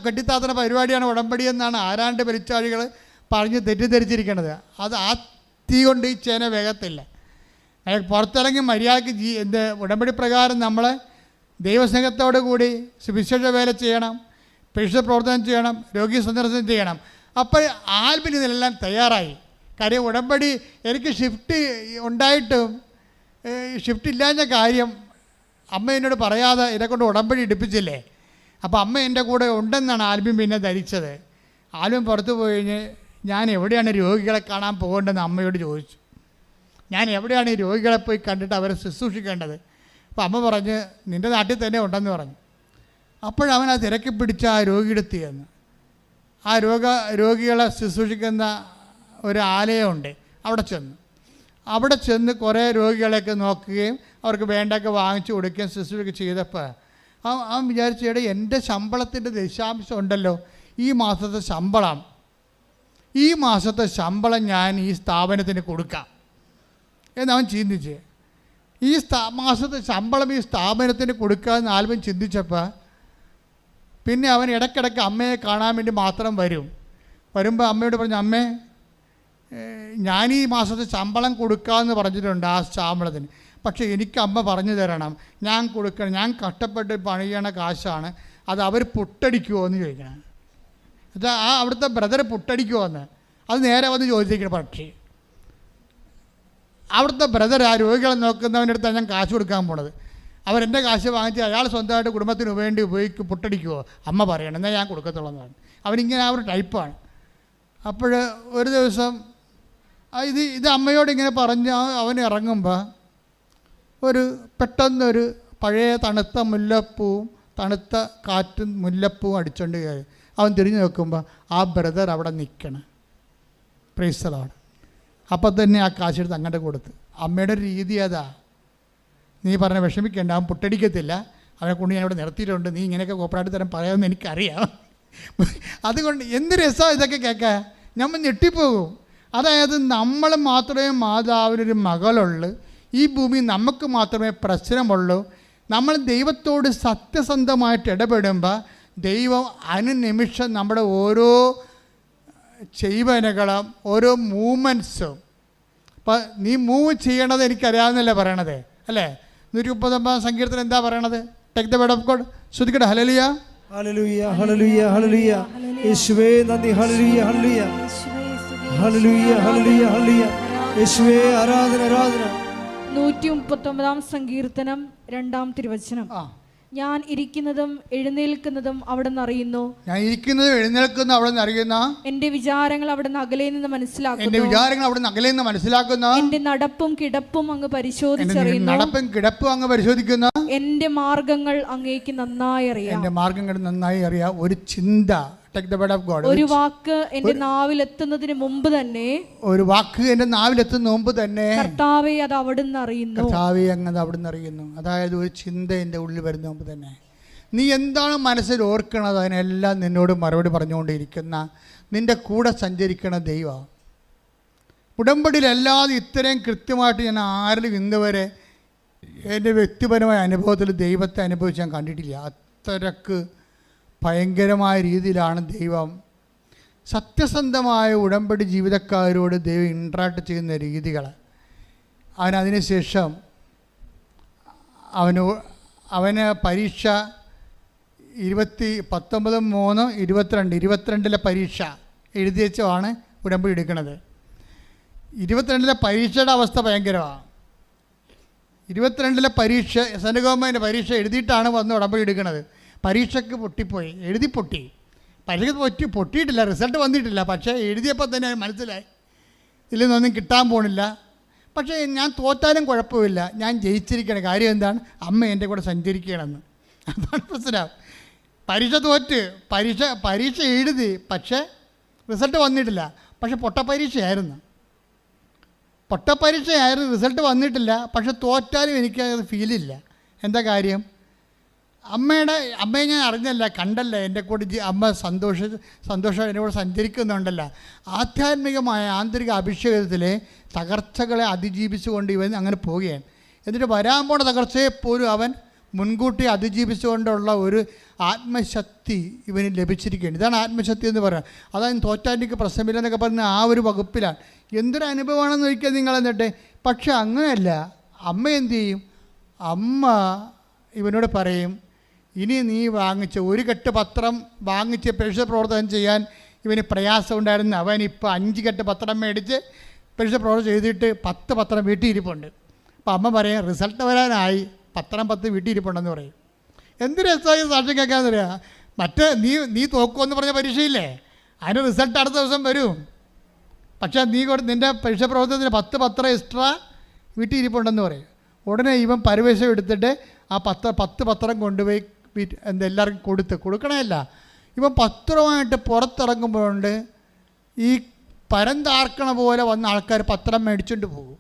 കെട്ടിത്താത്തുന്ന പരിപാടിയാണ് ഉടമ്പടി എന്നാണ് ആരാണ്ട് പരിച്ചാഴികൾ പറഞ്ഞ് തെറ്റിദ്ധരിച്ചിരിക്കുന്നത്. അത് ആ തീ കൊണ്ട് ഈ ചേന വേഗത്തില്ല. പുറത്തിറങ്ങി മര്യാദയ്ക്ക് ഉടമ്പടി പ്രകാരം നമ്മൾ ദൈവസ്നേഹത്തോടു കൂടി സുവിശേഷ വേല ചെയ്യണം, പരിശുദ്ധ പ്രവർത്തനം ചെയ്യണം, രോഗി സന്ദർശനം ചെയ്യണം. അപ്പോൾ ആൽബിന് ഇതിനെല്ലാം തയ്യാറായി. കാര്യം ഉടമ്പടി എനിക്ക് ഷിഫ്റ്റ് ഉണ്ടായിട്ടും ഷിഫ്റ്റ് ഇല്ലാഞ്ഞ കാര്യം അമ്മ എന്നോട് പറയാതെ എന്നെക്കൊണ്ട് ഉടമ്പടി എടുപ്പിച്ചില്ലേ. അപ്പോൾ അമ്മ എൻ്റെ കൂടെ ഉണ്ടെന്നാണ് ആൽബിൻ പിന്നെ ധരിച്ചത്. ആൽബിൻ പുറത്ത് പോയി കഴിഞ്ഞ് ഞാൻ എവിടെയാണ് രോഗികളെ കാണാൻ പോകേണ്ടതെന്ന് അമ്മയോട് ചോദിച്ചു. ഞാൻ എവിടെയാണ് ഈ രോഗികളെ പോയി കണ്ടിട്ട് അവരെ ശുശ്രൂഷിക്കേണ്ടത്? അപ്പോൾ അമ്മ പറഞ്ഞ് നിൻ്റെ നാട്ടിൽ തന്നെ ഉണ്ടെന്ന് പറഞ്ഞു. അപ്പോഴവൻ ആ തിരക്കി പിടിച്ച് ആ രോഗിയുടെ എത്തിയെന്ന്. ആ രോഗികളെ ശുശ്രൂഷിക്കുന്ന ഒരു ആലയമുണ്ട്, അവിടെ ചെന്ന് കുറേ രോഗികളെയൊക്കെ നോക്കുകയും അവർക്ക് വേണ്ടതൊക്കെ വാങ്ങിച്ചു കൊടുക്കുകയും ശുശ്രൂഷയൊക്കെ ചെയ്തപ്പോൾ അവൻ വിചാരിച്ചു, എടാ എൻ്റെ ശമ്പളത്തിൻ്റെ ദശാംശം ഉണ്ടല്ലോ, ഈ മാസത്തെ ശമ്പളം ഞാൻ ഈ സ്ഥാപനത്തിന് കൊടുക്കാം എന്നവൻ ചിന്തിച്ച്. ഈ മാസത്തെ ശമ്പളം ഈ സ്ഥാപനത്തിന് കൊടുക്കാമെന്ന് ആൽബം ചിന്തിച്ചപ്പോൾ പിന്നെ അവൻ ഇടയ്ക്കിടയ്ക്ക് അമ്മയെ കാണാൻ വേണ്ടി മാത്രം വരുമ്പോൾ അമ്മയോട് പറഞ്ഞു, അമ്മേ ഞാൻ ഈ മാസത്തെ ശമ്പളം കൊടുക്കാമെന്ന് പറഞ്ഞിട്ടുണ്ട് ആ ശമ്പളത്തിന്, പക്ഷേ എനിക്ക് അമ്മ പറഞ്ഞു തരണം, ഞാൻ കൊടുക്കണം, ഞാൻ കഷ്ടപ്പെട്ട് പണിയണ കാശാണ്, അത് അവർ പുട്ടടിക്കുമോ എന്ന് ചോദിക്കണം. എന്നുവെച്ചാൽ ആ അവിടുത്തെ ബ്രദർ പുട്ടടിക്കുമോ എന്ന് അത് നേരെ വന്ന് ചോദിച്ചിരിക്കണം. പക്ഷേ അവിടുത്തെ ബ്രദർ ആ രോഗികളെ നോക്കുന്നവൻ്റെ അടുത്താണ് ഞാൻ കാശ് കൊടുക്കാൻ പോണത്. അവരെൻ്റെ കാശ് വാങ്ങിച്ച് അയാൾ സ്വന്തമായിട്ട് കുടുംബത്തിന് വേണ്ടി പുട്ടടിക്കുമോ അമ്മ പറയണം, എന്നാൽ ഞാൻ കൊടുക്കത്തുള്ളൂ എന്ന് പറഞ്ഞു. അവനിങ്ങനെ ആ ഒരു ടൈപ്പാണ്. അപ്പോൾ ഒരു ദിവസം ഇത് അമ്മയോട് ഇങ്ങനെ പറഞ്ഞ് അവൻ ഇറങ്ങുമ്പോൾ പെട്ടെന്നൊരു പഴയ തണുത്ത മുല്ലപ്പൂവും തണുത്ത കാറ്റും മുല്ലപ്പൂവും അടിച്ചുകൊണ്ട് കയറി. അവൻ തിരിഞ്ഞു നോക്കുമ്പോൾ ആ ബ്രദർ അവിടെ നിൽക്കണം. Praise the Lord. അപ്പം തന്നെ ആ കാശെടുത്ത് അങ്ങോട്ട് കൊടുത്ത്. അമ്മയുടെ ഒരു രീതി അതാ. നീ പറഞ്ഞ വിഷമിക്കേണ്ട, അവൻ പുട്ടടിക്കത്തില്ല, അവനെ കൊണ്ട് ഞാൻ ഇവിടെ നിർത്തിയിട്ടുണ്ട്, നീ ഇങ്ങനെയൊക്കെ കോപ്പറായിട്ട് തരാൻ പറയാമെന്ന് എനിക്കറിയാം. അതുകൊണ്ട് എന്ത് രസമാണ് ഇതൊക്കെ കേൾക്കാൻ, നമ്മൾ ഞെട്ടിപ്പോകും. അതായത് നമ്മൾ മാത്രമേ മാതാവിനൊരു മകളുള്ളൂ, ഈ ഭൂമി നമുക്ക് മാത്രമേ പ്രശ്നമുള്ളൂ. നമ്മൾ ദൈവത്തോട് സത്യസന്ധമായിട്ട് ഇടപെടുമ്പോൾ ദൈവം അനുനിമിഷം നമ്മുടെ ഓരോ ചെയ്വനകളും ഓരോ മൂവ്മെൻറ്റ്സും, ഇപ്പം നീ മൂവ് ചെയ്യണത് എനിക്കറിയാവുന്നല്ലേ പറയണത് അല്ലേ? 139 സങ്കീർത്തനം എന്താ പറയണത്? Take the word of God. ശ്രദ്ധിക്കട്ടെ. ഹല്ലേലൂയ ഹല്ലേലൂയ ഹല്ലേലൂയ ഹല്ലേലൂയ. യേശുവേ നന്ദി. ഹല്ലേലൂയ ഹല്ലേലൂയ ഹല്ലേലൂയ ഹല്ലേലൂയ ഹല്ലേലൂയ. യേശുവേ ആരാധന ആരാധന. 139 സങ്കീർത്തനം 2-ാം തിരുവചനം. ഞാൻ ഇരിക്കുന്നതും എഴുന്നേൽക്കുന്നതും അവിടെ നിന്ന് അറിയുന്നു. ഞാൻ ഇരിക്കുന്നതും എഴുന്നേൽക്കുന്നതും അവിടെ നിന്ന് അറിയുന്ന. എന്റെ വിചാരങ്ങൾ അവിടെ നിന്ന് അകലെ നിന്ന് മനസ്സിലാക്കുന്നു. എന്റെ വിചാരങ്ങൾ അവിടെ നിന്ന് അകലെ നിന്ന് മനസ്സിലാക്കുന്നു. എന്റെ നടപ്പും കിടപ്പും അങ്ങ് പരിശോധിച്ചറിയുന്നു. നടപ്പും കിടപ്പും അങ്ങ് പരിശോധിക്കുന്നു. എന്റെ മാർഗങ്ങൾ അങ്ങേക്ക് നന്നായി അറിയാം. എന്റെ മാർഗങ്ങൾ നന്നായി അറിയാം. ഒരു ചിന്ത. Take the word of God. ഒരു വാക്ക് എന്റെ നാവിൽ എത്തുന്നതിന് മുമ്പ് തന്നെ, ഒരു വാക്ക് എന്റെ നാവിൽ എത്തുന്ന മുമ്പ് തന്നെ കർത്താവേ അത് അവിടുന്ന് അറിയുന്നു. കർത്താവേ അങ്ങ് അവിടുന്ന് അറിയുന്നു. അതായത് ഒരു ചിന്ത എൻ്റെ ഉള്ളിൽ വരുന്ന മുമ്പ് തന്നെ നീ എന്താണ് മനസ്സിൽ ഓർക്കണത് അതിനെല്ലാം നിന്നോട് മറുപടി പറഞ്ഞുകൊണ്ടിരിക്കുന്ന, നിൻ്റെ കൂടെ സഞ്ചരിക്കണ ദൈവം. ഉടമ്പടിയിലല്ലാതെ ഇത്രയും കൃത്യമായിട്ട് ഞാൻ ആരിലും ഇന്ന് വരെ എൻ്റെ വ്യക്തിപരമായ അനുഭവത്തിൽ ദൈവത്തെ അനുഭവിച്ച് ഞാൻ കണ്ടിട്ടില്ല. അത്രക്ക് ഭയങ്കരമായ രീതിയിലാണ് ദൈവം സത്യസന്ധമായ ഉടമ്പടി ജീവിതക്കാരോട് ദൈവം ഇൻട്രാക്ട് ചെയ്യുന്ന രീതികൾ. അതിനുശേഷം അവന് പരീക്ഷ 19-3-22 പരീക്ഷ എഴുതി വെച്ചാണ് ഉടമ്പടി എടുക്കുന്നത്. 22 പരീക്ഷയുടെ അവസ്ഥ ഭയങ്കരമാണ്. 22 പരീക്ഷ സെൻട്രൽ ഗവൺമെൻറ് പരീക്ഷ എഴുതിയിട്ടാണ് വന്ന് ഉടമ്പടി എടുക്കുന്നത്. പരീക്ഷയ്ക്ക് പൊട്ടി. പരീക്ഷയ്ക്ക് പൊട്ടിയിട്ടില്ല, റിസൾട്ട് വന്നിട്ടില്ല. പക്ഷേ എഴുതിയപ്പോൾ തന്നെ മനസ്സിലായി ഇതിൽ നിന്നൊന്നും കിട്ടാൻ പോണില്ല. പക്ഷേ ഞാൻ തോറ്റാലും കുഴപ്പമില്ല, ഞാൻ ജയിച്ചിരിക്കണ. കാര്യം എന്താണ്? അമ്മ എൻ്റെ കൂടെ സഞ്ചരിക്കണമെന്ന്. അതാണ് പ്രശ്നം. പരീക്ഷ തോറ്റ്, പരീക്ഷ എഴുതി, പക്ഷേ റിസൾട്ട് വന്നിട്ടില്ല. പക്ഷെ പൊട്ടപ്പരീക്ഷയായിരുന്നു. പൊട്ടപ്പരീക്ഷയായിരുന്നു, റിസൾട്ട് വന്നിട്ടില്ല. പക്ഷെ തോറ്റാലും എനിക്കത് ഫീലില്ല. എന്താ കാര്യം? അമ്മയെ ഞാൻ അറിഞ്ഞല്ല, കണ്ടല്ല, എൻ്റെ കൂടെ അമ്മ സന്തോഷം എൻ്റെ കൂടെ സഞ്ചരിക്കുന്നുണ്ടല്ല. ആധ്യാത്മികമായ ആന്തരിക അഭിഷേകത്തിലെ തകർച്ചകളെ അതിജീവിച്ചുകൊണ്ട് ഇവൻ അങ്ങനെ പോവുകയാണ്. എന്നിട്ട് വരാൻ പോണ തകർച്ചയെ പോലും അവൻ മുൻകൂട്ടി അതിജീവിച്ചുകൊണ്ടുള്ള ഒരു ആത്മശക്തി ഇവന് ലഭിച്ചിരിക്കുകയാണ്. ഇതാണ് ആത്മശക്തി എന്ന് പറയുന്നത്. അതായത് തോറ്റാനിക്ക് പ്രശ്നമില്ലെന്നൊക്കെ പറഞ്ഞ ആ ഒരു വകുപ്പിലാണ്. എന്തൊരു അനുഭവമാണെന്ന് ചോദിക്കുക നിങ്ങൾ. എന്നിട്ട് പക്ഷെ അങ്ങനെയല്ല. അമ്മ എന്തു ചെയ്യും? അമ്മ ഇവനോട് പറയും, ഇനി നീ വാങ്ങിച്ച ഒരു കെട്ട് പത്രം വാങ്ങിച്ച് പരീക്ഷ പ്രവർത്തനം ചെയ്യാൻ ഇവന് പ്രയാസം ഉണ്ടായിരുന്നു. അവൻ ഇപ്പോൾ 5 കെട്ട് പത്രം മേടിച്ച് പരീക്ഷ പ്രവർത്തനം ചെയ്തിട്ട് 10 പത്രം വീട്ടിൽ ഇരിപ്പുണ്ട്. അപ്പോൾ അമ്മ പറയും, റിസൾട്ട് വരാനായി, പത്രം 10 വീട്ടിൽ ഇരിപ്പുണ്ടെന്ന് പറയും. എന്ത് രസമായി സാക്ഷ്യം കേൾക്കാന്ന് പറയാ. മറ്റേ നീ തോക്കുമെന്ന് പറഞ്ഞ പരീക്ഷയില്ലേ, അതിന് റിസൾട്ട് അടുത്ത ദിവസം വരും. പക്ഷേ നിൻ്റെ പരീക്ഷ പ്രവർത്തനത്തിന് 10 പത്രം എക്സ്ട്രാ വീട്ടിൽ ഇരിപ്പുണ്ടെന്ന് പറയും. ഉടനെ ഇവൻ പരവേശം എടുത്തിട്ട് ആ 10 പത്രം കൊണ്ടുപോയി എല്ലാവർക്കും കൊടുക്കണമല്ല. ഇവൻ പത്രമായിട്ട് പുറത്തിറങ്ങുമ്പോഴുണ്ട് ഈ പരന്താർക്കണ പോലെ വന്ന ആൾക്കാർ പത്രം മേടിച്ചുകൊണ്ട് പോകും.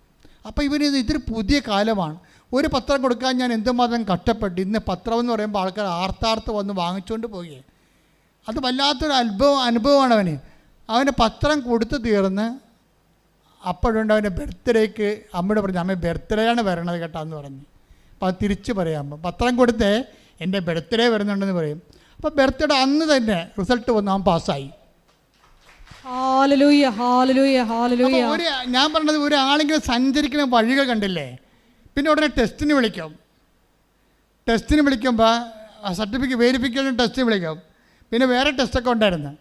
അപ്പോൾ ഇതൊരു പുതിയ കാലമാണ്. ഒരു പത്രം കൊടുക്കാൻ ഞാൻ എന്തുമാത്രം കഷ്ടപ്പെട്ടു. ഇന്ന് പത്രം എന്ന് പറയുമ്പോൾ ആൾക്കാർ ആർത്താർത്ത് വന്ന് വാങ്ങിച്ചുകൊണ്ട് പോവുകയാണ്. അത് വല്ലാത്തൊരു അനുഭവമാണ് അവന്. അവന് പത്രം കൊടുത്ത് തീർന്ന് അപ്പോഴുണ്ട് അവൻ്റെ ബർത്ത്ഡേക്ക് അമ്മയോട് പറഞ്ഞു, അമ്മ ബർത്ത്ഡേയാണ് വരണത് കേട്ടാന്ന് പറഞ്ഞു. അപ്പോൾ അത് തിരിച്ച് പറയാം, പത്രം കൊടുത്തേ എൻ്റെ ബർത്ത്ഡേ വരുന്നുണ്ടെന്ന് പറയും. അപ്പോൾ ബർത്ത്ഡേ അന്ന് തന്നെ റിസൾട്ട് വന്ന് അവൻ പാസ്സായി. ഞാൻ പറഞ്ഞത് ഒരാളെങ്കിലും സഞ്ചരിക്കുന്ന വഴികൾ കണ്ടില്ലേ, പിന്നെ ഉടനെ ടെസ്റ്റിന് വിളിക്കുമ്പോൾ സർട്ടിഫിക്കറ്റ് വെരിഫിക്കേഷൻ ടെസ്റ്റിന് വിളിക്കും. പിന്നെ വേറെ ടെസ്റ്റൊക്കെ ഉണ്ടായിരുന്നു.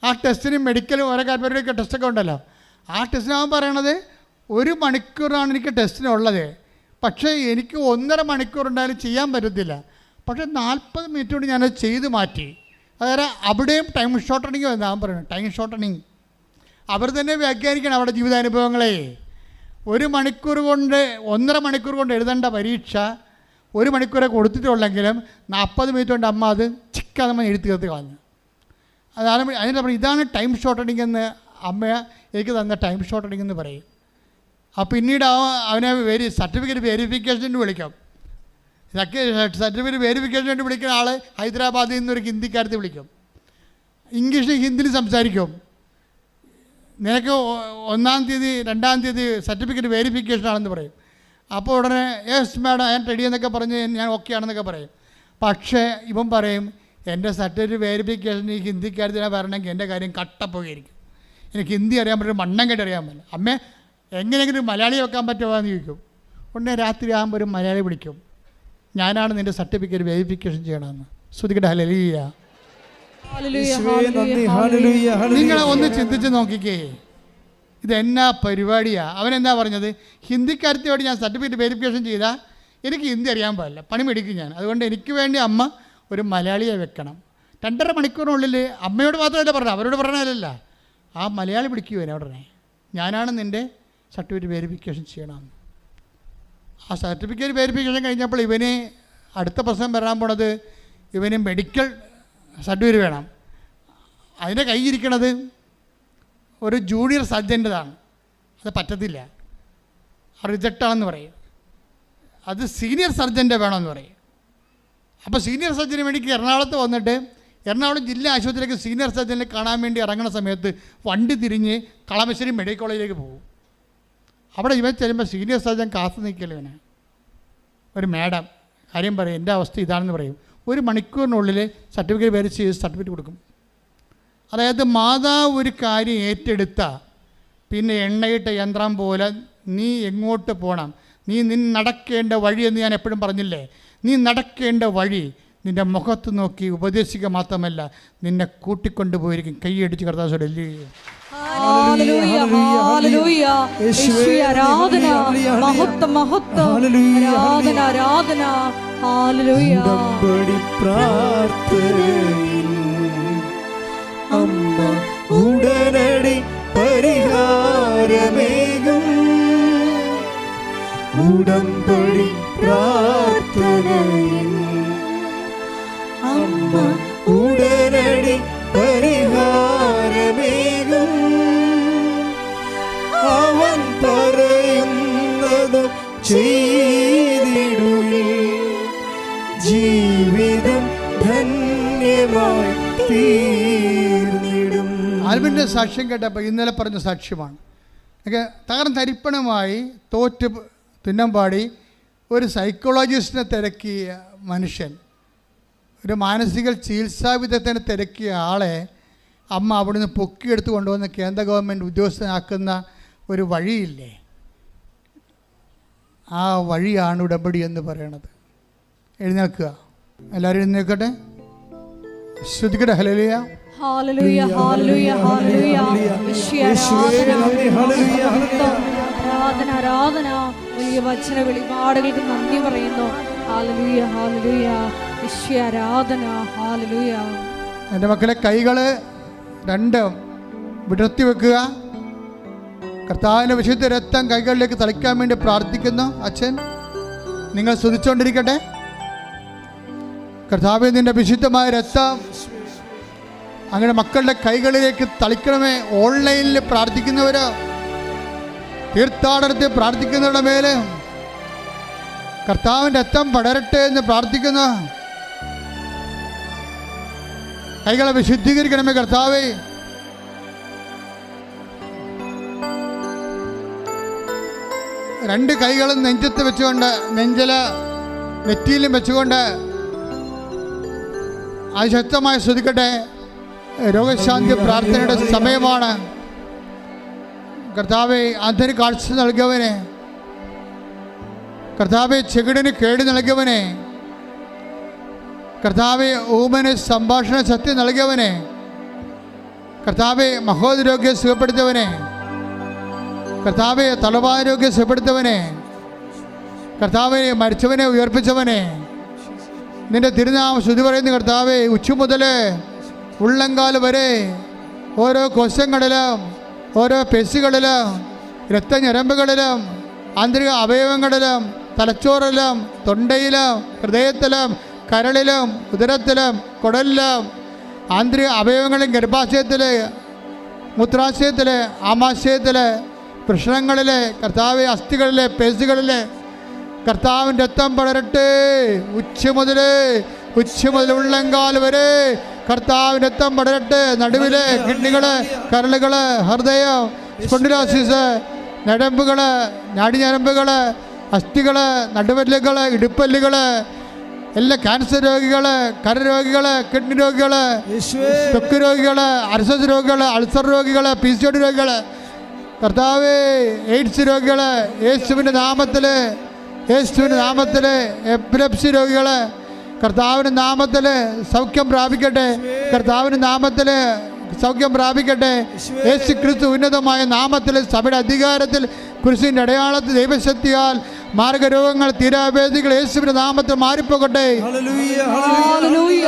ആ ടെസ്റ്റിന് മെഡിക്കലും ഓരോ കാര്യപരിപാടിയൊക്കെ ടെസ്റ്റൊക്കെ ഉണ്ടല്ലോ. ആ ടെസ്റ്റിന് അവൻ പറയണത് 1 മണിക്കൂറാണ് എനിക്ക് ടെസ്റ്റിനുള്ളത്. പക്ഷേ എനിക്ക് 1.5 മണിക്കൂർ ഉണ്ടായാലും ചെയ്യാൻ പറ്റത്തില്ല. പക്ഷേ 40 മിനിറ്റ് കൊണ്ട് ഞാനത് ചെയ്ത് മാറ്റി. അതായത് അവിടെയും ടൈം ഷോർട്ടണിങ് വന്നു. അവൻ പറയുന്നത് ടൈം ഷോർട്ടണിങ് അവർ തന്നെ വ്യാഖ്യാനിക്കണം അവരുടെ ജീവിതാനുഭവങ്ങളെ. 1 മണിക്കൂർ കൊണ്ട് 1.5 മണിക്കൂർ കൊണ്ട് എഴുതേണ്ട പരീക്ഷ 1 മണിക്കൂറെ കൊടുത്തിട്ടുള്ളെങ്കിലും 40 മിനിറ്റ് കൊണ്ട് അമ്മ അത് ചിക്കാതെ എഴുതി തീർത്ത് കളഞ്ഞു. അതാണ് അതിൻ്റെ പറയും, ഇതാണ് ടൈം ഷോർട്ടണിങ് എന്ന് അമ്മ എനിക്ക് തന്ന ടൈം ഷോർട്ടണിങ് എന്ന് പറയും. അപ്പോൾ പിന്നീട് അവനെ സർട്ടിഫിക്കറ്റ് വെരിഫിക്കേഷന് വിളിക്കാം. സർട്ടിഫിക്കറ്റ് വെരിഫിക്കേഷന് വേണ്ടി വിളിക്കുന്ന ആൾ ഹൈദരാബാദിൽ നിന്നൊരു ഹിന്ദിക്കാരത്തെ വിളിക്കും. ഇംഗ്ലീഷ് ഹിന്ദിയിൽ സംസാരിക്കും. നിനക്ക് 1-ാം തീയതി 2-ാം തീയതി സർട്ടിഫിക്കറ്റ് വെരിഫിക്കേഷൻ ആണെന്ന് പറയും. അപ്പോൾ ഉടനെ യെസ് മാഡം ഞാൻ റെഡി എന്നൊക്കെ പറഞ്ഞ് ഞാൻ ഓക്കെ ആണെന്നൊക്കെ പറയും. പക്ഷേ ഇവൻ പറയും, എൻ്റെ സർട്ടിഫിക്കറ്റ് വെരിഫിക്കേഷൻ ഈ ഹിന്ദിക്കാരത്തിനെ വരണമെങ്കിൽ എൻ്റെ കാര്യം കട്ടപ്പോയിരിക്കും. എനിക്ക് ഹിന്ദി അറിയാൻ പറ്റും, മണ്ണം കേട്ട് അറിയാൻ പറ്റില്ല. അമ്മേ എങ്ങനെയെങ്കിലും മലയാളി വെക്കാൻ പറ്റുമോ എന്ന് ചോദിക്കും. ഉടനെ രാത്രി ആകുമ്പോൾ ഒരു മലയാളി വിളിക്കും, ഞാനാണ് നിൻ്റെ സർട്ടിഫിക്കറ്റ് വെരിഫിക്കേഷൻ ചെയ്യണമെന്ന്. ശ്രുതിക്കട്ടെ ഹല്ലേലൂയ. നിങ്ങളെ ഒന്ന് ചിന്തിച്ച് നോക്കിക്കേ, ഇതെന്നാ പരിപാടിയാണ്. അവനെന്താ പറഞ്ഞത്? ഹിന്ദിക്കാരത്തിയോട് ഞാൻ സർട്ടിഫിക്കറ്റ് വെരിഫിക്കേഷൻ ചെയ്താൽ എനിക്ക് ഹിന്ദി അറിയാൻ പാടില്ല, പണി മേടിക്കും ഞാൻ. അതുകൊണ്ട് എനിക്ക് വേണ്ടി അമ്മ ഒരു മലയാളിയെ വെക്കണം. 2.5 മണിക്കൂറിനുള്ളിൽ അമ്മയോട് മാത്രമല്ല പറഞ്ഞത്, അവരോട് പറഞ്ഞതല്ല, ആ മലയാളി വിളിക്കുവേനെ ഉടനെ, ഞാനാണ് നിൻ്റെ സർട്ടിഫിക്കറ്റ് വെരിഫിക്കേഷൻ ചെയ്യണമെന്ന്. ആ സർട്ടിഫിക്കറ്റ് വെരിഫിക്കേഷൻ കഴിഞ്ഞപ്പോൾ ഇവന് അടുത്ത പ്രശ്നം വരാൻ പോണത്, ഇവന് മെഡിക്കൽ സർട്ടിഫിക്കറ്റ് വേണം. അതിൻ്റെ കയ്യിരിക്കണത് ഒരു ജൂനിയർ സർജൻ്റെതാണ്. അത് പറ്റത്തില്ല, റിജക്റ്റാണെന്ന് പറയും. അത് സീനിയർ സർജൻ്റെ വേണമെന്ന് പറയും. അപ്പോൾ സീനിയർ സർജന് വേണ്ടി എറണാകുളത്ത് വന്നിട്ട് എറണാകുളം ജില്ലാ ആശുപത്രിയിലേക്ക് സീനിയർ സർജനെ കാണാൻ വേണ്ടി ഇറങ്ങുന്ന സമയത്ത് വണ്ടി തിരിഞ്ഞ് കളമശ്ശേരി മെഡിക്കൽ കോളേജിലേക്ക് പോകും. അവിടെ ഇവൻ ചെല്ലുമ്പോൾ സീനിയർ സർജൻ കാത്തു നിൽക്കില്ല. ഇവനെ ഒരു മാഡം കാര്യം പറയും, എൻ്റെ അവസ്ഥ ഇതാണെന്ന് പറയും. 1 മണിക്കൂറിനുള്ളിൽ സർട്ടിഫിക്കറ്റ് വെരിഫൈ ചെയ്ത് സർട്ടിഫിക്കറ്റ് കൊടുക്കും. അതായത് മാതാവ് ഒരു കാര്യം ഏറ്റെടുത്ത പിന്നെ എണ്ണയിട്ട യന്ത്രം പോലെ നീ എങ്ങോട്ട് പോകണം, നീ നടക്കേണ്ട വഴി എന്ന് ഞാൻ എപ്പോഴും പറഞ്ഞില്ലേ, നീ നടക്കേണ്ട വഴി നിൻ്റെ മുഖത്ത് നോക്കി ഉപദേശിക്കുക മാത്രമല്ല, നിന്നെ കൂട്ടിക്കൊണ്ടുപോയിരിക്കും. കൈയടിച്ച് കർത്താവോട് അമ്മ ഉടനടി പരിഹാരമേകും. ഉടമ്പടി പ്രാർത്ഥനയിൽ അമ്മ ഉടനടി പരിഹാരമേകും. അവൻ പറയുന്നത് ചെയ്തിടുവിൻ. ജീവിതം ധന്യമായി തീർന്നിടും. ആൽബിൻ്റെ സാക്ഷ്യം കേട്ടപ്പോൾ ഇന്നലെ പറഞ്ഞ സാക്ഷ്യമാണ്. തകർന്നരിപ്പണമായി തോറ്റ് തുന്നമ്പാടി ഒരു സൈക്കോളജിസ്റ്റിനെ തിരക്കിയ മനുഷ്യൻ, ഒരു മാനസിക ചികിത്സാ വിദഗ്ധനെ തിരക്കിയ ആളെ അമ്മ അവിടുന്ന് പൊക്കിയെടുത്ത് കൊണ്ടുവന്ന് കേന്ദ്ര ഗവൺമെൻറ് ഉദ്യോഗസ്ഥനാക്കുന്ന ഒരു വഴിയില്ലേ, ആ വഴിയാണ് ഉടമ്പടി എന്ന് പറയണത്. എഴുന്നേൽക്കുക, എല്ലാവരും എഴുന്നേൽക്കട്ടെ, ശ്രദ്ധിക്കട്ടെ. ഹല്ലേലൂയ, ഹല്ലേലൂയ, ഹല്ലേലൂയ, ഹല്ലേലൂയ. ആരാധന, ആരാധന. വലിയ വചന വെളിപാടുകൾക്ക് നന്ദി പറയുന്നു. ഹല്ലേലൂയ, ഹല്ലേലൂയ. യേശുവേ ആരാധന. ഹല്ലേലൂയ. എൻ്റെ മക്കളെ, കൈകൾ രണ്ടും വിടർത്തി വെക്കുക. കർത്താവിൻ്റെ വിശുദ്ധ രക്തം കൈകളിലേക്ക് തളിക്കാൻ വേണ്ടി പ്രാർത്ഥിക്കുന്നു. അച്ഛൻ നിങ്ങൾ സ്തുതിച്ചുകൊണ്ടിരിക്കട്ടെ. കർത്താവേ, നിൻ്റെ വിശുദ്ധമായ രക്തം അങ്ങനെ മക്കളുടെ കൈകളിലേക്ക് തളിക്കണമേ. ഓൺലൈനിൽ പ്രാർത്ഥിക്കുന്നവർ, തീർത്ഥാടനത്തിൽ പ്രാർത്ഥിക്കുന്നവരുടെ മേലെ കർത്താവിൻ്റെ രക്തം പടരട്ടെ എന്ന് പ്രാർത്ഥിക്കുന്നു. കൈകളെ വിശുദ്ധീകരിക്കണമേ കർത്താവേ. രണ്ട് കൈകളും നെഞ്ചത്ത് വെച്ചുകൊണ്ട്, നെഞ്ചില നെറ്റിയിലും വെച്ചുകൊണ്ട് അതിശക്തമായി ശ്രദ്ധിക്കട്ടെ. രോഗശാന്തി പ്രാർത്ഥനയുടെ സമയമാണ്. കർത്താവെ, അന്ധന് കാഴ്ച നൽകിയവനെ, കർത്താവെ ചെകിടിന് കേട് നൽകിയവനെ, കർത്താവെ ഊമന് സംഭാഷണ ശക്തി നൽകിയവനെ, കർത്താവെ മഹോദരോഗ്യം സുഖപ്പെടുത്തിയവനെ, കർത്താവെ തലവാരോഗ്യം സുഖപ്പെടുത്തിയവനെ, കർത്താവെ മരിച്ചവനെ ഉയർപ്പിച്ചവനെ, നിന്റെ തിരുനാമം സ്തുതി പറയുന്ന കർത്താവെ, ഉച്ച മുതൽ ഉള്ളങ്കാല് വരെ ഓരോ കോശങ്ങളിലും ഓരോ പെശുകളിലും രക്തഞരമ്പുകളിലും ആന്തരിക അവയവങ്ങളിലും തലച്ചോറിലും തൊണ്ടയിലും ഹൃദയത്തിലും കരളിലും ഉദരത്തിലും കുടലിലും ആന്തരിക അവയവങ്ങളിലും ഗർഭാശയത്തിൽ മൂത്രാശയത്തിൽ ആമാശയത്തിൽ വൃഷണങ്ങളിൽ കർത്താവ് അസ്ഥികളിലെ പേശികളിൽ കർത്താവിൻ്റെ രക്തം പടരട്ടെ. ഉച്ച മുതൽ ഉള്ളങ്കാൽ വരെ കർത്താവിൻ്റെ രക്തം പടരട്ടെ. നടുവിലെ കിഡ്നികള്, കരളുകള്, ഹൃദയം, സ്പോണ്ടിലോസിസ്, ഞരമ്പുകള്, നാടിഞരമ്പുകള്, അസ്ഥികള്, നടുവല്ലുകള്, ഇടുപ്പല്ലുകള്, എല്ലാ ക്യാൻസർ രോഗികള്, കരരോഗികള്, കിഡ്നി രോഗികള്, ത്വക്ക് രോഗികള്, അർസസ് രോഗികള്, അൾസർ രോഗികള്, PCOD രോഗികള്, കർത്താവേ എയ്ഡ്സ് രോഗികള്, യേശുവിൻ്റെ നാമത്തില്, യേശുവിൻ്റെ നാമത്തില് എപ്പിലെപ്സി രോഗികള് കർത്താവിൻ്റെ നാമത്തിൽ സൗഖ്യം പ്രാപിക്കട്ടെ. കർത്താവിൻ്റെ നാമത്തിൽ സൗഖ്യം പ്രാപിക്കട്ടെ. യേശു ക്രിസ്തു ഉന്നതമായ നാമത്തിൽ സഭയുടെ അധികാരത്തിൽ കുരിശിൻ്റെ അടയാളത്തിൽ ദൈവശക്തിയാൽ മാർഗരോഗങ്ങൾ തീരാവേദികൾ യേശുവിൻ്റെ നാമത്തിൽ മാറിപ്പോകട്ടെ. ഹല്ലേലൂയ, ഹല്ലേലൂയ.